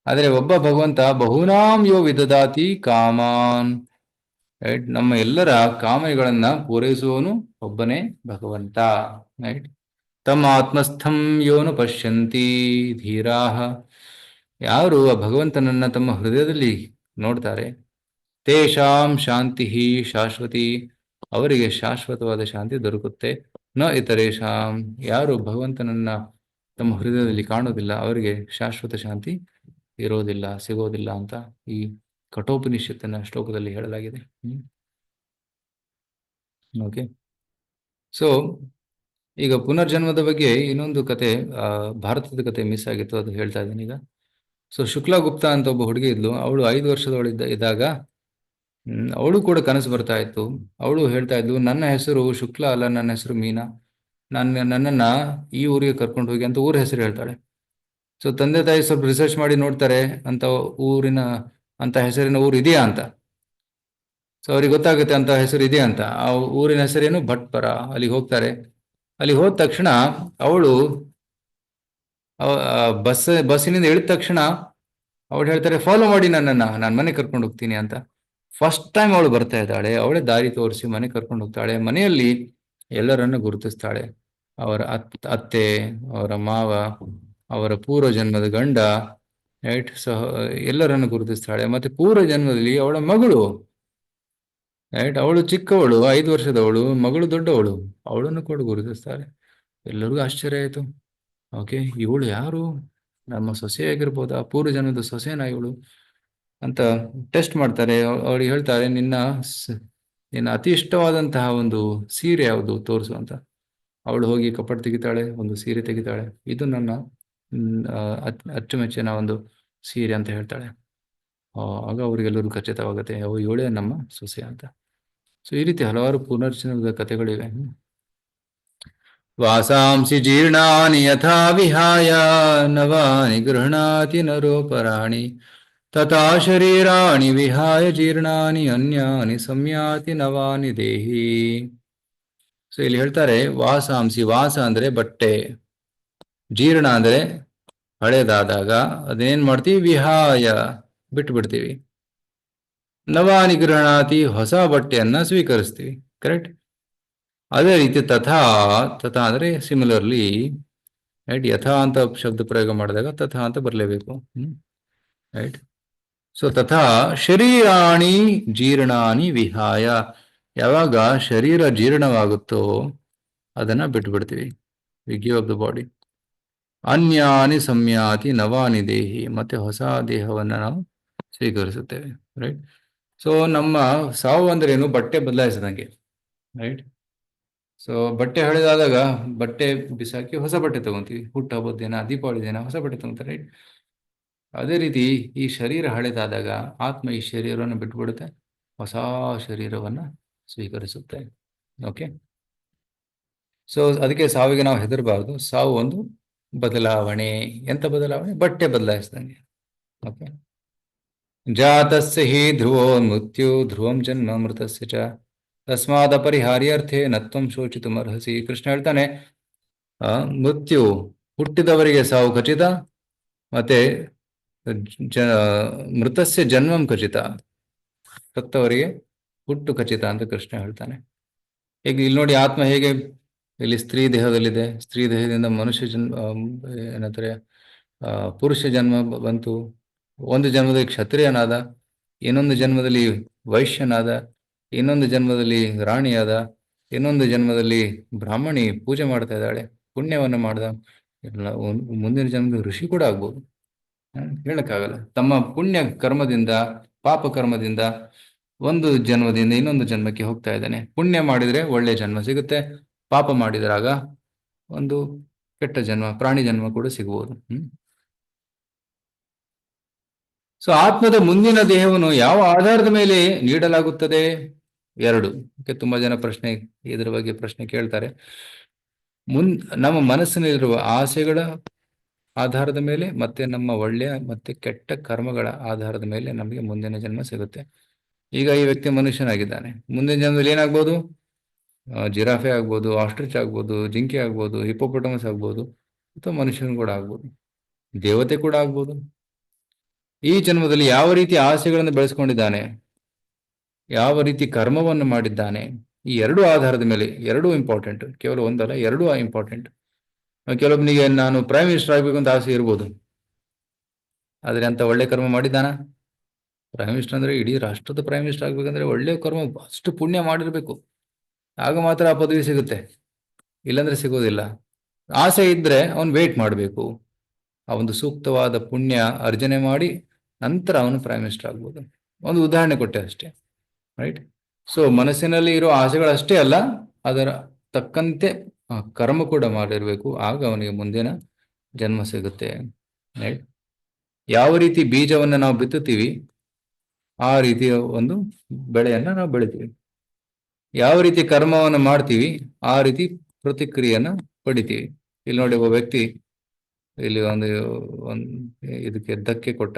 ಆದರೆ ಒಬ್ಬ ಭಗವಂತ ಬಹುನಾಂ ಯೋ ವಿದಧಾತಿ ಕಾಮಾನ್, ರೈಟ್. ನಮ್ಮ ಎಲ್ಲರ ಕಾಮನೆಗಳನ್ನ ಪೂರೈಸುವವನು ಒಬ್ಬನೇ ಭಗವಂತ, ರೈಟ್. ತಮ್ಮ ಆತ್ಮಸ್ಥಂ ಯೋನು ಪಶ್ಯಂತಿ ಧೀರಾಹ. ಯಾರು ಆ ಭಗವಂತನನ್ನ ತಮ್ಮ ಹೃದಯದಲ್ಲಿ ನೋಡ್ತಾರೆ, ತೇಷಾಂ ಶಾಂತಿ ಶಾಶ್ವತಿ, ಅವರಿಗೆ ಶಾಶ್ವತವಾದ ಶಾಂತಿ ದೊರಕುತ್ತೆ. ನ ಇತರೇಷಾಂ, ಯಾರು ಭಗವಂತನನ್ನ ತಮ್ಮ ಹೃದಯದಲ್ಲಿ ಕಾಣೋದಿಲ್ಲ, ಅವರಿಗೆ ಶಾಶ್ವತ ಶಾಂತಿ ಇರೋದಿಲ್ಲ, ಸಿಗೋದಿಲ್ಲ ಅಂತ ಈ ಕಠೋಪನಿಷತ್ತಿನ ಶ್ಲೋಕದಲ್ಲಿ ಹೇಳಲಾಗಿದೆ. ಓಕೆ. ಸೊ ಈಗ ಪುನರ್ಜನ್ಮದ ಬಗ್ಗೆ ಇನ್ನೊಂದು ಕತೆ, ಭಾರತದ ಕತೆ ಮಿಸ್ ಆಗಿತ್ತು, ಅದು ಹೇಳ್ತಾ ಇದ್ದೀನಿ ಈಗ. ಸೊ ಶುಕ್ಲಾ ಗುಪ್ತಾ ಅಂತ ಒಬ್ಬ ಹುಡುಗಿ ಇದ್ಲು. ಅವಳು 5 ವರ್ಷದವಳಿದ್ದ ಇದ್ದಾಗ ಅವಳು ಕೂಡ ಕನಸು ಬರ್ತಾ ಇತ್ತು. ಅವಳು ಹೇಳ್ತಾ ಇದ್ಲು, ನನ್ನ ಹೆಸರು ಶುಕ್ಲಾ ಅಲ್ಲ, ನನ್ನ ಹೆಸರು ಮೀನಾ. ನನ್ನನ್ನ ಈ ಊರಿಗೆ ಕರ್ಕೊಂಡು ಹೋಗಿ ಅಂತ ಊರ ಹೆಸರು ಹೇಳ್ತಾಳೆ. ಸೊ ತಂದೆ ತಾಯಿ ಸ್ವಲ್ಪ ರಿಸರ್ಚ್ ಮಾಡಿ ನೋಡ್ತಾರೆ ಅಂತ ಅಂತ ಹೆಸರಿನ ಊರು ಇದೆಯಾ ಅಂತ. ಸೊ ಅವ್ರಿಗೆ ಗೊತ್ತಾಗುತ್ತೆ ಅಂತ ಹೆಸರು ಇದೆಯಾ ಅಂತ. ಆ ಊರಿನ ಹೆಸರೇನು ಭಟ್ಪರ. ಅಲ್ಲಿಗೆ ಹೋಗ್ತಾರೆ. ಅಲ್ಲಿ ಹೋದ ತಕ್ಷಣ ಅವಳು ಬಸ್ಸಿನಿಂದ ಇಳಿದ ತಕ್ಷಣ ಅವಳು ಹೇಳ್ತಾರೆ, ಫಾಲೋ ಮಾಡಿ ನನ್ನನ್ನು, ನಾನು ಮನೆ ಕರ್ಕೊಂಡು ಹೋಗ್ತೀನಿ ಅಂತ. ಫಸ್ಟ್ ಟೈಮ್ ಅವಳು ಬರ್ತಾ ಇದ್ದಾಳೆ. ಅವಳೇ ದಾರಿ ತೋರಿಸಿ ಮನೆ ಕರ್ಕೊಂಡು ಹೋಗ್ತಾಳೆ. ಮನೆಯಲ್ಲಿ ಎಲ್ಲರನ್ನು ಗುರುತಿಸ್ತಾಳೆ. ಅವರ ಅತ್ತೆ, ಅವರ ಮಾವ, ಅವರ ಪೂರ್ವ ಜನ್ಮದ ಗಂಡ, ರೈಟ್, ಎಲ್ಲರನ್ನು ಗುರುತಿಸ್ತಾಳೆ. ಮತ್ತೆ ಪೂರ್ವ ಜನ್ಮದಲ್ಲಿ ಅವಳ ಮಗಳು, ರೈಟ್, ಅವಳು ಚಿಕ್ಕವಳು, 5 ವರ್ಷದವಳು, ಮಗಳು ದೊಡ್ಡವಳು, ಅವಳನ್ನು ಕೂಡ ಗುರುತಿಸ್ತಾಳೆ. ಎಲ್ಲರಿಗೂ ಆಶ್ಚರ್ಯ ಆಯಿತು. ಓಕೆ, ಇವಳು ಯಾರು? ನಮ್ಮ ಸೊಸೆಯಾಗಿರ್ಬೋದಾ? ಪೂರ್ವ ಜನ್ಮದ ಸೊಸೆನಾ ಇವಳು ಅಂತ ಟೆಸ್ಟ್ ಮಾಡ್ತಾರೆ. ಅವಳಿಗೆ ಹೇಳ್ತಾರೆ, ನಿನ್ನ ಅತಿ ಇಷ್ಟವಾದಂತಹ ಒಂದು ಸೀರೆ ಯಾವುದು ತೋರಿಸು ಅಂತ. ಅವಳು ಹೋಗಿ ಕಪಟ ತೆಗಿತಾಳೆ, ಒಂದು ಸೀರೆ ತೆಗಿತಾಳೆ. ಇದು ನನ್ನ ಅಚ್ಚುಮೆಚ್ಚಿನ ಒಂದು ಸೀರೆ ಅಂತ ಹೇಳ್ತಾಳೆ. ಆಗ ಅವರಿಗೆಲ್ಲರೂ ಖಚಿತವಾಗುತ್ತೆ, ಇವಳೇ ನಮ್ಮ ಸೊಸೆ ಅಂತ. ಸೊ ಈ ರೀತಿ ಹಲವಾರು ಪುನರ್ಜನ್ಮದ ಕಥೆಗಳಿವೆ. ವಾಸಾಂಸಿ ಜೀರ್ಣಾನಿ ಯಥಾ ವಿಹಾಯ ನವಾನಿ ಗೃಹಣಾತಿ ನರೋಪರಾಣಿ ತಥಾ ಶರೀರಾಣಿ ವಿಹಾಯ ಜೀರ್ಣಾನಿ ಅನ್ಯಾನಿ ಸಂಯಾತಿ ನವಾನಿ ದೇಹಿ. ಸೊ ಇಲ್ಲಿ ಹೇಳ್ತಾರೆ, ವಾಸಾಂಸಿ, ವಾಸ ಅಂದ್ರೆ ಬಟ್ಟೆ, ಜೀರ್ಣ ಅಂದ್ರೆ ಹಳೇದಾದಾಗ ಅದೇನ್ ಮಾಡ್ತೀವಿ, ವಿಹಾಯ ಬಿಟ್ಟು ಬಿಡ್ತೀವಿ, ನವಾನಿ ಗೃಹಣಾತಿ ಹೊಸ ಬಟ್ಟೆಯನ್ನ ಸ್ವೀಕರಿಸ್ತೀವಿ. ಕರೆಕ್ಟ್. ಅದೇ ರೀತಿ ತಥಾ, ತಥಾ ಅಂದ್ರೆ ಸಿಮಿಲರ್ಲಿ, ರೈಟ್. ಯಥಾ ಅಂತ ಶಬ್ದ ಪ್ರಯೋಗ ಮಾಡಿದಾಗ ತಥಾ ಅಂತ ಬರಲೇಬೇಕು. ರೈಟ್. ಸೊ ತಥಾ ಶರೀರಾಣಿ ಜೀರ್ಣಾನಿ ವಿಹಾಯ, ಯಾವಾಗ ಶರೀರ ಜೀರ್ಣವಾಗುತ್ತೋ ಅದನ್ನ ಬಿಟ್ಬಿಡ್ತೀವಿ, we give up the body. ಅನ್ಯಾನಿ ಸಂಯಾತಿ ನವಾನಿ ದೇಹಿ, ಮತ್ತೆ ಹೊಸ ದೇಹವನ್ನು ನಾವು ಸ್ವೀಕರಿಸುತ್ತೇವೆ. ರೈಟ್. ಸೊ ನಮ್ಮ ಸಾವು ಅಂದ್ರೇನು? ಬಟ್ಟೆ ಬದಲಾಯಿಸಿದಂಗೆ. ರೈಟ್. ಸೊ ಬಟ್ಟೆ ಹಳೆದಾದಾಗ ಬಟ್ಟೆ ಬಿಸಾಕಿ ಹೊಸ ಬಟ್ಟೆ ತಗೊಂತೀವಿ. ಹುಟ್ಟುಹಬ್ಬದ ದಿನ, ದೀಪಾವಳಿ ದಿನ ಹೊಸ ಬಟ್ಟೆ ತಗೊಂತಾರೆ. ರೈಟ್. ಅದೇ ರೀತಿ ಈ ಶರೀರ ಹಳೆದಾದಾಗ ಆತ್ಮ ಈ ಶರೀರವನ್ನು ಬಿಟ್ಬಿಡುತ್ತೆ, ಹೊಸ ಶರೀರವನ್ನು ಸ್ವೀಕರಿಸುತ್ತೆ. ಓಕೆ. ಸೊ ಅದಕ್ಕೆ ಸಾವಿಗೆ ನಾವು ಹೆದರಬಾರ್ದು. ಸಾವು ಒಂದು ಬದಲಾವಣೆ. ಎಂತ ಬದಲಾವಣೆ? ಬಟ್ಟೆ ಬದಲಾಯಿಸಿದಂಗೆ. ಓಕೆ. ಜಾತಸ್ಯ ಹಿ ಧ್ರುವೋ ಮೃತ್ಯು ಧ್ರುವಂ ಜನ್ಮ ಮೃತಸ್ಯ ಚ ತಸ್ಮಾದ ಪರಿಹಾರ್ಯರ್ಥೆ ನತ್ವಂ ಶೋಚಿತುಮರ್ಹಸಿ. ಕೃಷ್ಣ ಹೇಳ್ತಾನೆ, ಮೃತ್ಯು, ಹುಟ್ಟಿದವರಿಗೆ ಸಾವು ಖಚಿತ, ಮತ್ತೆ ಮೃತಸ್ಯ ಜನ್ಮಂ ಖಚಿತ, ಸತ್ತವರಿಗೆ ಹುಟ್ಟು ಖಚಿತ ಅಂತ ಕೃಷ್ಣ ಹೇಳ್ತಾನೆ. ಈಗ ಇಲ್ಲಿ ನೋಡಿ, ಆತ್ಮ ಹೇಗೆ ಇಲ್ಲಿ ಸ್ತ್ರೀ ದೇಹದಲ್ಲಿದೆ, ಸ್ತ್ರೀ ದೇಹದಿಂದ ಮನುಷ್ಯ ಜನ್ಮ, ಏನಂತಾರೆ, ಪುರುಷ ಜನ್ಮ ಬಂತು. ಒಂದು ಜನ್ಮದಲ್ಲಿ ಕ್ಷತ್ರಿಯನಾದ, ಇನ್ನೊಂದು ಜನ್ಮದಲ್ಲಿ ವೈಶ್ಯನಾದ, ಇನ್ನೊಂದು ಜನ್ಮದಲ್ಲಿ ರಾಣಿಯಾದ, ಇನ್ನೊಂದು ಜನ್ಮದಲ್ಲಿ ಬ್ರಾಹ್ಮಣಿ ಪೂಜೆ ಮಾಡ್ತಾ ಇದ್ದಾಳೆ, ಪುಣ್ಯವನ್ನು ಮಾಡ್ದ. ಮುಂದಿನ ಜನ್ಮದಲ್ಲಿ ಋಷಿ ಕೂಡ ಆಗ್ಬೋದು, ಹೇಳಕ್ಕಾಗಲ್ಲ. ತಮ್ಮ ಪುಣ್ಯ ಕರ್ಮದಿಂದ, ಪಾಪ ಕರ್ಮದಿಂದ ಒಂದು ಜನ್ಮದಿಂದ ಇನ್ನೊಂದು ಜನ್ಮಕ್ಕೆ ಹೋಗ್ತಾ ಇದ್ದಾನೆ. ಪುಣ್ಯ ಮಾಡಿದ್ರೆ ಒಳ್ಳೆ ಜನ್ಮ ಸಿಗುತ್ತೆ, ಪಾಪ ಮಾಡಿದ್ರಾಗ ಒಂದು ಕೆಟ್ಟ ಜನ್ಮ, ಪ್ರಾಣಿ ಜನ್ಮ ಕೂಡ ಸಿಗಬಹುದು. ಸೊ ಆತ್ಮದ ಮುಂದಿನ ದೇಹವನ್ನು ಯಾವ ಆಧಾರದ ಮೇಲೆ ನೀಡಲಾಗುತ್ತದೆ? 2. ತುಂಬಾ ಜನ ಇದ್ರ ಬಗ್ಗೆ ಪ್ರಶ್ನೆ ಕೇಳ್ತಾರೆ. ನಮ್ಮ ಮನಸ್ಸಿನಲ್ಲಿರುವ ಆಸೆಗಳ ಆಧಾರದ ಮೇಲೆ ಮತ್ತೆ ನಮ್ಮ ಒಳ್ಳೆಯ ಮತ್ತೆ ಕೆಟ್ಟ ಕರ್ಮಗಳ ಆಧಾರದ ಮೇಲೆ ನಮಗೆ ಮುಂದಿನ ಜನ್ಮ ಸಿಗುತ್ತೆ. ಈಗ ಈ ವ್ಯಕ್ತಿ ಮನುಷ್ಯನಾಗಿದ್ದಾನೆ, ಮುಂದಿನ ಜನ್ಮದಲ್ಲಿ ಏನಾಗ್ಬೋದು? ಜಿರಾಫೆ ಆಗ್ಬೋದು, ಆಸ್ಟ್ರಿಚ್ ಆಗ್ಬೋದು, ಜಿಂಕೆ ಆಗ್ಬೋದು, ಹಿಪ್ಪೋಪೊಟಮಸ್ ಆಗ್ಬೋದು, ಅಥವಾ ಮನುಷ್ಯನು ಕೂಡ ಆಗ್ಬೋದು, ದೇವತೆ ಕೂಡ ಆಗ್ಬೋದು. ಈ ಜನ್ಮದಲ್ಲಿ ಯಾವ ರೀತಿ ಆಸೆಗಳನ್ನು ಬೆಳೆಸ್ಕೊಂಡಿದ್ದಾನೆ, ಯಾವ ರೀತಿ ಕರ್ಮವನ್ನು ಮಾಡಿದ್ದಾನೆ, ಈ 2 ಆಧಾರದ ಮೇಲೆ. 2 ಇಂಪಾರ್ಟೆಂಟ್, ಕೇವಲ ಒಂದಲ್ಲ, 2 ಇಂಪಾರ್ಟೆಂಟ್. ಕೆಲವೊಬ್ಬನಿಗೆ ನಾನು ಪ್ರೈಮ್ ಮಿನಿಸ್ಟರ್ ಆಗ್ಬೇಕು ಅಂತ ಆಸೆ ಇರ್ಬೋದು, ಆದ್ರೆ ಅಂತ ಒಳ್ಳೆ ಕರ್ಮ ಮಾಡಿದ್ದಾನ? ಪ್ರೈಮ್ ಮಿನಿಸ್ಟರ್ ಅಂದ್ರೆ ಇಡೀ ರಾಷ್ಟ್ರದ ಪ್ರೈಮ್ ಮಿನಿಸ್ಟರ್ ಆಗ್ಬೇಕಂದ್ರೆ ಒಳ್ಳೆ ಕರ್ಮ, ಅಷ್ಟು ಪುಣ್ಯ ಮಾಡಿರ್ಬೇಕು, ಆಗ ಮಾತ್ರ ಆ ಪದವಿ ಸಿಗುತ್ತೆ, ಇಲ್ಲಾಂದ್ರೆ ಸಿಗೋದಿಲ್ಲ. ಆಸೆ ಇದ್ರೆ ಅವನು ವೇಟ್ ಮಾಡಬೇಕು, ಆ ಒಂದು ಸೂಕ್ತವಾದ ಪುಣ್ಯ ಅರ್ಜನೆ ಮಾಡಿ ನಂತರ ಅವನು ಪ್ರೈಮ್ ಮಿನಿಸ್ಟರ್ ಆಗ್ಬೋದು. ಒಂದು ಉದಾಹರಣೆ ಕೊಟ್ಟೆ ಅಷ್ಟೇ. ರೈಟ್. ಸೊ ಮನಸ್ಸಿನಲ್ಲಿ ಇರೋ ಆಸೆಗಳಷ್ಟೇ ಅಲ್ಲ, ಅದರ ತಕ್ಕಂತೆ ಕರ್ಮ ಕೂಡ ಮಾಡಿರಬೇಕು, ಆಗ ಅವನಿಗೆ ಮುಂದಿನ ಜನ್ಮ ಸಿಗುತ್ತೆ. ರೈಟ್. ಯಾವ ರೀತಿ ಬೀಜವನ್ನು ನಾವು ಬಿತ್ತುತ್ತೀವಿ ಆ ರೀತಿಯ ಒಂದು ಬೆಳೆಯನ್ನ ನಾವು ಬೆಳಿತೀವಿ. ಯಾವ ರೀತಿ ಕರ್ಮವನ್ನು ಮಾಡ್ತೀವಿ ಆ ರೀತಿ ಪ್ರತಿಕ್ರಿಯೆಯನ್ನ ಪಡಿತೀವಿ. ಇಲ್ಲಿ ನೋಡಿ, ಒಬ್ಬ ವ್ಯಕ್ತಿ ಇಲ್ಲಿ ಒಂದು ಇದಕ್ಕೆ ಧಕ್ಕೆ ಕೊಟ್ಟ,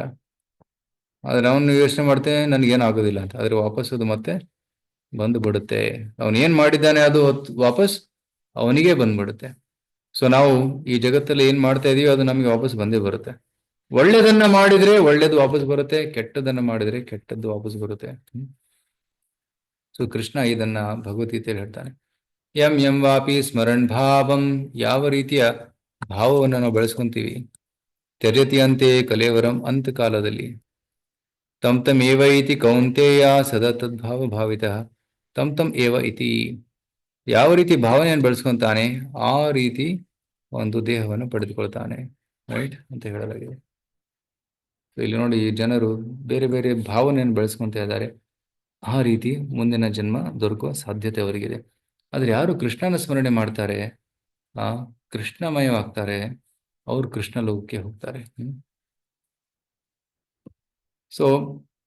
ಆದ್ರೆ ಅವನು ಯೋಚನೆ ಮಾಡ್ತೇನೆ ನನಗೇನು ಆಗೋದಿಲ್ಲ ಅಂತ, ಆದ್ರೆ ವಾಪಸ್ ಅದು ಮತ್ತೆ ಬಂದು ಬಿಡುತ್ತೆ. ಅವನು ಏನ್ ಮಾಡಿದ್ದಾನೆ ಅದು ವಾಪಸ್ ಅವನಿಗೆ ಬಂದ್ಬಿಡುತ್ತೆ. ಸೊ ನಾವು ಈ ಜಗತ್ತಲ್ಲಿ ಏನ್ ಮಾಡ್ತಾ ಇದೀವಿ ಅದು ನಮಗೆ ವಾಪಸ್ ಬಂದೇ ಬರುತ್ತೆ. ಒಳ್ಳೆದನ್ನ ಮಾಡಿದ್ರೆ ಒಳ್ಳೇದು ವಾಪಸ್ ಬರುತ್ತೆ, ಕೆಟ್ಟದನ್ನ ಮಾಡಿದ್ರೆ ಕೆಟ್ಟದ್ದು ವಾಪಸ್ ಬರುತ್ತೆ. ಸೊ ಕೃಷ್ಣ ಇದನ್ನ ಭಗವದ್ಗೀತೆಯಲ್ಲಿ ಹೇಳ್ತಾನೆ. ಯಂ ವಾಪಿ ಸ್ಮರಣ್ ಭಾವಂ, ಯಾವ ರೀತಿಯ ಭಾವವನ್ನು ನಾವು ಬೆಳೆಸ್ಕೊಂತೀವಿ. ತ್ಯಜತಿ ಅಂತೆ ಕಲೇವರಂ, ಅಂತ ಕಾಲದಲ್ಲಿ. ತಂ ತಂ ಏವ ಇತಿ ಕೌಂತೆಯ ಸದಾ ತದ್ಭಾವ ಭಾವಿತ ತಂ ತಂ ಏವ ಇತಿ, ಯಾವ ರೀತಿ ಭಾವನೆಯನ್ನು ಬೆಳೆಸ್ಕೊಂತಾನೆ ಆ ರೀತಿ ಒಂದು ದೇಹವನ್ನು ಪಡೆದುಕೊಳ್ತಾನೆ. ರೈಟ್ ಅಂತ ಹೇಳಲಾಗಿದೆ. ಇಲ್ಲಿ ನೋಡಿ, ಜನರು ಬೇರೆ ಬೇರೆ ಭಾವನೆಯನ್ನು ಬೆಳೆಸ್ಕೊಂತ ಇದ್ದಾರೆ, ಆ ರೀತಿ ಮುಂದಿನ ಜನ್ಮ ದೊರಕುವ ಸಾಧ್ಯತೆ ಅವರಿಗಿದೆ. ಆದ್ರೆ ಯಾರು ಕೃಷ್ಣನ ಸ್ಮರಣೆ ಮಾಡ್ತಾರೆ, ಕೃಷ್ಣಮಯವಾಗ್ತಾರೆ, ಅವರು ಕೃಷ್ಣ ಲೋಕಕ್ಕೆ ಹೋಗ್ತಾರೆ. ಸೊ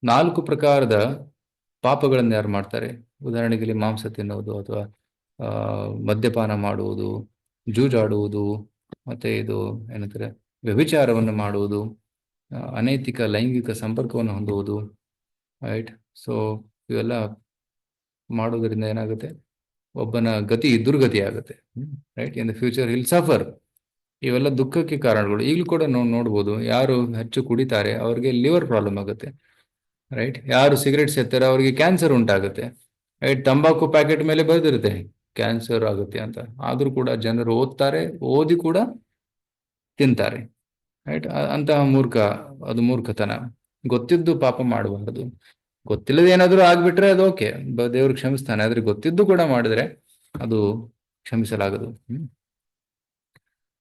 4 ಪ್ರಕಾರದ ಪಾಪಗಳನ್ನು ಯಾರು ಮಾಡ್ತಾರೆ, ಉದಾಹರಣೆಗೆ ಇಲ್ಲಿ ಮಾಂಸ ತಿನ್ನುವುದು, ಅಥವಾ ಮದ್ಯಪಾನ ಮಾಡುವುದು, ಜೂಜಾಡುವುದು, ಮತ್ತೆ ಇದು ಏನಂತಾರೆ ವ್ಯಭಿಚಾರವನ್ನು ಮಾಡುವುದು, ಅನೈತಿಕ ಲೈಂಗಿಕ ಸಂಪರ್ಕವನ್ನು ಹೊಂದುವುದು. ರೈಟ್. ಸೊ ಇವೆಲ್ಲ ಮಾಡೋದ್ರಿಂದ ಏನಾಗುತ್ತೆ, ಒಬ್ಬನ ಗತಿ ದುರ್ಗತಿ ಆಗುತ್ತೆ. Right. In the future hill suffer. ಇವೆಲ್ಲ ದುಃಖಕ್ಕೆ ಕಾರಣಗಳು. ಈಗಲೂ ಕೂಡ ನೋಡ್ಬೋದು, ಯಾರು ಹೆಚ್ಚು ಕುಡಿತಾರೆ ಅವ್ರಿಗೆ ಲಿವರ್ ಪ್ರಾಬ್ಲಮ್ ಆಗುತ್ತೆ. ರೈಟ್. ಯಾರು ಸಿಗರೆಟ್ ಸೇರ್ತಾರೆ ಅವ್ರಿಗೆ ಕ್ಯಾನ್ಸರ್ ಉಂಟಾಗುತ್ತೆ. ರೈಟ್. ತಂಬಾಕು ಪ್ಯಾಕೆಟ್ ಮೇಲೆ ಬರೆದಿರುತ್ತೆ ಕ್ಯಾನ್ಸರ್ ಆಗುತ್ತೆ ಅಂತ, ಆದ್ರೂ ಕೂಡ ಜನರು ಓದಿ ಕೂಡ ತಿಂತಾರೆ. ರೈಟ್. ಅಂತಹ ಅದು ಮೂರ್ಖತನ. ಗೊತ್ತಿದ್ದು ಪಾಪ ಮಾಡಬಾರದು. ಗೊತ್ತಿಲ್ಲದೆ ಏನಾದರೂ ಆಗ್ಬಿಟ್ರೆ ಅದು ಓಕೆ, ದೇವ್ರು ಕ್ಷಮಿಸ್ತಾನೆ. ಆದ್ರೆ ಗೊತ್ತಿದ್ದು ಕೂಡ ಮಾಡಿದ್ರೆ ಅದು ಕ್ಷಮಿಸಲಾಗದು.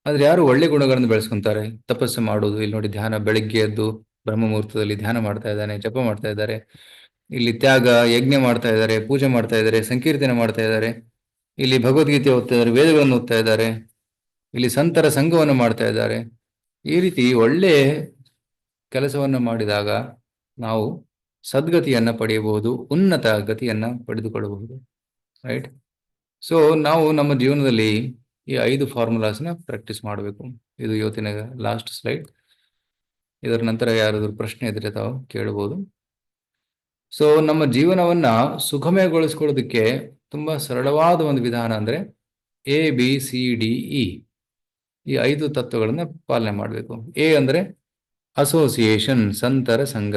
ಆದ್ರೆ ಯಾರು ಒಳ್ಳೆ ಗುಣಗಳನ್ನು ಬೆಳೆಸ್ಕೊಂತಾರೆ, ತಪಸ್ಸು ಮಾಡೋದು. ಇಲ್ಲಿ ನೋಡಿ, ಧ್ಯಾನ, ಬೆಳಿಗ್ಗೆ ಎದ್ದು ಬ್ರಹ್ಮ ಮುಹೂರ್ತದಲ್ಲಿ ಧ್ಯಾನ ಮಾಡ್ತಾ ಇದ್ದಾನೆ, ಜಪ ಮಾಡ್ತಾ ಇದ್ದಾರೆ. ಇಲ್ಲಿ ತ್ಯಾಗ, ಯಜ್ಞ ಮಾಡ್ತಾ ಇದ್ದಾರೆ, ಪೂಜೆ ಮಾಡ್ತಾ ಇದ್ದಾರೆ, ಸಂಕೀರ್ತನೆ ಮಾಡ್ತಾ ಇದ್ದಾರೆ. ಇಲ್ಲಿ ಭಗವದ್ಗೀತೆ ಓದ್ತಾ ಇದ್ದಾರೆ, ವೇದಗಳನ್ನು ಓದ್ತಾ ಇದ್ದಾರೆ. ಇಲ್ಲಿ ಸಂತರ ಸಂಘವನ್ನು ಮಾಡ್ತಾ ಇದ್ದಾರೆ. ಈ ರೀತಿ ಒಳ್ಳೆ ಕೆಲಸವನ್ನು ಮಾಡಿದಾಗ ನಾವು ಸದ್ಗತಿಯನ್ನ ಪಡೆಯಬಹುದು, ಉನ್ನತ ಗತಿಯನ್ನ ಪಡೆದುಕೊಳ್ಳಬಹುದು. ರೈಟ್. ಸೊ ನಾವು ನಮ್ಮ ಜೀವನದಲ್ಲಿ ಈ 5 ಫಾರ್ಮುಲಾಸ್ನ ಪ್ರಾಕ್ಟೀಸ್ ಮಾಡಬೇಕು. ಇದು ಇವತ್ತಿನ ಲಾಸ್ಟ್ ಸ್ಲೈಡ್. ಇದರ ನಂತರ ಯಾರಾದರೂ ಪ್ರಶ್ನೆ ಇದ್ರೆ ತಾವು ಕೇಳಬಹುದು. ಸೊ ನಮ್ಮ ಜೀವನವನ್ನ ಸುಖಮಯಗೊಳಿಸ್ಕೊಳ್ಳೋದಕ್ಕೆ ತುಂಬಾ ಸರಳವಾದ ಒಂದು ವಿಧಾನ ಅಂದ್ರೆ ABCDE, ಈ 5 ತತ್ವಗಳನ್ನ ಪಾಲನೆ ಮಾಡಬೇಕು. ಎ ಅಂದ್ರೆ ಅಸೋಸಿಯೇಷನ್, ಸಂತರ ಸಂಘ.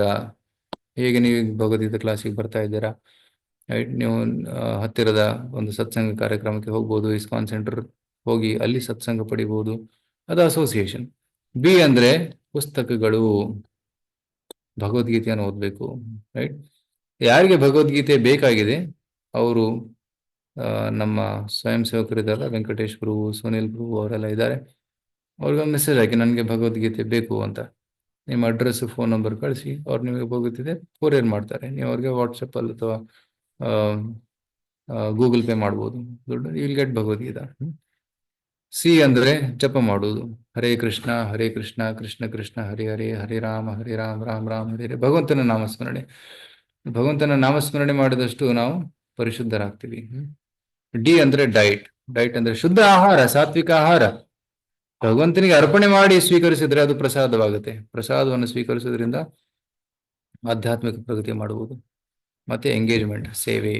ಹೇಗೆ ನೀವು ಭಗವದ್ಗೀತೆ ಕ್ಲಾಸಿಗೆ ಬರ್ತಾ ಇದ್ದೀರಾ, ರೈಟ್, ನೀವು ಹತ್ತಿರದ ಒಂದು ಸತ್ಸಂಗ ಕಾರ್ಯಕ್ರಮಕ್ಕೆ ಹೋಗ್ಬೋದು, ಇಸ್ಕಾನ್ ಸೆಂಟರ್ ಹೋಗಿ ಅಲ್ಲಿ ಸತ್ಸಂಗ ಪಡಿಬಹುದು, ಅದು ಅಸೋಸಿಯೇಷನ್. ಬಿ ಅಂದ್ರೆ ಪುಸ್ತಕಗಳು, ಭಗವದ್ಗೀತೆಯನ್ನು ಓದಬೇಕು. ರೈಟ್. ಯಾರಿಗೆ ಭಗವದ್ಗೀತೆ ಬೇಕಾಗಿದೆ ಅವರು ನಮ್ಮ ಸ್ವಯಂ ಸೇವಕರಿದ್ದಾರೆ, ವೆಂಕಟೇಶ್ ಪ್ರಭು, ಸುನಿಲ್ ಪ್ರಭು ಅವರೆಲ್ಲ ಇದ್ದಾರೆ. ಅವ್ರಿಗೊಂದು ಮೆಸೇಜ್ ಹಾಕಿ ನನಗೆ ಭಗವದ್ಗೀತೆ ಬೇಕು ಅಂತ. ನಿಮ್ಮ ಅಡ್ರೆಸ್, ಫೋನ್ ನಂಬರ್ ಕಳಿಸಿ, ಅವ್ರು ನಿಮಗೆ ಭಗವದ್ಗೀತೆ ಕೊರಿಯರ್ ಮಾಡ್ತಾರೆ. ನೀವು ಅವ್ರಿಗೆ ವಾಟ್ಸಪ್ಪಲ್ಲಿ ಅಥವಾ ಗೂಗಲ್ ಪೇ ಮಾಡ್ಬೋದು ದುಡ್ಡು. You will get Bhagavad Gita. ಸಿ ಅಂದ್ರೆ ಜಪ ಮಾಡುವುದು. ಹರೇ ಕೃಷ್ಣ ಕೃಷ್ಣ ಕೃಷ್ಣ ಹರಿ ಹರಿ, ಹರಿ ರಾಮ ರಾಮ ರಾಮ ಹರಿ ಹರಿ. ಭಗವಂತನ ನಾಮಸ್ಮರಣೆ. ಭಗವಂತನ ನಾಮಸ್ಮರಣೆ ಮಾಡಿದಷ್ಟು ನಾವು ಪರಿಶುದ್ಧರಾಗ್ತೀವಿ. ಡಿ ಅಂದ್ರೆ ಡೈಟ್. ಡೈಟ್ ಅಂದ್ರೆ ಶುದ್ಧ ಆಹಾರ, ಸಾತ್ವಿಕ ಆಹಾರ. ಭಗವಂತನಿಗೆ ಅರ್ಪಣೆ ಮಾಡಿ ಸ್ವೀಕರಿಸಿದ್ರೆ ಅದು ಪ್ರಸಾದವಾಗುತ್ತೆ. ಪ್ರಸಾದವನ್ನು ಸ್ವೀಕರಿಸೋದ್ರಿಂದ ಆಧ್ಯಾತ್ಮಿಕ ಪ್ರಗತಿ ಮಾಡಬಹುದು. ಮತ್ತೆ ಎಂಗೇಜ್ಮೆಂಟ್, ಸೇವೆ,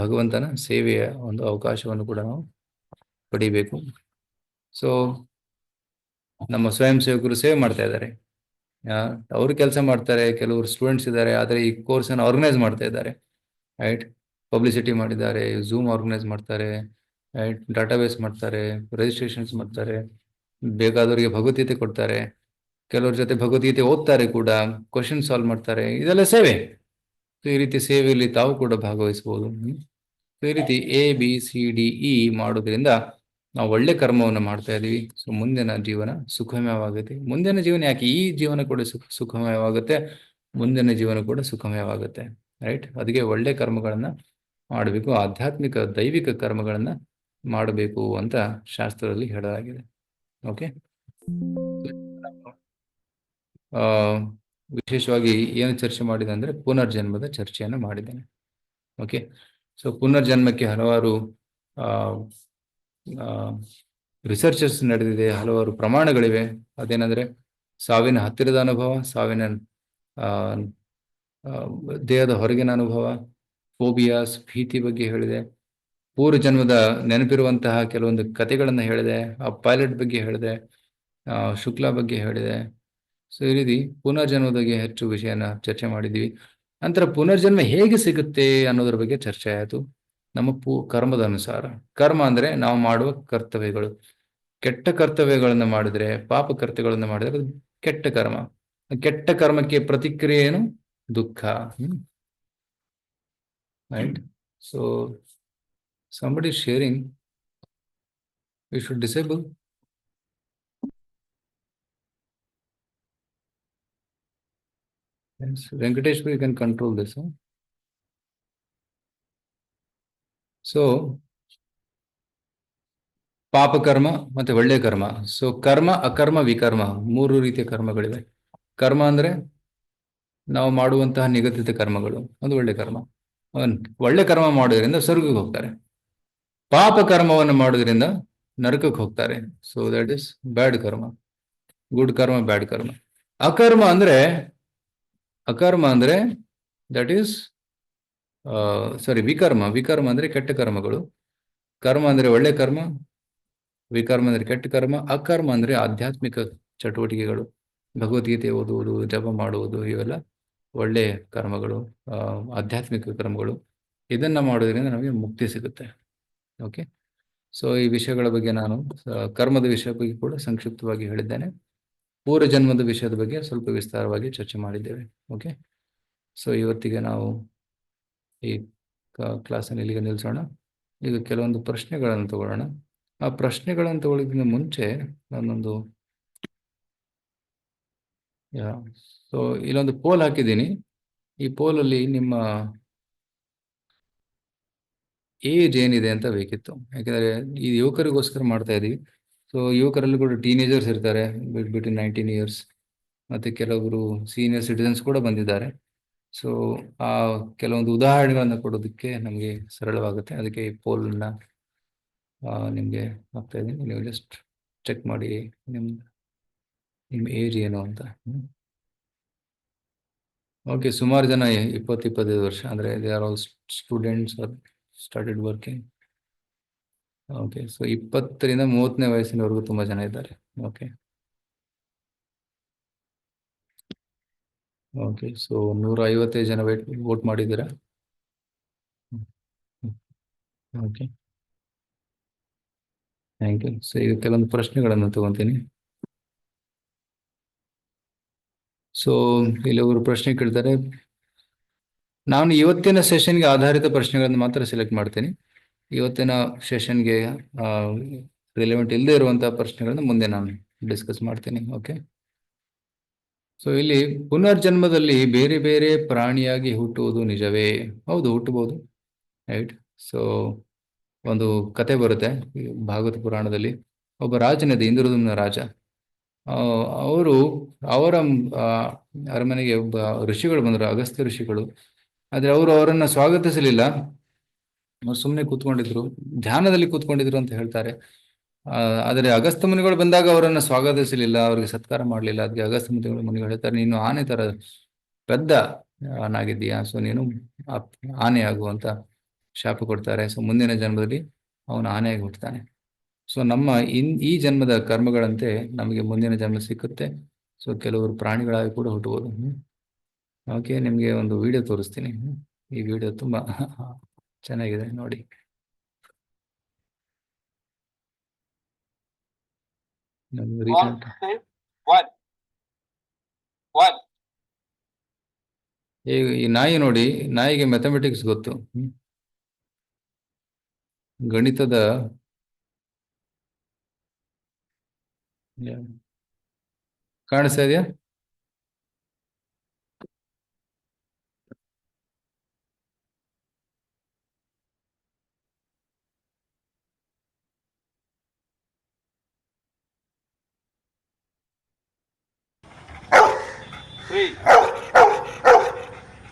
ಭಗವಂತನ ಸೇವೆಯ ಒಂದು ಅವಕಾಶವನ್ನು ಕೂಡ ನಾವು ಪಡಿಬೇಕು. ಸೊ ನಮ್ಮ ಸ್ವಯಂ ಸೇವಕರು ಸೇವೆ ಮಾಡ್ತಾ ಇದ್ದಾರೆ, ಅವರು ಕೆಲಸ ಮಾಡ್ತಾರೆ. ಕೆಲವರು ಸ್ಟೂಡೆಂಟ್ಸ್ ಇದ್ದಾರೆ, ಆದರೆ ಈ ಕೋರ್ಸ್ ಅನ್ನು ಆರ್ಗನೈಸ್ ಮಾಡ್ತಾ ಇದ್ದಾರೆ. ರೈಟ್. ಪಬ್ಲಿಸಿಟಿ ಮಾಡಿದ್ದಾರೆ, ಝೂಮ್ ಆರ್ಗನೈಸ್ ಮಾಡ್ತಾರೆ, ರೈಟ್, ಡಾಟಾಬೇಸ್ ಮಾಡ್ತಾರೆ, ರಿಜಿಸ್ಟ್ರೇಷನ್ಸ್ ಮಾಡ್ತಾರೆ, ಬೇಕಾದವರಿಗೆ ಭಗವದ್ಗೀತೆ ಕೊಡ್ತಾರೆ, ಕೆಲವ್ರ ಜೊತೆ ಭಗವದ್ಗೀತೆ ಓದ್ತಾರೆ ಕೂಡ, ಕ್ವಶನ್ ಸಾಲ್ವ್ ಮಾಡ್ತಾರೆ. ಇದೆಲ್ಲ ಸೇವೆ. ಈ ರೀತಿ ಸೇವೆಯಲ್ಲಿ ತಾವು ಕೂಡ ಭಾಗವಹಿಸಬಹುದು. ಈ ರೀತಿ ABCDE ಮಾಡೋದ್ರಿಂದ ನಾವು ಒಳ್ಳೆ ಕರ್ಮವನ್ನು ಮಾಡ್ತಾ ಇದೀವಿ. ಸೊ ಮುಂದಿನ ಜೀವನ ಸುಖಮಯವಾಗುತ್ತೆ. ಮುಂದಿನ ಜೀವನ ಯಾಕೆ, ಈ ಜೀವನ ಕೂಡ ಸುಖಮಯವಾಗುತ್ತೆ, ಮುಂದಿನ ಜೀವನ ಕೂಡ ಸುಖಮಯವಾಗುತ್ತೆ. ರೈಟ್. ಅದಕ್ಕೆ ಒಳ್ಳೆ ಕರ್ಮಗಳನ್ನ ಮಾಡಬೇಕು, ಆಧ್ಯಾತ್ಮಿಕ ದೈವಿಕ ಕರ್ಮಗಳನ್ನ ಮಾಡಬೇಕು ಅಂತ ಶಾಸ್ತ್ರದಲ್ಲಿ ಹೇಳಲಾಗಿದೆ. ಓಕೆ, ವಿಶೇಷವಾಗಿ ಏನು ಚರ್ಚೆ ಮಾಡಿದೆ ಅಂದರೆ ಪುನರ್ಜನ್ಮದ ಚರ್ಚೆಯನ್ನು ಮಾಡಿದ್ದೇನೆ. ಓಕೆ, ಸೊ ಪುನರ್ಜನ್ಮಕ್ಕೆ ಹಲವಾರು ರಿಸರ್ಚಸ್ ನಡೆದಿದೆ, ಹಲವಾರು ಪ್ರಮಾಣಗಳಿವೆ. ಅದೇನೆಂದರೆ ಸಾವಿನ ಹತ್ತಿರದ ಅನುಭವ, ಸಾವಿನ ದೇಹದ ಹೊರಗಿನ ಅನುಭವ, ಫೋಬಿಯಾಸ್ ಭೀತಿ ಬಗ್ಗೆ ಹೇಳಿದೆ, ಪೂರ್ವ ಜನ್ಮದ ನೆನಪಿರುವಂತಹ ಕೆಲವೊಂದು ಕಥೆಗಳನ್ನು ಹೇಳಿದೆ, ಆ ಪೈಲಟ್ ಬಗ್ಗೆ ಹೇಳಿದೆ, ಶುಕ್ಲಾ ಬಗ್ಗೆ ಹೇಳಿದೆ. ಸೊ ಈ ರೀತಿ ಪುನರ್ಜನ್ಮದ ಬಗ್ಗೆ ಹೆಚ್ಚು ವಿಷಯನ ಚರ್ಚೆ ಮಾಡಿದ್ವಿ. ನಂತರ ಪುನರ್ಜನ್ಮ ಹೇಗೆ ಸಿಗುತ್ತೆ ಅನ್ನೋದ್ರ ಬಗ್ಗೆ ಚರ್ಚೆ ಆಯಿತು. ನಮ್ಮ ಕರ್ಮದ ಅನುಸಾರ. ಕರ್ಮ ಅಂದ್ರೆ ನಾವು ಮಾಡುವ ಕರ್ತವ್ಯಗಳು. ಕೆಟ್ಟ ಕರ್ತವ್ಯಗಳನ್ನು ಮಾಡಿದ್ರೆ, ಪಾಪ ಕರ್ತವ್ಯಗಳನ್ನು ಮಾಡಿದ್ರೆ ಅದು ಕೆಟ್ಟ ಕರ್ಮ. ಕೆಟ್ಟ ಕರ್ಮಕ್ಕೆ ಪ್ರತಿಕ್ರಿಯೆ ಏನು? ದುಃಖ. Right. So somebody is sharing. We should disable. Yes, Venkatesh, you can control this. Huh? So ಪಾಪ ಕರ್ಮ ಮತ್ತೆ ಒಳ್ಳೆ ಕರ್ಮ. ಸೊ ಕರ್ಮ, ಅಕರ್ಮ, ವಿಕರ್ಮ, 3 ರೀತಿಯ ಕರ್ಮಗಳಿವೆ. ಕರ್ಮ ಅಂದ್ರೆ ನಾವು ಮಾಡುವಂತಹ ನಿಗದಿತ ಕರ್ಮಗಳು, ಅದು ಒಳ್ಳೆ ಕರ್ಮ. ಒಳ್ಳೆ ಕರ್ಮ ಮಾಡೋದ್ರಿಂದ ಸ್ವರ್ಗಕ್ಕೆ ಹೋಗ್ತಾರೆ. ಪಾಪ ಕರ್ಮವನ್ನು ಮಾಡೋದ್ರಿಂದ ನರಕಕ್ಕೆ ಹೋಗ್ತಾರೆ. ಸೊ ದಟ್ ಇಸ್ ಬ್ಯಾಡ್ ಕರ್ಮ. ಗುಡ್ ಕರ್ಮ, ಬ್ಯಾಡ್ ಕರ್ಮ. ಅಕರ್ಮ ಅಂದ್ರೆ ದಟ್ ಈಸ್ ವಿಕರ್ಮ. ವಿಕರ್ಮ ಅಂದ್ರೆ ಕೆಟ್ಟ ಕರ್ಮಗಳು. ಕರ್ಮ ಅಂದ್ರೆ ಒಳ್ಳೆ ಕರ್ಮ, ವಿಕರ್ಮ ಅಂದ್ರೆ ಕೆಟ್ಟ ಕರ್ಮ. ಅಕರ್ಮ ಅಂದ್ರೆ ಆಧ್ಯಾತ್ಮಿಕ ಚಟುವಟಿಕೆಗಳು, ಭಗವದ್ಗೀತೆ ಓದುವುದು, ಜಪ ಮಾಡುವುದು, ಇವೆಲ್ಲ ಒಳ್ಳೆ ಕರ್ಮಗಳು, ಆಧ್ಯಾತ್ಮಿಕ ಕರ್ಮಗಳು. ಇದನ್ನ ಮಾಡೋದ್ರಿಂದ ನಮಗೆ ಮುಕ್ತಿ ಸಿಗುತ್ತೆ. ಓಕೆ, ಸೊ ಈ ವಿಷಯಗಳ ಬಗ್ಗೆ ನಾನು ಕರ್ಮದ ವಿಷಯ ಬಗ್ಗೆ ಕೂಡ ಸಂಕ್ಷಿಪ್ತವಾಗಿ ಹೇಳಿದ್ದೇನೆ. ಪೂರ್ವ ಜನ್ಮದ ವಿಷಯದ ಬಗ್ಗೆ ಸ್ವಲ್ಪ ವಿಸ್ತಾರವಾಗಿ ಚರ್ಚೆ ಮಾಡಿದ್ದೇವೆ. ಓಕೆ, ಸೊ ಇವತ್ತಿಗೆ ನಾವು ಈ ಕ್ಲಾಸನ್ನು ಇಲ್ಲಿಗೆ ನಿಲ್ಲಿಸೋಣ. ಈಗ ಕೆಲವೊಂದು ಪ್ರಶ್ನೆಗಳನ್ನು ತಗೊಳ್ಳೋಣ. ಆ ಪ್ರಶ್ನೆಗಳನ್ನು ತಗೊಳ್ಳೋದಕ್ಕಿಂತ ಮುಂಚೆ ನಾನೊಂದು ಸೊ ಇಲ್ಲೊಂದು ಪೋಲ್ ಹಾಕಿದ್ದೀನಿ. ಈ ಪೋಲಲ್ಲಿ ನಿಮ್ಮ ಏಜ್ ಏನಿದೆ ಅಂತ ಬೇಕಿತ್ತು. ಯಾಕೆಂದರೆ ಈ ಯುವಕರಿಗೋಸ್ಕರ ಮಾಡ್ತಾ ಇದ್ದೀವಿ. ಸೊ ಯುವಕರಲ್ಲಿ ಕೂಡ ಟೀನೇಜರ್ಸ್ ಇರ್ತಾರೆ, ಬಿಟ್ವೀನ್ 19 years, ಮತ್ತು ಕೆಲವರು ಸೀನಿಯರ್ ಸಿಟಿಸನ್ಸ್ ಕೂಡ ಬಂದಿದ್ದಾರೆ. ಸೊ ಆ ಕೆಲವೊಂದು ಉದಾಹರಣೆಗಳನ್ನು ಕೊಡೋದಕ್ಕೆ ನಮಗೆ ಸರಳವಾಗುತ್ತೆ. ಅದಕ್ಕೆ ಈ ಪೋಲನ್ನ ನಿಮಗೆ ಹಾಕ್ತಾ ಇದ್ದೀನಿ. ನೀವು ಜಸ್ಟ್ ಚೆಕ್ ಮಾಡಿ ನಿಮ್ಮ ಏಜ್ ಏನು ಅಂತ. ಓಕೆ, ಸುಮಾರು ಜನ 20-25 ವರ್ಷ, ಅಂದರೆ they are all students are started working. Okay, so 20ರಿಂದ 30ನೇ ವಯಸ್ಸಿನವರೆಗೂ ತುಂಬ ಜನ ಇದ್ದಾರೆ. ಓಕೆ, ಓಕೆ, ಸೊ 155 ಜನ ವೋಟ್ ಮಾಡಿದ್ದೀರಾ. Okay, thank you. ಸೊ ಈಗ ಕೆಲವೊಂದು ಪ್ರಶ್ನೆಗಳನ್ನು ತಗೊತೀನಿ. ಸೊ ಇಲ್ಲಿ ಒಬ್ಬರು ಪ್ರಶ್ನೆ ಕೇಳ್ತಾರೆ. ನಾನು ಇವತ್ತಿನ ಸೆಷನ್ಗೆ ಆಧಾರಿತ ಪ್ರಶ್ನೆಗಳನ್ನು ಮಾತ್ರ ಸೆಲೆಕ್ಟ್ ಮಾಡ್ತೀನಿ. ಇವತ್ತಿನ ಸೆಷನ್ಗೆ ರಿಲೆವೆಂಟ್ ಇಲ್ಲದೆ ಇರುವಂತಹ ಪ್ರಶ್ನೆಗಳನ್ನು ಮುಂದೆ ನಾನು ಡಿಸ್ಕಸ್ ಮಾಡ್ತೀನಿ. ಓಕೆ, ಸೊ ಇಲ್ಲಿ ಪುನರ್ಜನ್ಮದಲ್ಲಿ ಬೇರೆ ಬೇರೆ ಪ್ರಾಣಿಯಾಗಿ ಹುಟ್ಟುವುದು ನಿಜವೇ? ಹೌದು, ಹುಟ್ಟಬಹುದು. ರೈಟ್. ಸೊ ಒಂದು ಕತೆ ಬರುತ್ತೆ ಭಾಗವತ ಪುರಾಣದಲ್ಲಿ. ಒಬ್ಬ ರಾಜನಿದೆ, ಇಂದ್ರದುಮ್ನ ರಾಜ. ಅವರ ಅರಮನೆಗೆ ಒಬ್ಬ ಋಷಿಗಳು ಬಂದರು, ಅಗಸ್ತ್ಯ ಋಷಿಗಳು. ಆದರೆ ಅವರನ್ನು ಸ್ವಾಗತಿಸಲಿಲ್ಲ. ಅವ್ರು ಸುಮ್ಮನೆ ಕೂತ್ಕೊಂಡಿದ್ರು, ಧ್ಯಾನದಲ್ಲಿ ಕೂತ್ಕೊಂಡಿದ್ರು ಅಂತ ಹೇಳ್ತಾರೆ. ಆದರೆ ಅಗಸ್ತ್ಯ ಮುನಿಗಳು ಬಂದಾಗ ಅವರನ್ನು ಸ್ವಾಗತಿಸಲಿಲ್ಲ, ಅವರಿಗೆ ಸತ್ಕಾರ ಮಾಡಲಿಲ್ಲ. ಅದಕ್ಕೆ ಅಗಸ್ತ್ಯ ಮುನಿಗಳು ಹೇಳ್ತಾರೆ, ನೀನು ಆನೆ ತರ ಪೆದ್ದ ನಾಗಿದ್ದೀಯಾ, ಸೊ ನೀನು ಆನೆ ಆಗುವಂತ ಶಾಪ ಕೊಡ್ತಾರೆ. ಸೊ ಮುಂದಿನ ಜನ್ಮದಲ್ಲಿ ಅವನು ಆನೆಯಾಗಿ ಹುಟ್ಟುತ್ತಾನೆ. ಸೊ ನಮ್ಮ ಈ ಜನ್ಮದ ಕರ್ಮಗಳಂತೆ ನಮಗೆ ಮುಂದಿನ ಜನ್ಮ ಸಿಕ್ಕುತ್ತೆ. ಸೊ ಕೆಲವರು ಪ್ರಾಣಿಗಳಾಗಿ ಕೂಡ ಹುಟ್ಟುವುದು. ಓಕೆ, ನಿಮಗೆ ಒಂದು ವಿಡಿಯೋ ತೋರಿಸ್ತೀನಿ. ಈ ವಿಡಿಯೋ ತುಂಬಾ ಚೆನ್ನಾಗಿದೆ, ನೋಡಿ. ರೀಸೆಂಟ್ ಈ ನಾಯಿ ನೋಡಿ, ನಾಯಿಗೆ ಮ್ಯಾಥಮೆಟಿಕ್ಸ್ ಗೊತ್ತು, ಗಣಿತದ ಕಾಣಿಸ್ತಾ ಇದೆಯಾ? 3,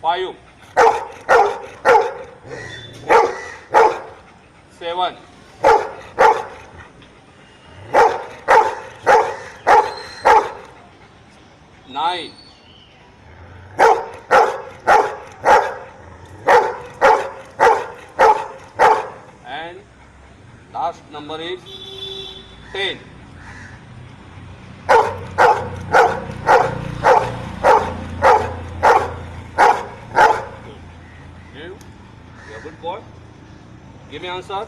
5, 7, 9, and last number is 10. You, you're a good boy. Give me answer.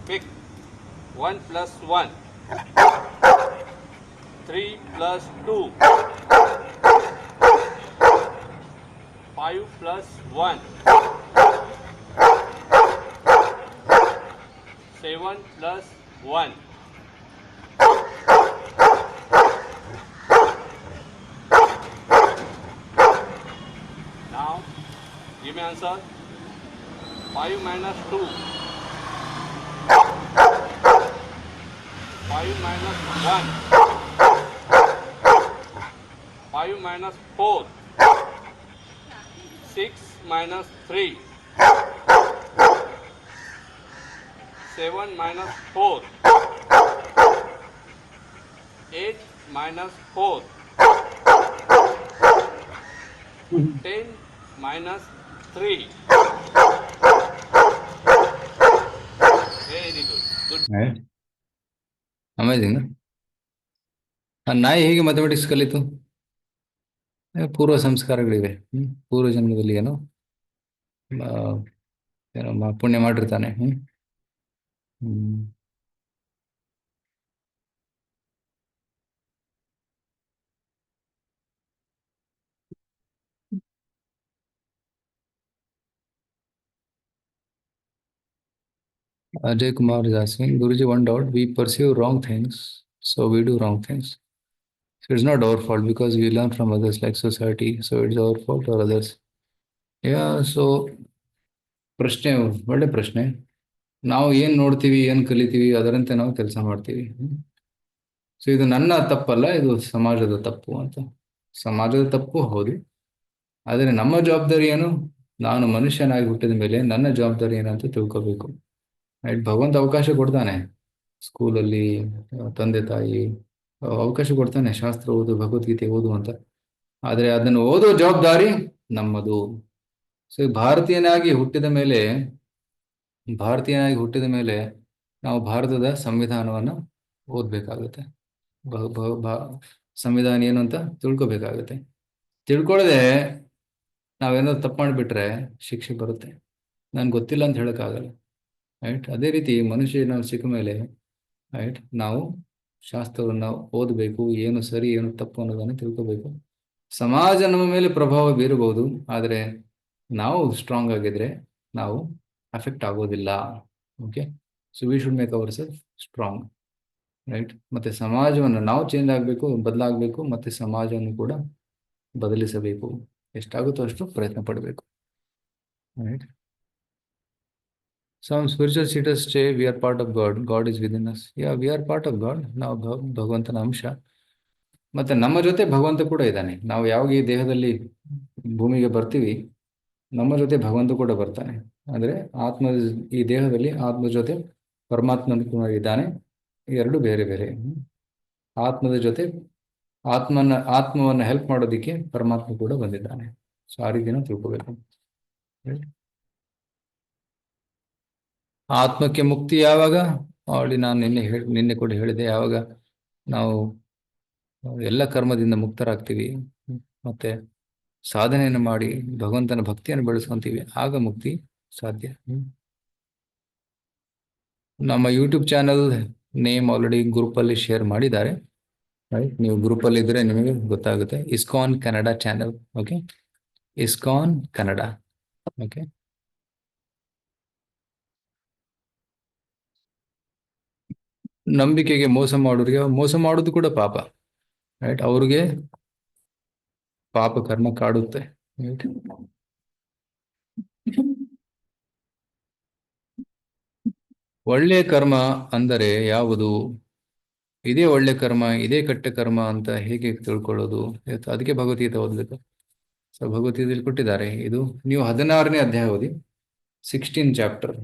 Pick. 1 plus 1. 3 plus 2. 5 plus 1. 7 plus 1. Now, give me answer. 5 minus 2. 5 minus 1. 5 minus 4. 6 minus 3. 7 minus 4. 8 minus 4. 10 minus 3. Very good. Good. Amazing. ಆ ನಾಯಿ ಹೇಗೆ mathematics ಕಲಿತು? ಪೂರ್ವ ಸಂಸ್ಕಾರಗಳಿವೆ. ಪೂರ್ವ ಜನ್ಮದಲ್ಲಿ ಏನೋ ಪುಣ್ಯ ಮಾಡಿರ್ತಾನೆ. Ajay Kumar is asking, Guruji, one doubt, we perceive wrong things, so we do wrong things. So it's not our fault because we learn from others like society, so it's our fault or others. Yeah, so ಪ್ರಶ್ನೆ ಒಳ್ಳೆ ಪ್ರಶ್ನೆ. ನಾವು ಏನು ನೋಡ್ತೀವಿ, ಏನು ಕಲಿತೀವಿ, ಅದರಂತೆ ನಾವು ಕೆಲಸ ಮಾಡ್ತೀವಿ. ಸೊ ಇದು ನನ್ನ ತಪ್ಪಲ್ಲ, ಇದು ಸಮಾಜದ ತಪ್ಪು ಅಂತ. ಸಮಾಜದ ತಪ್ಪು ಹೌದು, ಆದರೆ ನಮ್ಮ ಜವಾಬ್ದಾರಿ ಏನು? ನಾನು ಮನುಷ್ಯನಾಗಿ ಹುಟ್ಟಿದ ಮೇಲೆ ನನ್ನ ಜವಾಬ್ದಾರಿ ಏನಂತ ತಿಳ್ಕೋಬೇಕು. ರೈಟ್? ಭಗವಂತ ಅವಕಾಶ ಕೊಡ್ತಾನೆ, ಸ್ಕೂಲಲ್ಲಿ ತಂದೆ ತಾಯಿ ಅವಕಾಶ ಕೊಡ್ತಾನೆ, ಶಾಸ್ತ್ರ ಓದು, ಭಗವದ್ಗೀತೆ ಓದು ಅಂತ. ಆದರೆ ಅದನ್ನು ಓದೋ ಜವಾಬ್ದಾರಿ ನಮ್ಮದು. ಸೊ ಭಾರತೀಯನಾಗಿ ಹುಟ್ಟಿದ ಮೇಲೆ ನಾವು ಭಾರತದ ಸಂವಿಧಾನವನ್ನು ಓದಬೇಕಾಗುತ್ತೆ. ಸಂವಿಧಾನ ಏನು ಅಂತ ತಿಳ್ಕೊಬೇಕಾಗುತ್ತೆ. ತಿಳ್ಕೊಳ್ಳದೆ ನಾವೇನಾದ್ರು ತಪ್ಪು ಮಾಡಿಬಿಟ್ರೆ ಶಿಕ್ಷೆ ಬರುತ್ತೆ. ನನ್ಗೆ ಗೊತ್ತಿಲ್ಲ ಅಂತ ಹೇಳೋಕ್ಕಾಗಲ್ಲ. ರೈಟ್? ಅದೇ ರೀತಿ ಮನುಷ್ಯ ನಾವು ಸಿಕ್ಕ ಮೇಲೆ ರೈಟ್ ನಾವು ಶಾಸ್ತ್ರವನ್ನು ಓದಬೇಕು, ಏನು ಸರಿ ಏನು ತಪ್ಪು ಅನ್ನೋದನ್ನು ತಿಳ್ಕೋಬೇಕು. ಸಮಾಜ ನಮ್ಮ ಮೇಲೆ ಪ್ರಭಾವ ಬೀರಬಹುದು, ಆದರೆ ನಾವು ಸ್ಟ್ರಾಂಗ್ ಆಗಿದ್ರೆ ನಾವು ಅಫೆಕ್ಟ್ ಆಗೋದಿಲ್ಲ. Okay, so we should make our self strong. Right? ಮತ್ತೆ ಸಮಾಜವನ್ನು ನಾವು ಚೇಂಜ್ ಆಗಬೇಕು, ಬದಲಾಗಬೇಕು, ಮತ್ತೆ ಸಮಾಜವನ್ನು ಕೂಡ ಬದಲಿಸಬೇಕು. ಎಷ್ಟಾಗುತ್ತೋ ಅಷ್ಟು ಪ್ರಯತ್ನ ಪಡಬೇಕು. Right? Some spiritual seekers say we are part of God. God is within us. Yeah, we are part of God. ನಾವು ಭಗವಂತನ ಅಂಶ. ಮತ್ತೆ ನಮ್ಮ ಜೊತೆ ಭಗವಂತ ಕೂಡ ಇದ್ದಾನೆ. ನಾವು ಯಾವಾಗ ಈ ದೇಹದಲ್ಲಿ ಭೂಮಿಗೆ ಬರ್ತೀವಿ, ನಮ್ಮ ಜೊತೆ ಭಗವಂತ ಕೂಡ ಬರ್ತಾನೆ. ಅಂದರೆ ಈ ದೇಹದಲ್ಲಿ ಆತ್ಮ ಜೊತೆ ಪರಮಾತ್ಮನ ಕೂಡ ಇದ್ದಾನೆ. ಎರಡು ಬೇರೆ ಬೇರೆ. ಆತ್ಮದ ಜೊತೆ ಆತ್ಮವನ್ನು ಹೆಲ್ಪ್ ಮಾಡೋದಕ್ಕೆ ಪರಮಾತ್ಮ ಕೂಡ ಬಂದಿದ್ದಾನೆ. ಸೊ ಆ ರೀತಿನ ತಿಳ್ಕೋಬೇಕು. ಆತ್ಮಕ್ಕೆ ಮುಕ್ತಿ ಯಾವಾಗ? ಆಲ್ರೆಡಿ ನಾನು ನಿನ್ನೆ ಕೂಡ ಹೇಳಿದೆ, ಯಾವಾಗ ನಾವು ಎಲ್ಲ ಕರ್ಮದಿಂದ ಮುಕ್ತರಾಗ್ತೀವಿ, ಮತ್ತೆ ಸಾಧನೆಯನ್ನು ಮಾಡಿ ಭಗವಂತನ ಭಕ್ತಿಯನ್ನು ಬೆಳೆಸ್ಕೊಂತೀವಿ, ಆಗ ಮುಕ್ತಿ ಸಾಧ್ಯ. ನಮ್ಮ ಯೂಟ್ಯೂಬ್ ಚಾನಲ್ ನೇಮ್ ಆಲ್ರೆಡಿ ಗ್ರೂಪಲ್ಲಿ ಶೇರ್ ಮಾಡಿದ್ದಾರೆ. ರೈಟ್? ನೀವು ಗ್ರೂಪಲ್ಲಿ ಇದ್ರೆ ನಿಮಗೆ ಗೊತ್ತಾಗುತ್ತೆ. ISKCON Kannada channel. Okay, ISKCON Kannada. Okay, ನಂಬಿಕೆಗೆ ಮೋಸ ಮಾಡೋದು ಕೂಡ ಪಾಪ. ರೈಟ್? ಅವ್ರಿಗೆ ಪಾಪ ಕರ್ಮ ಕಾಡುತ್ತೆ. ರೈಟ್? ಒಳ್ಳೆಯ ಕರ್ಮ ಅಂದರೆ ಯಾವುದು? ಇದೇ ಒಳ್ಳೆ ಕರ್ಮ, ಇದೇ ಕೆಟ್ಟ ಕರ್ಮ ಅಂತ ಹೇಗೆ ತಿಳ್ಕೊಳ್ಳೋದು? ಅದಕ್ಕೆ ಭಗವದ್ಗೀತೆ ಓದಬೇಕು. ಸೊ ಭಗವದ್ಗೀತೆಯಲ್ಲಿ ಕೊಟ್ಟಿದ್ದಾರೆ. ಇದು ನೀವು 16ನೇ ಅಧ್ಯಾಯ ಓದಿ, 16 ಚಾಪ್ಟರ್.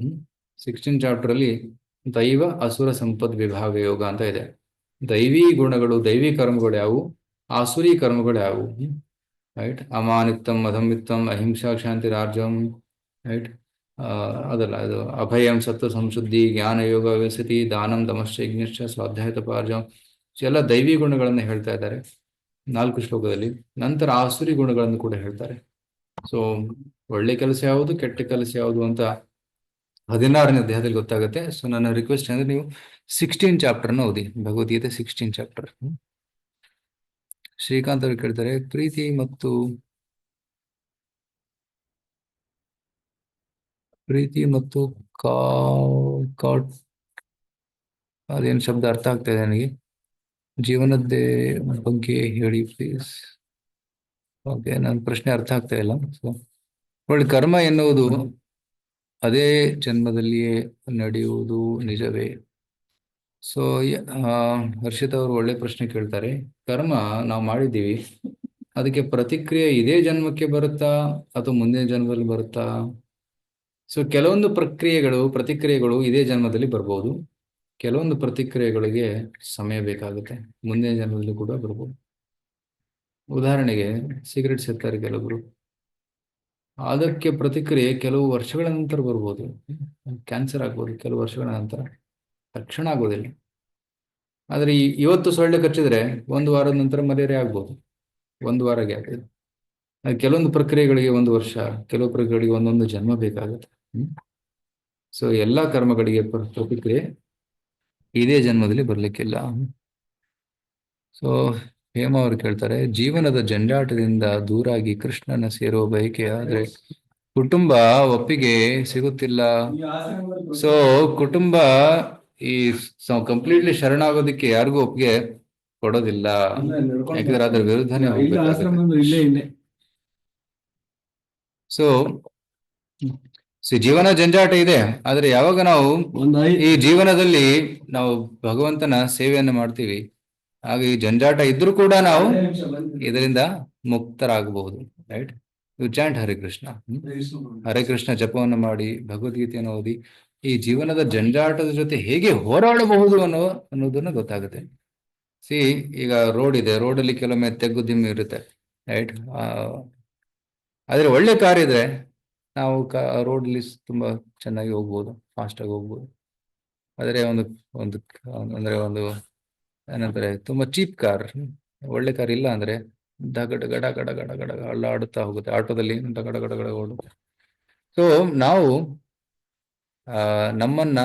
16 ಚಾಪ್ಟರ್ ಅಲ್ಲಿ ದೈವ ಅಸುರ ಸಂಪದ್ ವಿಭಾಗ ಯೋಗ ಅಂತ ಇದೆ. ದೈವಿ ಗುಣಗಳು, ದೈವಿ ಕರ್ಮಗಳು ಯಾವುವು, ಆಸುರಿ ಕರ್ಮಗಳು ಯಾವುವು. ರೈಟ್. ಅಮಾನಿತ್ತಂ ಅಧಮಿತ್ತಂ ಅಹಿಂಸಾ ಶಾಂತಿ ರಾಜ್ಯಂ. ರೈಟ್. ಅದಲ್ಲ, ಅದು ಅಭಯಂ ಸತ್ವ ಸಂಶುದ್ಧಿ ಜ್ಞಾನ ಯೋಗ ವ್ಯವಸ್ಥಿತಿ ದಾನಂ ದಮಶ್ಚ ಯಜ್ಞಶ್ಚ ಸ್ವಾಧ್ಯಾಯ ತಪಾರ್ಜಂ. ಎಲ್ಲ ದೈವಿ ಗುಣಗಳನ್ನು ಹೇಳ್ತಾ ಇದ್ದಾರೆ 4 ಶ್ಲೋಕದಲ್ಲಿ. ನಂತರ ಆಸುರಿ ಗುಣಗಳನ್ನು ಕೂಡ ಹೇಳ್ತಾರೆ. ಸೊ ಒಳ್ಳೆ ಕೆಲಸ ಯಾವುದು, ಕೆಟ್ಟ ಕೆಲಸ ಯಾವುದು ಅಂತ 16ನೇ ಅಧ್ಯಾಯದಲ್ಲಿ ಗೊತ್ತಾಗುತ್ತೆ. ಸೊ ನನ್ನ ರಿಕ್ವೆಸ್ಟ್ ಅಂದ್ರೆ ನೀವು 16 ಚಾಪ್ಟರ್ನ ಓದಿ, ಭಗವದ್ಗೀತೆ 16 ಚಾಪ್ಟರ್. ಶ್ರೀಕಾಂತ್ ಅವರು ಕೇಳ್ತಾರೆ, ಪ್ರೀತಿ ಮತ್ತು ಕಾಟ್ ಅದೇನು ಶಬ್ದ ಅರ್ಥ ಆಗ್ತಾ ಇದೆ ನನಗೆ. ಜೀವನದ್ದೇ ಬಗ್ಗೆ ಹೇಳಿ ಪ್ಲೀಸ್. ಓಕೆ, ನನ್ನ ಪ್ರಶ್ನೆ ಅರ್ಥ ಆಗ್ತಾ ಇಲ್ಲ. ಸೊ ಒಳ್ಳೆ ಕರ್ಮ ಎನ್ನುವುದು ಅದೇ ಜನ್ಮದಲ್ಲಿಯೇ ನಡೆಯುವುದು ನಿಜವೇ? ಸೊ ಹರ್ಷಿತ್ ಅವರು ಒಳ್ಳೆ ಪ್ರಶ್ನೆ ಕೇಳ್ತಾರೆ. ಕರ್ಮ ನಾವು ಮಾಡಿದ್ದೀವಿ, ಅದಕ್ಕೆ ಪ್ರತಿಕ್ರಿಯೆ ಇದೇ ಜನ್ಮಕ್ಕೆ ಬರುತ್ತಾ ಅಥವಾ ಮುಂದಿನ ಜನ್ಮದಲ್ಲಿ ಬರುತ್ತಾ? ಸೊ ಕೆಲವೊಂದು ಪ್ರತಿಕ್ರಿಯೆಗಳು ಇದೇ ಜನ್ಮದಲ್ಲಿ ಬರ್ಬೋದು, ಕೆಲವೊಂದು ಪ್ರತಿಕ್ರಿಯೆಗಳಿಗೆ ಸಮಯ ಬೇಕಾಗುತ್ತೆ, ಮುಂದಿನ ಜನ್ಮದಲ್ಲಿ ಕೂಡ ಬರ್ಬೋದು. ಉದಾಹರಣೆಗೆ ಸಿಗರೆಟ್ ಸೇರ್ತಾರೆ ಕೆಲವರು, ಅದಕ್ಕೆ ಪ್ರತಿಕ್ರಿಯೆ ಕೆಲವು ವರ್ಷಗಳ ನಂತರ ಬರ್ಬೋದು. ಕ್ಯಾನ್ಸರ್ ಆಗ್ಬೋದು ಕೆಲವು ವರ್ಷಗಳ ನಂತರ, ತಕ್ಷಣ ಆಗೋದಿಲ್ಲ. ಆದರೆ ಇವತ್ತು ಸೊಳ್ಳೆ ಕಚ್ಚಿದ್ರೆ 1 ವಾರದ ನಂತರ ಮಲೇರಿಯಾ ಆಗ್ಬೋದು, 1 ವಾರ ಗ್ಯಾಪ್ ಇದೆ. ಕೆಲವೊಂದು ಪ್ರಕ್ರಿಯೆಗಳಿಗೆ 1 ವರ್ಷ, ಕೆಲವು ಪ್ರಕ್ರಿಯೆಗಳಿಗೆ ಒಂದೊಂದು ಜನ್ಮ ಬೇಕಾಗುತ್ತೆ. ಸೊ ಎಲ್ಲಾ ಕರ್ಮಗಳಿಗೆ ಪ್ರತಿಕ್ರಿಯೆ ಇದೇ ಜನ್ಮದಲ್ಲಿ ಬರ್ಲಿಕ್ಕಿಲ್ಲ. ಸೊ ಹೇಮ ಅವರು ಕೇಳ್ತಾರೆ, ಜೀವನದ ಜಂಜಾಟದಿಂದ ದೂರಾಗಿ ಕೃಷ್ಣನ ಸೇರುವ ಬಯಕೆ ಆದ್ರೆ ಕುಟುಂಬ ಒಪ್ಪಿಗೆ ಸಿಗುತ್ತಿಲ್ಲ. ಸೊ ಕುಟುಂಬ ಈ ಕಂಪ್ಲೀಟ್ಲಿ ಶರಣಾಗೋದಕ್ಕೆ ಯಾರಿಗೂ ಒಪ್ಪಿಗೆ ಕೊಡೋದಿಲ್ಲ, ಯಾಕಂದ್ರೆ ಅದ್ರ ವಿರುದ್ಧನೇ ಹೋಗ್ಬೇಕಾಗುತ್ತೆ. ಸೊ ಜೀವನ ಜಂಜಾಟ ಇದೆ, ಆದ್ರೆ ಯಾವಾಗ ನಾವು ಈ ಜೀವನದಲ್ಲಿ ನಾವು ಭಗವಂತನ ಸೇವೆಯನ್ನು ಮಾಡ್ತೀವಿ, ಆಗ ಈ ಜಂಜಾಟ ಇದ್ರೂ ಕೂಡ ನಾವು ಇದರಿಂದ ಮುಕ್ತರಾಗಬಹುದು. Right. You chant Hare Krishna, Hare Krishna ಜಪವನ್ನು ಮಾಡಿ, ಭಗವದ್ಗೀತೆಯನ್ನು ಓದಿ, ಈ ಜೀವನದ ಜಂಜಾಟದ ಜೊತೆ ಹೇಗೆ ಹೋರಾಡಬಹುದು ಅನ್ನೋದನ್ನ ಗೊತ್ತಾಗುತ್ತೆ. ಈಗ ರೋಡ್ ಇದೆ, ರೋಡಲ್ಲಿ ಕೆಲವೊಮ್ಮೆ ತೆಗ್ಗು ದಿಮ್ಮಿ ಇರುತ್ತೆ. ರೈಟ್. ಆದ್ರೆ ಒಳ್ಳೆ ಕಾರ್ ಇದ್ರೆ ನಾವು ರೋಡಲ್ಲಿ ತುಂಬಾ ಚೆನ್ನಾಗಿ ಹೋಗ್ಬೋದು, ಫಾಸ್ಟ್ ಆಗಿ ಹೋಗ್ಬೋದು. ಆದರೆ ಒಂದು ಏನಂತಾರೆ, ತುಂಬಾ ಚೀಪ್ ಕಾರ್, ಒಳ್ಳೆ ಕಾರ್ ಇಲ್ಲ ಅಂದ್ರೆ ಗಡ ಗಡ ಗಡ ಗಡ ಗಡ ಅಲ್ಲಾಡುತ್ತಾ ಹೋಗುತ್ತೆ, ಆಟೋದಲ್ಲಿ ಗಡ ಗಡ ಗಡ ಓಡುತ್ತೆ. ಸೊ ನಾವು ನಮ್ಮನ್ನ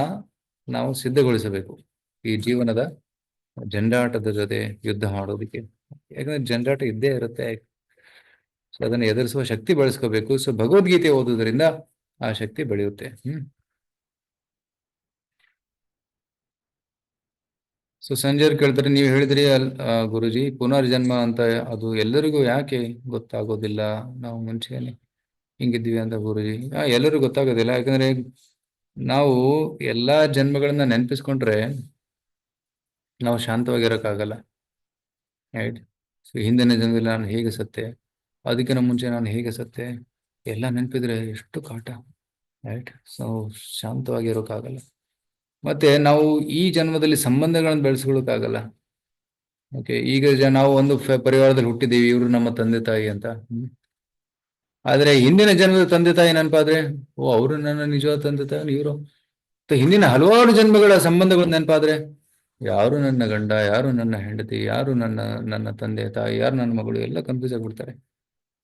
ನಾವು ಸಿದ್ಧಗೊಳಿಸಬೇಕು ಈ ಜೀವನದ ಜಂಜಾಟದ ಜೊತೆ ಯುದ್ಧ ಮಾಡೋದಕ್ಕೆ. ಯಾಕಂದ್ರೆ ಜಂಜಾಟ ಇದ್ದೇ ಇರುತ್ತೆ, ಸೊ ಅದನ್ನು ಎದುರಿಸುವ ಶಕ್ತಿ ಬೆಳೆಸ್ಕೋಬೇಕು. ಸೊ ಭಗವದ್ಗೀತೆ ಓದೋದ್ರಿಂದ ಆ ಶಕ್ತಿ ಬೆಳೆಯುತ್ತೆ. ಸೊ ಸಂಜಯ್ ಕೇಳ್ತಾರೆ, ನೀವು ಹೇಳಿದ್ರಿ ಗುರುಜಿ ಪುನರ್ಜನ್ಮ ಅಂತ, ಅದು ಎಲ್ಲರಿಗೂ ಯಾಕೆ ಗೊತ್ತಾಗೋದಿಲ್ಲ? ನಾವು ಮುಂಚೆನೆ ಹಿಂಗಿದ್ವಿ ಅಂತ ಗುರುಜಿ. ಎಲ್ಲರಿಗೂ ಗೊತ್ತಾಗೋದಿಲ್ಲ, ಯಾಕಂದ್ರೆ ನಾವು ಎಲ್ಲಾ ಜನ್ಮಗಳನ್ನ ನೆನಪಿಸ್ಕೊಂಡ್ರೆ ನಾವು ಶಾಂತವಾಗಿರೋಕ್ಕಾಗಲ್ಲ. ರೈಟ್. ಸೊ ಹಿಂದಿನ ಜನ್ಮದಲ್ಲಿ ನಾನು ಹೇಗೆ ಸತ್ತೆ, ಅದಕ್ಕಿಂತ ಮುಂಚೆ ನಾನು ಹೇಗೆ ಸತ್ತೆ, ಎಲ್ಲ ನೆನಪಿದ್ರೆ ಎಷ್ಟು ಕಾಟ. ರೈಟ್. ಸೊ ಶಾಂತವಾಗಿರೋಕ್ಕಾಗಲ್ಲ. ಮತ್ತೆ ನಾವು ಈ ಜನ್ಮದಲ್ಲಿ ಸಂಬಂಧಗಳನ್ನು ಬೆಳೆಸ್ಕೊಳ್ಳೋಕ್ಕಾಗಲ್ಲ. ಓಕೆ, ಈಗ ನಾವು ಒಂದು ಪರಿವಾರದಲ್ಲಿ ಹುಟ್ಟಿದ್ದೀವಿ, ಇವರು ನಮ್ಮ ತಂದೆ ತಾಯಿ ಅಂತ. ಆದ್ರೆ ಹಿಂದಿನ ಜನ್ಮದ ತಂದೆ ತಾಯಿ ನೆನಪಾದ್ರೆ, ಅವರು ನನ್ನ ನಿಜವಾದ ತಂದೆ ತಾಯಿ, ಇವರು. ಹಿಂದಿನ ಹಲವಾರು ಜನ್ಮಗಳ ಸಂಬಂಧಗಳು ನೆನಪಾದ್ರೆ, ಯಾರು ನನ್ನ ಗಂಡ, ಯಾರು ನನ್ನ ಹೆಂಡತಿ, ಯಾರು ನನ್ನ ತಂದೆ ತಾಯಿ, ಯಾರು ನನ್ನ ಮಗಳು, ಎಲ್ಲ ಕನ್ಫ್ಯೂಸ್ ಆಗ್ಬಿಡ್ತಾರೆ.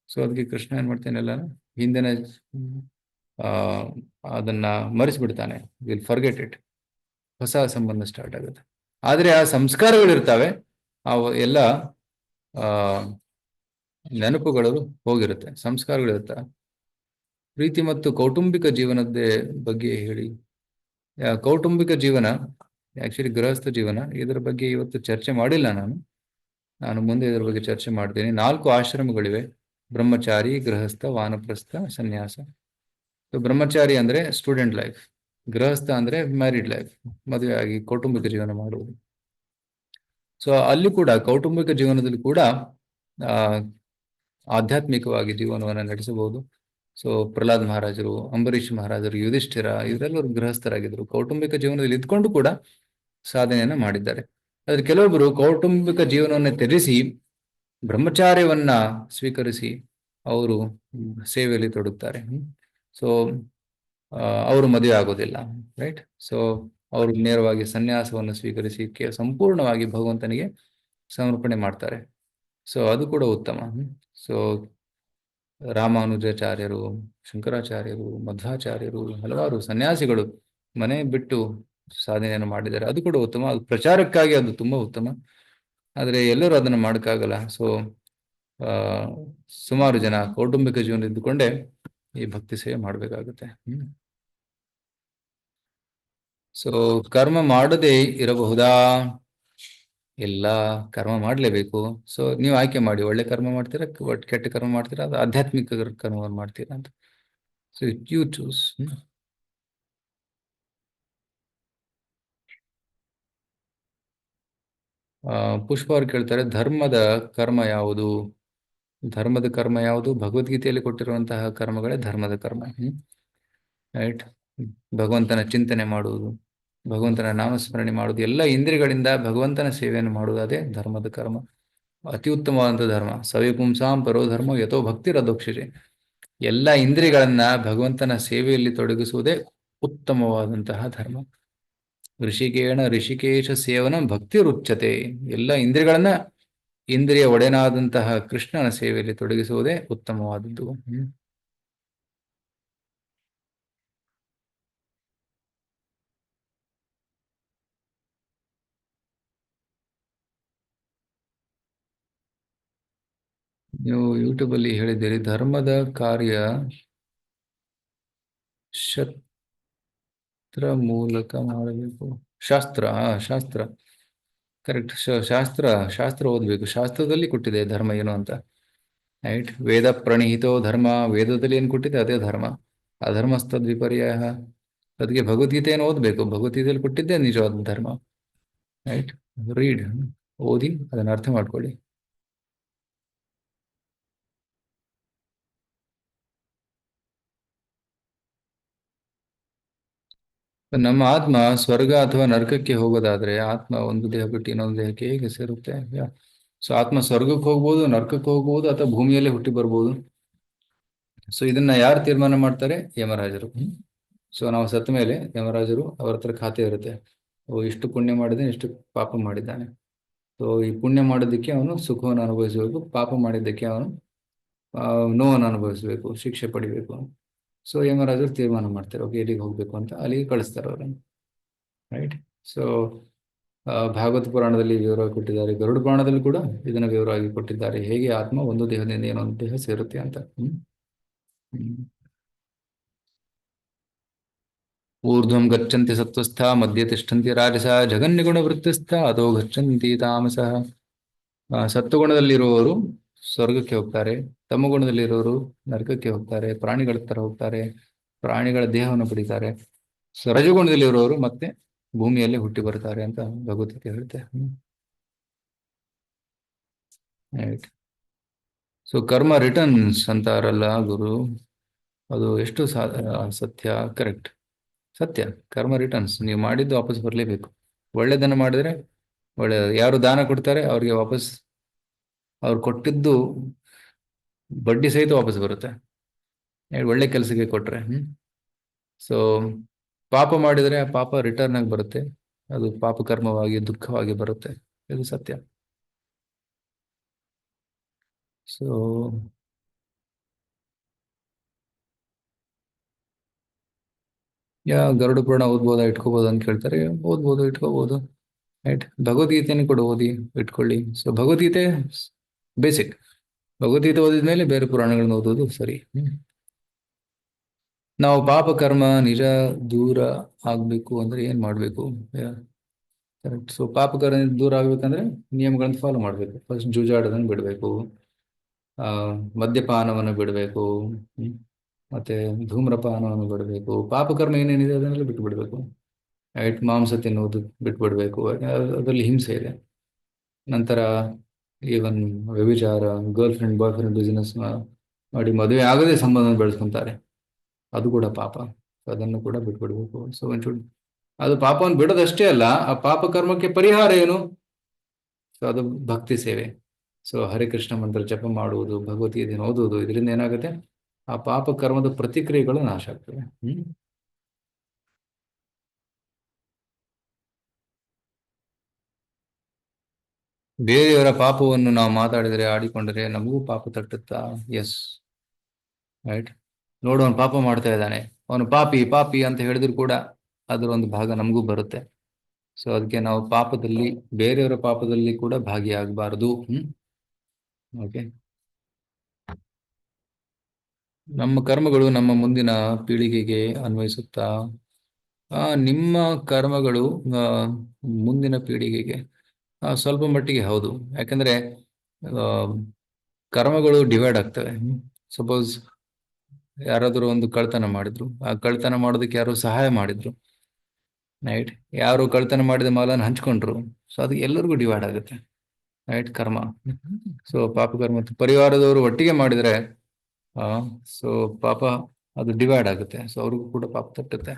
ಸೊ ಅದಕ್ಕೆ ಕೃಷ್ಣ ಏನ್ ಮಾಡ್ತಾನೆ, ಎಲ್ಲ ಹಿಂದಿನ ಅದನ್ನ ಮರೆಸ್ಬಿಡ್ತಾನೆ. Will forget it. ಹೊಸ ಸಂಬಂಧ ಸ್ಟಾರ್ಟ್ ಆಗುತ್ತೆ. ಆದ್ರೆ ಆ ಸಂಸ್ಕಾರಗಳಿರ್ತಾವೆ, ಅವು ಎಲ್ಲ ನೆನಪುಗಳು ಹೋಗಿರುತ್ತೆ, ಸಂಸ್ಕಾರಗಳಿರ್ತವೆ. ಪ್ರೀತಿ ಮತ್ತು ಕೌಟುಂಬಿಕ ಜೀವನದ ಬಗ್ಗೆ ಹೇಳಿ. ಕೌಟುಂಬಿಕ ಜೀವನ ಆಕ್ಚುಲಿ ಗೃಹಸ್ಥ ಜೀವನ, ಇದರ ಬಗ್ಗೆ ಇವತ್ತು ಚರ್ಚೆ ಮಾಡಿಲ್ಲ. ನಾನು ಮುಂದೆ ಇದರ ಬಗ್ಗೆ ಚರ್ಚೆ ಮಾಡ್ತೀನಿ. 4 ಆಶ್ರಮಗಳಿವೆ: ಬ್ರಹ್ಮಚಾರಿ, ಗೃಹಸ್ಥ, ವಾನಪ್ರಸ್ಥ, ಸನ್ಯಾಸ. ಬ್ರಹ್ಮಚಾರಿ ಅಂದ್ರೆ ಸ್ಟೂಡೆಂಟ್ ಲೈಫ್, ಗೃಹಸ್ಥ ಅಂದ್ರೆ ಮ್ಯಾರಿಡ್ ಲೈಫ್, ಮದುವೆ ಆಗಿ ಕೌಟುಂಬಿಕ ಜೀವನ ಮಾಡುವುದು. ಸೊ ಅಲ್ಲಿ ಕೂಡ ಕೌಟುಂಬಿಕ ಜೀವನದಲ್ಲಿ ಕೂಡ ಆಧ್ಯಾತ್ಮಿಕವಾಗಿ ಜೀವನವನ್ನು ನಡೆಸಬಹುದು. ಸೊ ಪ್ರಹ್ಲಾದ್ ಮಹಾರಾಜರು, ಅಂಬರೀಷ್ ಮಹಾರಾಜರು, ಯುಧಿಷ್ಠಿರ ಇವರೆಲ್ಲರೂ ಗೃಹಸ್ಥರಾಗಿದ್ದರು. ಕೌಟುಂಬಿಕ ಜೀವನದಲ್ಲಿ ಇದ್ಕೊಂಡು ಕೂಡ ಸಾಧನೆಯನ್ನು ಮಾಡಿದ್ದಾರೆ. ಆದ್ರೆ ಕೆಲವೊಬ್ಬರು ಕೌಟುಂಬಿಕ ಜೀವನವನ್ನು ತ್ಯಜಿಸಿ ಬ್ರಹ್ಮಚಾರ್ಯವನ್ನ ಸ್ವೀಕರಿಸಿ ಅವರು ಸೇವೆಯಲ್ಲಿ ತೊಡಗುತ್ತಾರೆ. ಸೊ ಅವರು ಮದುವೆ ಆಗೋದಿಲ್ಲ, ರೈಟ್. ಸೊ ಅವರು ನೇರವಾಗಿ ಸನ್ಯಾಸವನ್ನು ಸ್ವೀಕರಿಸಿ ಸಂಪೂರ್ಣವಾಗಿ ಭಗವಂತನಿಗೆ ಸಮರ್ಪಣೆ ಮಾಡ್ತಾರೆ. ಸೊ ಅದು ಕೂಡ ಉತ್ತಮ. ಸೊ ರಾಮಾನುಜಾಚಾರ್ಯರು, ಶಂಕರಾಚಾರ್ಯರು, ಮಧ್ವಾಚಾರ್ಯರು, ಹಲವಾರು ಸನ್ಯಾಸಿಗಳು ಮನೆ ಬಿಟ್ಟು ಸಾಧನೆಯನ್ನು ಮಾಡಿದ್ದಾರೆ. ಅದು ಕೂಡ ಉತ್ತಮ. ಅದು ಪ್ರಚಾರಕ್ಕಾಗಿ ಅದು ತುಂಬಾ ಉತ್ತಮ. ಆದರೆ ಎಲ್ಲರೂ ಅದನ್ನು ಮಾಡೋಕ್ಕಾಗಲ್ಲ. ಸೊ ಸುಮಾರು ಜನ ಕೌಟುಂಬಿಕ ಜೀವನ ಇದ್ದುಕೊಂಡೇ ಈ ಭಕ್ತಿ ಸೇವೆ ಮಾಡಬೇಕಾಗುತ್ತೆ. ಸೊ ಕರ್ಮ ಮಾಡದೇ ಇರಬಹುದಾ? ಎಲ್ಲ ಕರ್ಮ ಮಾಡಲೇಬೇಕು. ಸೊ ನೀವು ಆಯ್ಕೆ ಮಾಡಿ, ಒಳ್ಳೆ ಕರ್ಮ ಮಾಡ್ತೀರಾ, ಕೆಟ್ಟ ಕರ್ಮ ಮಾಡ್ತೀರಾ, ಅದು ಆಧ್ಯಾತ್ಮಿಕ ಕರ್ಮವನ್ನು ಮಾಡ್ತೀರಾ ಅಂತ. So you choose. ಪುಷ್ಪ ಅವ್ರು ಕೇಳ್ತಾರೆ, ಧರ್ಮದ ಕರ್ಮ ಯಾವುದು? ಧರ್ಮದ ಕರ್ಮ ಯಾವುದು? ಭಗವದ್ಗೀತೆಯಲ್ಲಿ ಕೊಟ್ಟಿರುವಂತಹ ಕರ್ಮಗಳೇ ಧರ್ಮದ ಕರ್ಮ. ರೈಟ್. ಭಗವಂತನ ಚಿಂತನೆ ಮಾಡುವುದು, ಭಗವಂತನ ನಾಮಸ್ಮರಣೆ ಮಾಡುವುದು, ಎಲ್ಲ ಇಂದ್ರಿಯಗಳಿಂದ ಭಗವಂತನ ಸೇವೆಯನ್ನು ಮಾಡುವುದು, ಅದೇ ಧರ್ಮದ ಕರ್ಮ. ಅತಿ ಉತ್ತಮವಾದಂಥ ಧರ್ಮ. ಸವೇ ಪುಂಸಾಂ ಪರೋ ಧರ್ಮ ಯಥೋ ಭಕ್ತಿರದೋಕ್ಷಿಷೆ. ಎಲ್ಲ ಇಂದ್ರಿಯಗಳನ್ನ ಭಗವಂತನ ಸೇವೆಯಲ್ಲಿ ತೊಡಗಿಸುವುದೇ ಉತ್ತಮವಾದಂತಹ ಧರ್ಮ. ಋಷಿಕೇಶ ಸೇವನ ಭಕ್ತಿ ರುಚ್ಯತೆ. ಎಲ್ಲ ಇಂದ್ರಿಯಗಳನ್ನ ಇಂದ್ರಿಯ ಒಡೆಯನಾದಂತಹ ಕೃಷ್ಣನ ಸೇವೆಯಲ್ಲಿ ತೊಡಗಿಸುವುದೇ ಉತ್ತಮವಾದದ್ದು. ನೀವು ಯೂಟ್ಯೂಬ್ ಅಲ್ಲಿ ಹೇಳಿದ್ದೀರಿ, ಧರ್ಮದ ಕಾರ್ಯ ಶಸ್ತ್ರ ಮೂಲಕ ಮಾಡಬೇಕು. ಶಾಸ್ತ್ರ ಕರೆಕ್ಟ್. ಶಾಸ್ತ್ರ ಓದಬೇಕು. ಶಾಸ್ತ್ರದಲ್ಲಿ ಕೊಟ್ಟಿದೆ ಧರ್ಮ ಏನು ಅಂತ, ರೈಟ್. ವೇದ ಪ್ರಣಿಹಿತೋ ಧರ್ಮ. ವೇದದಲ್ಲಿ ಏನು ಕೊಟ್ಟಿದೆ ಅದೇ ಧರ್ಮ. ಅಧರ್ಮಸ್ತದ್ ವಿಪರ್ಯಾಯ. ಅದಕ್ಕೆ ಭಗವದ್ಗೀತೆಯನ್ನು ಓದಬೇಕು. ಭಗವದ್ಗೀತೆಯಲ್ಲಿ ಕೊಟ್ಟಿದ್ದೇ ನಿಜವಾದ ಧರ್ಮ, ರೈಟ್. ರೀಡ್, ಓದಿ ಅದನ್ನು ಅರ್ಥ ಮಾಡ್ಕೊಳ್ಳಿ. ನಮ್ಮ ಆತ್ಮ ಸ್ವರ್ಗ ಅಥವಾ ನರಕಕ್ಕೆ ಹೋಗೋದಾದ್ರೆ ಆತ್ಮ ಒಂದು ದೇಹ ಬಿಟ್ಟು ಇನ್ನೊಂದು ದೇಹಕ್ಕೆ ಹೇಗೆ ಸೇರುತ್ತೆ? ಸೊ ಆತ್ಮ ಸ್ವರ್ಗಕ್ಕೆ ಹೋಗ್ಬೋದು, ನರಕಕ್ಕೆ ಹೋಗ್ಬೋದು, ಅಥವಾ ಭೂಮಿಯಲ್ಲೇ ಹುಟ್ಟಿ ಬರ್ಬೋದು. ಸೊ ಇದನ್ನ ಯಾರು ತೀರ್ಮಾನ ಮಾಡ್ತಾರೆ? ಯಮರಾಜರು. ಸೊ ನಾವು ಸತ್ತ ಮೇಲೆ ಯಮರಾಜರು ಅವ್ರ ಹತ್ರ ಖಾತೆ ಇರುತ್ತೆ. ಇಷ್ಟು ಪುಣ್ಯ ಮಾಡಿದ್ದಾನೆ, ಇಷ್ಟು ಪಾಪ ಮಾಡಿದ್ದಾನೆ. ಸೊ ಈ ಪುಣ್ಯ ಮಾಡೋದಕ್ಕೆ ಅವನು ಸುಖವನ್ನು ಅನುಭವಿಸಬೇಕು, ಪಾಪ ಮಾಡಿದ್ದಕ್ಕೆ ಅವನು ನೋವನ್ನು ಅನುಭವಿಸಬೇಕು, ಶಿಕ್ಷೆ ಪಡಿಬೇಕು. ಸೊ ಯಮರಾಜರು ತೀರ್ಮಾನ ಮಾಡ್ತಾರೆ, ಓಕೆ ಎಲ್ಲಿಗೆ ಹೋಗ್ಬೇಕು ಅಂತ, ಅಲ್ಲಿಗೆ ಕಳಿಸ್ತಾರೆ ಅವರನ್ನು, ರೈಟ್. ಸೊ ಭಾಗವತ ಪುರಾಣದಲ್ಲಿ ವಿವರವಾಗಿ ಕೊಟ್ಟಿದ್ದಾರೆ, ಗರುಡ ಪುರಾಣದಲ್ಲಿ ಕೂಡ ಇದನ್ನ ವಿವರವಾಗಿ ಕೊಟ್ಟಿದ್ದಾರೆ, ಹೇಗೆ ಆತ್ಮ ಒಂದು ದೇಹದಿಂದ ಇನ್ನೊಂದು ದೇಹ ಸೇರುತ್ತೆ ಅಂತ. ಊರ್ಧ್ವಂ ಗಚ್ಚಂತಿ ಸತ್ವಸ್ಥ, ಮಧ್ಯೆ ತಿಷ್ಠಂತಿ ರಾಜಸ, ಜಗನ್ನಿಗುಣ ವೃತ್ತಿಸ್ಥ, ಅದೋ ಗಚ್ಚಂತಿ ತಾಮಸಃ. ಸತ್ವಗುಣದಲ್ಲಿರುವವರು ಸ್ವರ್ಗಕ್ಕೆ ಹೋಗ್ತಾರೆ, ತಮ್ಮ ಗುಣದಲ್ಲಿರೋರು ನರಕಕ್ಕೆ ಹೋಗ್ತಾರೆ, ಪ್ರಾಣಿಗಳ ತರ ಹೋಗ್ತಾರೆ, ಪ್ರಾಣಿಗಳ ದೇಹವನ್ನು ಪಡಿತಾರೆ. ರಜಗುಣದಲ್ಲಿರೋರು ಮತ್ತೆ ಭೂಮಿಯಲ್ಲಿ ಹುಟ್ಟಿ ಬರ್ತಾರೆ ಅಂತ ಭಗವದ್ಗೀತೆ ಹೇಳುತ್ತೆ. ರೈಟ್. ಸೊ ಕರ್ಮ ರಿಟರ್ನ್ಸ್ ಅಂತಾರಲ್ಲ ಗುರು, ಅದು ಎಷ್ಟು ಸತ್ಯ? ಕರೆಕ್ಟ್, ಸತ್ಯ. ಕರ್ಮ ರಿಟರ್ನ್ಸ್. ನೀವು ಮಾಡಿದ್ದು ವಾಪಸ್ ಬರಲೇಬೇಕು. ಒಳ್ಳೆದನ್ನು ಮಾಡಿದ್ರೆ ಒಳ್ಳೆಯದು. ಯಾರು ದಾನ ಕೊಡ್ತಾರೆ ಅವ್ರಿಗೆ ವಾಪಸ್ ಅವ್ರು ಕೊಟ್ಟಿದ್ದು ಬಡ್ಡಿ ಸಹಿತ ವಾಪಸ್ ಬರುತ್ತೆ, ಒಳ್ಳೆ ಕೆಲಸಕ್ಕೆ ಕೊಟ್ರೆ. ಸೊ ಪಾಪ ಮಾಡಿದರೆ ಆ ಪಾಪ ರಿಟರ್ನ್ ಆಗಿ ಬರುತ್ತೆ, ಅದು ಪಾಪ ಕರ್ಮವಾಗಿ ದುಃಖವಾಗಿ ಬರುತ್ತೆ, ಇದು ಸತ್ಯ. ಸೊ ಗರುಡ ಪುರಾಣ ಓದ್ಬೋದಾ, ಇಟ್ಕೋಬೋದಾ ಅಂತ ಕೇಳ್ತಾರೆ. ಓದ್ಬೋದು, ಇಟ್ಕೋಬಹುದು, ರೈಟ್. ಭಗವದ್ಗೀತೆಯನ್ನು ಕೂಡ ಓದಿ ಇಟ್ಕೊಳ್ಳಿ. So Bhagavad Gita basic. ಭಗವದ್ಗೀತೆ ಓದಿದ್ಮೇಲೆ ಬೇರೆ ಪುರಾಣಗಳನ್ನ ಓದೋದು ಸರಿ. ನಾವು ಪಾಪ ಕರ್ಮ ನಿಜ ದೂರ ಆಗ್ಬೇಕು ಅಂದ್ರೆ ಏನ್ ಮಾಡ್ಬೇಕು? ಕರೆಕ್ಟ್. ಸೊ ಪಾಪ ಕರ್ಮ ದೂರ ಆಗ್ಬೇಕಂದ್ರೆ ನಿಯಮಗಳನ್ನ ಫಾಲೋ ಮಾಡ್ಬೇಕು. ಫಸ್ಟ್ ಜೂಜಾಡೋದನ್ನ ಬಿಡಬೇಕು, ಮದ್ಯಪಾನವನ್ನು ಬಿಡಬೇಕು, ಮತ್ತೆ ಧೂಮ್ರಪಾನವನ್ನು ಬಿಡಬೇಕು. ಪಾಪಕರ್ಮ ಏನೇನಿದೆ ಅದನ್ನೆಲ್ಲ ಬಿಟ್ಟು ಬಿಡಬೇಕು, ರೈಟ್. ಮಾಂಸ ತಿನ್ನುವುದು ಬಿಟ್ಬಿಡ್ಬೇಕು, ಅದರಲ್ಲಿ ಹಿಂಸೆ ಇದೆ. ನಂತರ ಈವನ್ ವ್ಯಭಿಚಾರ, girl friend boy friend business ಮಾಡಿ ಮದುವೆ ಆಗದೆ ಸಂಬಂಧ ಬೆಳೆಸ್ಕೊಂತಾರೆ, ಅದು ಕೂಡ ಪಾಪ. ಅದನ್ನು ಕೂಡ ಬಿಟ್ಬಿಡ್ಬೇಕು. ಸೊ ಒನ್ ಶುಡ್, ಅದು ಪಾಪವನ್ನು ಬಿಡೋದಷ್ಟೇ ಅಲ್ಲ, ಆ ಪಾಪ ಕರ್ಮಕ್ಕೆ ಪರಿಹಾರ ಏನು? ಸೊ ಅದು ಭಕ್ತಿ ಸೇವೆ. ಸೊ ಹರೇ ಕೃಷ್ಣ ಮಂತ್ರ ಜಪ ಮಾಡುವುದು, ಭಗವದ್ಗೀತೆಯನ್ನು ಓದುವುದು, ಇದರಿಂದ ಏನಾಗುತ್ತೆ, ಆ ಪಾಪ ಕರ್ಮದ ಪ್ರತಿಕ್ರಿಯೆಗಳು ನಾಶ ಆಗ್ತವೆ. ಬೇರೆಯವರ ಪಾಪವನ್ನು ನಾವು ಮಾತಾಡಿದರೆ, ಆಡಿಕೊಂಡ್ರೆ ನಮಗೂ ಪಾಪ ತಟ್ಟುತ್ತಾ? S, right. ನೋಡು, ಅವನು ಪಾಪ ಮಾಡ್ತಾ ಇದ್ದಾನೆ, ಅವನು ಪಾಪಿ ಪಾಪಿ ಅಂತ ಹೇಳಿದ್ರು ಕೂಡ ಅದರ ಒಂದು ಭಾಗ ನಮಗೂ ಬರುತ್ತೆ. ಸೊ ಅದಕ್ಕೆ ನಾವು ಪಾಪದಲ್ಲಿ, ಬೇರೆಯವರ ಪಾಪದಲ್ಲಿ ಕೂಡ ಭಾಗಿಯಾಗಬಾರದು. ಓಕೆ. ನಮ್ಮ ಕರ್ಮಗಳು ನಮ್ಮ ಮುಂದಿನ ಪೀಳಿಗೆಗೆ ಅನ್ವಯಿಸುತ್ತಾ? ನಿಮ್ಮ ಕರ್ಮಗಳು ಮುಂದಿನ ಪೀಳಿಗೆಗೆ ಸ್ವಲ್ಪ ಮಟ್ಟಿಗೆ ಹೌದು. ಯಾಕಂದ್ರೆ ಕರ್ಮಗಳು ಡಿವೈಡ್ ಆಗ್ತವೆ. ಸಪೋಸ್ ಯಾರಾದರೂ ಒಂದು ಕಳ್ತನ ಮಾಡಿದ್ರು, ಆ ಕಳ್ತನ ಮಾಡೋದಕ್ಕೆ ಯಾರು ಸಹಾಯ ಮಾಡಿದ್ರು, ರೈಟ್, ಯಾರು ಕಳ್ತನ ಮಾಡಿದ ಮಾಲನ್ನು ಹಂಚ್ಕೊಂಡ್ರು, ಸೊ ಅದು ಎಲ್ಲರಿಗೂ ಡಿವೈಡ್ ಆಗುತ್ತೆ, ರೈಟ್, ಕರ್ಮ. ಸೊ ಪಾಪ ಕರ್ಮ ಪರಿವಾರದವರು ಒಟ್ಟಿಗೆ ಮಾಡಿದ್ರೆ ಸೊ ಪಾಪ ಅದು ಡಿವೈಡ್ ಆಗುತ್ತೆ, ಸೊ ಅವ್ರಿಗೂ ಕೂಡ ಪಾಪ ತಟ್ಟುತ್ತೆ.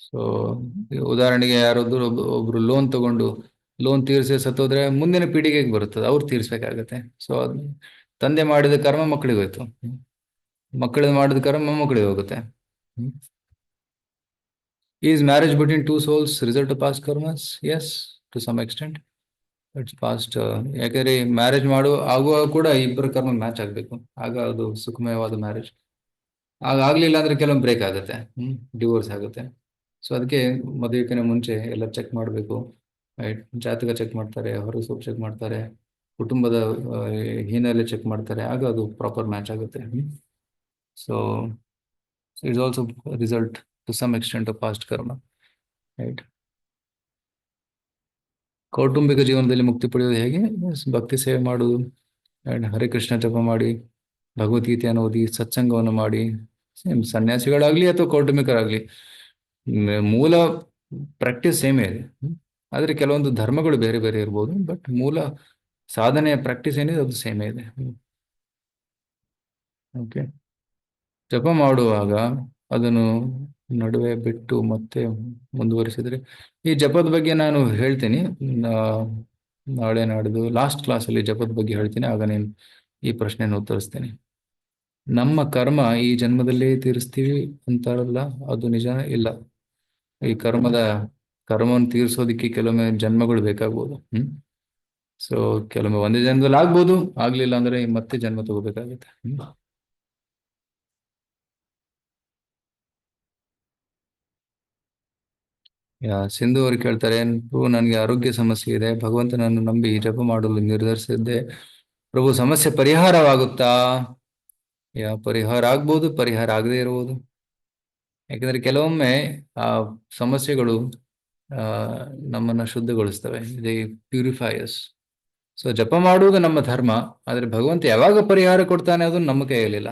ಸೊ ಉದಾಹರಣೆಗೆ ಯಾರಾದ್ರೂ ಒಬ್ರು ಲೋನ್ ತಗೊಂಡು ಲೋನ್ ತೀರಿಸಿ ಸತ್ತೋದ್ರೆ ಮುಂದಿನ ಪೀಳಿಗೆಗೆ ಬರುತ್ತದೆ, ಅವ್ರು ತೀರಿಸ್ಬೇಕಾಗತ್ತೆ. ಸೊ ಅದು ತಂದೆ ಮಾಡಿದ ಕರ್ಮ ಮಕ್ಕಳಿಗೆ ಹೋಯ್ತು, ಮಕ್ಕಳು ಮಾಡಿದ ಕರ್ಮ ಮಕ್ಕಳಿಗೆ ಹೋಗುತ್ತೆ. Is marriage between two souls result of past karmas? Yes, to some extent it's past. ಯಾಕಂದ್ರೆ ಮ್ಯಾರೇಜ್ ಆಗುವಾಗ ಕೂಡ ಇಬ್ಬರ ಕರ್ಮ ಮ್ಯಾಚ್ ಆಗ್ಬೇಕು, ಆಗ ಅದು ಸುಖಮಯವಾದ ಮ್ಯಾರೇಜ್. ಆಗ್ಲಿಲ್ಲ ಅಂದ್ರೆ ಕೆಲವೊಂದು ಬ್ರೇಕ್ ಆಗುತ್ತೆ, ಡಿವೋರ್ಸ್ ಆಗುತ್ತೆ. ಸೊ ಅದಕ್ಕೆ ಮದುವೆಗಿನ ಮುಂಚೆ ಎಲ್ಲ ಚೆಕ್ ಮಾಡಬೇಕು, ರೈಟ್. ಜಾತಕ ಚೆಕ್ ಮಾಡ್ತಾರೆ, ಹೊರಸೂಪ್ ಚೆಕ್ ಮಾಡ್ತಾರೆ, ಕುಟುಂಬದ ಹಿನ್ನೆಲೆ ಚೆಕ್ ಮಾಡ್ತಾರೆ, ಆಗ ಅದು ಪ್ರಾಪರ್ ಮ್ಯಾಚ್ ಆಗುತ್ತೆ. So it's also result to some extent of past karma, right. ಕೌಟುಂಬಿಕ ಜೀವನದಲ್ಲಿ ಮುಕ್ತಿ ಪಡೆಯೋದು ಹೇಗೆ? ಭಕ್ತಿ ಸೇವೆ ಮಾಡುವುದು, ಹರೇ ಕೃಷ್ಣ ಜಪ ಮಾಡಿ, ಭಗವದ್ಗೀತೆಯನ್ನು ಓದಿ, ಸತ್ಸಂಗವನ್ನು ಮಾಡಿ. ಸನ್ಯಾಸಿಗಳಾಗ್ಲಿ ಅಥವಾ ಕೌಟುಂಬಿಕರಾಗ್ಲಿ, ಮೂಲ ಪ್ರಾಕ್ಟೀಸ್ ಸೇಮೇ ಇದೆ. ಆದರೆ ಕೆಲವೊಂದು ಧರ್ಮಗಳು ಬೇರೆ ಬೇರೆ ಇರ್ಬೋದು, ಬಟ್ ಮೂಲ ಸಾಧನೆಯ ಪ್ರಾಕ್ಟೀಸ್ ಏನಿದೆ ಅದು ಸೇಮೇ ಇದೆ. ಓಕೆ. ಜಪ ಮಾಡುವಾಗ ಅದನ್ನು ನಡುವೆ ಬಿಟ್ಟು ಮತ್ತೆ ಮುಂದುವರಿಸಿದ್ರೆ, ಈ ಜಪದ ಬಗ್ಗೆ ನಾನು ಹೇಳ್ತೀನಿ ನಾಳೆ ನಾಡಿದ್ದು ಲಾಸ್ಟ್ ಕ್ಲಾಸಲ್ಲಿ ಜಪದ ಬಗ್ಗೆ ಹೇಳ್ತೀನಿ, ಆಗ నేను ಈ ಪ್ರಶ್ನೆಯನ್ನು ಉತ್ತರಿಸ್ತೇನೆ. ನಮ್ಮ ಕರ್ಮ ಈ ಜನ್ಮದಲ್ಲೇ ತೀರಿಸ್ತೀವಿ ಅಂತಾರಲ್ಲ, ಅದು ನಿಜ ಇಲ್ಲ. ಈ ಕರ್ಮವನ್ನು ತೀರಿಸೋದಕ್ಕೆ ಕೆಲವೊಮ್ಮೆ ಜನ್ಮಗಳು ಬೇಕಾಗ್ಬೋದು. ಸೊ ಕೆಲವೊಮ್ಮೆ ಒಂದೇ ಜನ್ಮದಲ್ಲಿ ಆಗ್ಬೋದು, ಆಗ್ಲಿಲ್ಲ ಅಂದ್ರೆ ಮತ್ತೆ ಜನ್ಮ ತಗೋಬೇಕಾಗುತ್ತೆ. ಸಿಂಧು ಅವರು ಕೇಳ್ತಾರೆ, ಪ್ರಭು ನನಗೆ ಆರೋಗ್ಯ ಸಮಸ್ಯೆ ಇದೆ, ಭಗವಂತನನ್ನು ನಂಬಿ ಜಪ ಮಾಡಲು ನಿರ್ಧರಿಸಿದ್ದೆ, ಪ್ರಭು ಸಮಸ್ಯೆ ಪರಿಹಾರವಾಗುತ್ತಾ? ಪರಿಹಾರ ಆಗ್ಬೋದು, ಪರಿಹಾರ ಆಗದೇ ಇರಬಹುದು. ಯಾಕಂದ್ರೆ ಕೆಲವೊಮ್ಮೆ ಆ ಸಮಸ್ಯೆಗಳು ನಮ್ಮನ್ನ ಶುದ್ಧಗೊಳಿಸ್ತವೆ, ದೇ ಪ್ಯೂರಿಫೈಯರ್ಸ್. ಸೊ ಜಪ ಮಾಡುವುದು ನಮ್ಮ ಧರ್ಮ, ಆದ್ರೆ ಭಗವಂತ ಯಾವಾಗ ಪರಿಹಾರ ಕೊಡ್ತಾನೆ ಅದು ನಮ್ಮ ಕೈಯಲ್ಲಿಲ್ಲ.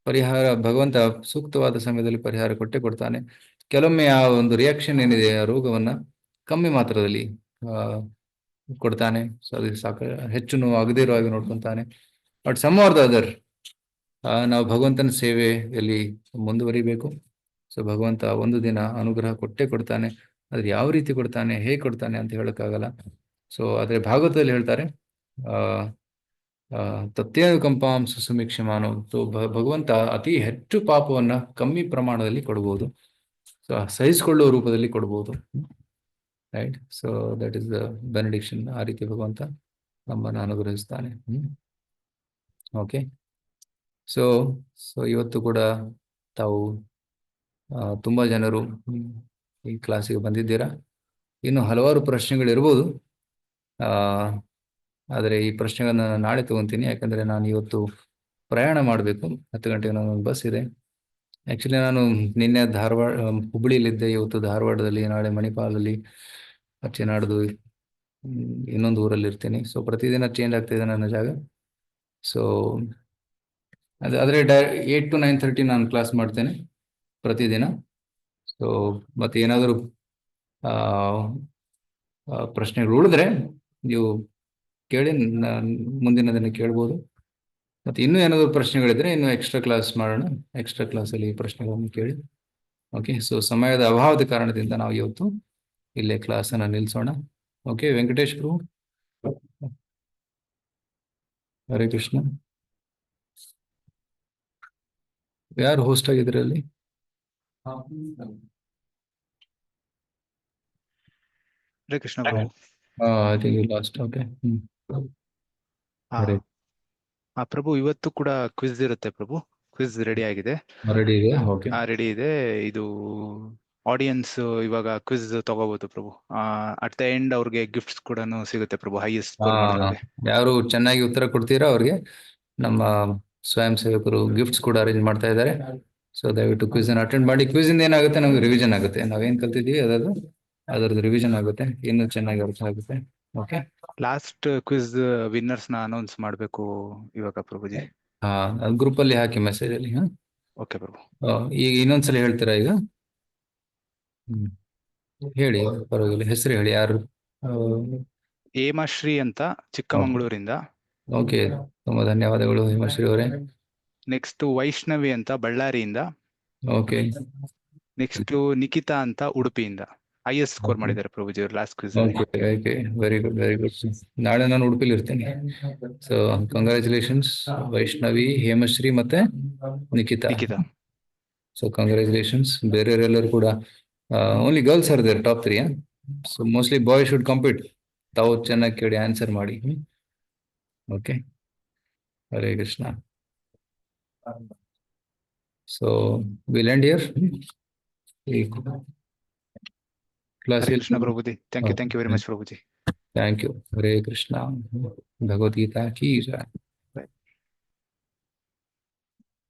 ಪರಿಹಾರ ಭಗವಂತ ಸೂಕ್ತವಾದ ಸಮಯದಲ್ಲಿ ಪರಿಹಾರ ಕೊಟ್ಟೆ ಕೊಡ್ತಾನೆ. ಕೆಲವೊಮ್ಮೆ ಆ ಒಂದು ರಿಯಾಕ್ಷನ್ ಏನಿದೆ, ಆ ರೋಗವನ್ನ ಕಮ್ಮಿ ಮಾತ್ರದಲ್ಲಿ ಕೊಡ್ತಾನೆ. ಸೊ ಅದಕ್ಕೆ ಹೆಚ್ಚು ನೋವು ಆಗದೇ ಇರೋ ಹಾಗೆ ನೋಡ್ಕೊಂತಾನೆ. But some are the other, ನಾವು ಭಗವಂತನ ಸೇವೆಯಲ್ಲಿ ಮುಂದುವರಿಬೇಕು. ಸೊ ಭಗವಂತ ಒಂದು ದಿನ ಅನುಗ್ರಹ ಕೊಟ್ಟೆ ಕೊಡ್ತಾನೆ, ಆದ್ರೆ ಯಾವ ರೀತಿ ಕೊಡ್ತಾನೆ, ಹೇಗೆ ಕೊಡ್ತಾನೆ ಅಂತ ಹೇಳಕ್ಕಾಗಲ್ಲ. ಸೊ ಆದ್ರೆ ಭಾಗವತದಲ್ಲಿ ಹೇಳ್ತಾರೆ, ತತ್ಯನುಕಂಪಾಂ ಸುಸುಮೀಕ್ಷಮಾನೋ. ಸೊ ಭಗವಂತ ಅತಿ ಹೆಚ್ಚು ಪಾಪವನ್ನ ಕಮ್ಮಿ ಪ್ರಮಾಣದಲ್ಲಿ ಕೊಡಬಹುದು, ಸೊ ಸಹಿಸಿಕೊಳ್ಳುವ ರೂಪದಲ್ಲಿ ಕೊಡಬಹುದು, right. So that is the ಬೆನಿಡಿಕ್ಷನ್. ಆ ರೀತಿ ಭಗವಂತ ನಮ್ಮನ್ನು ಅನುಗ್ರಹಿಸ್ತಾನೆ. ಓಕೆ. ಸೊ ಇವತ್ತು ಕೂಡ ತಾವು ತುಂಬಾ ಜನರು ಈ ಕ್ಲಾಸಿಗೆ ಬಂದಿದ್ದೀರಾ. ಇನ್ನು ಹಲವಾರು ಪ್ರಶ್ನೆಗಳಿರ್ಬೋದು, ಆದರೆ ಈ ಪ್ರಶ್ನೆಗಳನ್ನ ನಾನು ನಾಳೆ ತಗೊಂತೀನಿ. ಯಾಕಂದ್ರೆ ನಾನು ಇವತ್ತು ಪ್ರಯಾಣ ಮಾಡಬೇಕು, 10 ಗಂಟೆಗೆ ನನ್ನ ಬಸ್ ಇದೆ. ಆ್ಯಕ್ಚುಲಿ ನಾನು ನಿನ್ನೆ ಹುಬ್ಬಳ್ಳಿಯಲ್ಲಿದ್ದೆ, ಇವತ್ತು ಧಾರವಾಡದಲ್ಲಿ, ನಾಳೆ ಮಣಿಪಾಲಲ್ಲಿ, ಅಚ್ಚೆ ನಾಡ್ದು ಇನ್ನೊಂದು ಊರಲ್ಲಿ ಇರ್ತೀನಿ. ಸೊ ಪ್ರತಿದಿನ ಚೇಂಜ್ ಆಗ್ತಿದೆ ನನ್ನ ಜಾಗ. ಸೊ ಆದರೆ 8 to 9:30 ನಾನು ಕ್ಲಾಸ್ ಮಾಡ್ತೇನೆ ಪ್ರತಿದಿನ. ಸೊ ಮತ್ತೆ ಏನಾದರೂ ಪ್ರಶ್ನೆಗಳು ಉಳಿದ್ರೆ ನೀವು ಕೇಳಿ, ಮುಂದಿನ ದಿನ ಕೇಳ್ಬೋದು. ಮತ್ತೆ ಇನ್ನೂ ಏನಾದರೂ ಪ್ರಶ್ನೆಗಳಿದ್ರೆ ಇನ್ನು ಎಕ್ಸ್ಟ್ರಾ ಕ್ಲಾಸ್ ಮಾಡೋಣ. ಎಕ್ಸ್ಟ್ರಾ ಕ್ಲಾಸಲ್ಲಿ ಈ ಪ್ರಶ್ನೆಗಳನ್ನು ಕೇಳಿ. ಓಕೆ, ಸೊ ಸಮಯದ ಅಭಾವದ ಕಾರಣದಿಂದ ನಾವು ಇವತ್ತು ಇಲ್ಲೇ ಕ್ಲಾಸನ್ನು ನಿಲ್ಲಿಸೋಣ. ಓಕೆ, ವೆಂಕಟೇಶ್ ಪ್ರಭು, ಹರೇ ಕೃಷ್ಣ. ಯಾರು ಹೋಸ್ಟ್ ಆಗಿದ್ರೆ ಅಲ್ಲಿ? ಹರೇ ಕೃಷ್ಣ ಪ್ರಭು. ಲಾಸ್ಟ್. ಓಕೆ. ಪ್ರಭು, ಇವತ್ತು ಕೂಡ ಕ್ವಿಜ್ ಇರುತ್ತೆ ಪ್ರಭು. ಕ್ವಿಜ್ ರೆಡಿ ಆಗಿದೆ. ರೆಡಿ ಇದೆ. ಓಕೆ, ರೆಡಿ ಇದೆ. ಇದು ಆಡಿಯನ್ಸ್ ಇವಾಗ ಕ್ವಿಜ್ ತಗೋಬಹುದು ಪ್ರಭು. ಅಟ್ ದ ಎಂಡ್ ಅವ್ರಿಗೆ ಗಿಫ್ಟ್ಸ್ ಕೂಡ ಸಿಗುತ್ತೆ ಪ್ರಭು, ಹೈಯೆಸ್ಟ್ ಸ್ಕೋರ್ ಮಾಡಿದವ್ರಿಗೆ. ಯಾರು ಚೆನ್ನಾಗಿ ಉತ್ತರ ಕೊಡ್ತೀರಾ ಅವ್ರಿಗೆ ನಮ್ಮ ಸ್ವಯಂ ಸೇವಕರು ಗಿಫ್ಟ್ಸ್ ಕೂಡ ಅರೇಂಜ್ ಮಾಡ್ತಾ ಇದ್ದಾರೆ. ಸೊ ದಯವಿಟ್ಟು ಕ್ವಿಜ್ ಅನ್ನು ಅಟೆಂಡ್ ಮಾಡಿ. ಕ್ವಿಜ್ ಇಂದ ಏನಾಗುತ್ತೆ, ನಮ್ಗೆ ರಿವಿಷನ್ ಆಗುತ್ತೆ. ನಾವೇನ್ ಕಲ್ತಿದೀವಿ ಅದರದ್ದು ರಿವಿಷನ್ ಆಗುತ್ತೆ, ಇನ್ನೂ ಚೆನ್ನಾಗಿ ಅರ್ಥ ಆಗುತ್ತೆ. ಓಕೆ, ಲಾಸ್ಟ್ ಕ್ವಿಜ್ ವಿನ್ನರ್ಸ್ ನ ಅನೌನ್ಸ್ ಮಾಡ್ಬೇಕು ಇವಾಗ ಪ್ರಭುಜಿ. ಗ್ರೂಪ್ ಅಲ್ಲಿ ಹಾಕಿ ಮೆಸೇಜ್ ಅಲ್ಲಿ. ಓಕೆ ಪ್ರಭು. ಈಗ ಇನ್ನೊಂದ್ಸಲ ಹೇಳ್ತೀರಾ ಈಗ? ಹೇಳಿ, ಪರವಾಗಿಲ್ಲ, ಹೆಸರು ಹೇಳಿ. ಯಾರು? ಹೇಮಶ್ರೀ ಅಂತ, ಚಿಕ್ಕಮಗಳೂರಿಂದ. ಓಕೆ, ತುಂಬಾ ಧನ್ಯವಾದಗಳು ಹೇಮಶ್ರೀ ಅವರೇ. ನೆಕ್ಸ್ಟ್ ವೈಷ್ಣವಿ ಅಂತ, ಬಳ್ಳಾರಿಯಿಂದ. ಓಕೆ. ನೆಕ್ಸ್ಟ್ ನಿಖಿತಾ ಅಂತ, ಉಡುಪಿಯಿಂದ. ಹೈಯೆಸ್ಟ್ ಸ್ಕೋರ್ ಮಾಡಿದ್ದಾರೆ ಪ್ರಭುಜಿ ಅವರು last quiz. Okay, very good, very good. ನಾಳೆ ನಾನು ಉಡುಪಿಲಿ ಇರ್ತೇನೆ. ಸೊ ಕಂಗ್ರ್ಯಾಚುಲೇಷನ್ಸ್ ವೈಷ್ಣವಿ, ಹೇಮಶ್ರೀ ಮತ್ತೆ ನಿಖಿತಾ. So congratulations. ಬೇರೆಯವರೆಲ್ಲರೂ ಕೂಡ only girls are there top 3. So mostly boy should compete. ತಾವು ಚೆನ್ನಾಗಿ ಕೇಳಿ ಆನ್ಸರ್ ಮಾಡಿ. Okay, Hare Krishna. So will end here class. Krishna Prabhuji, thank you very much Prabhuji. Thank you. Hare Krishna. Bhagavad Gita ಕಿ ಜಯ.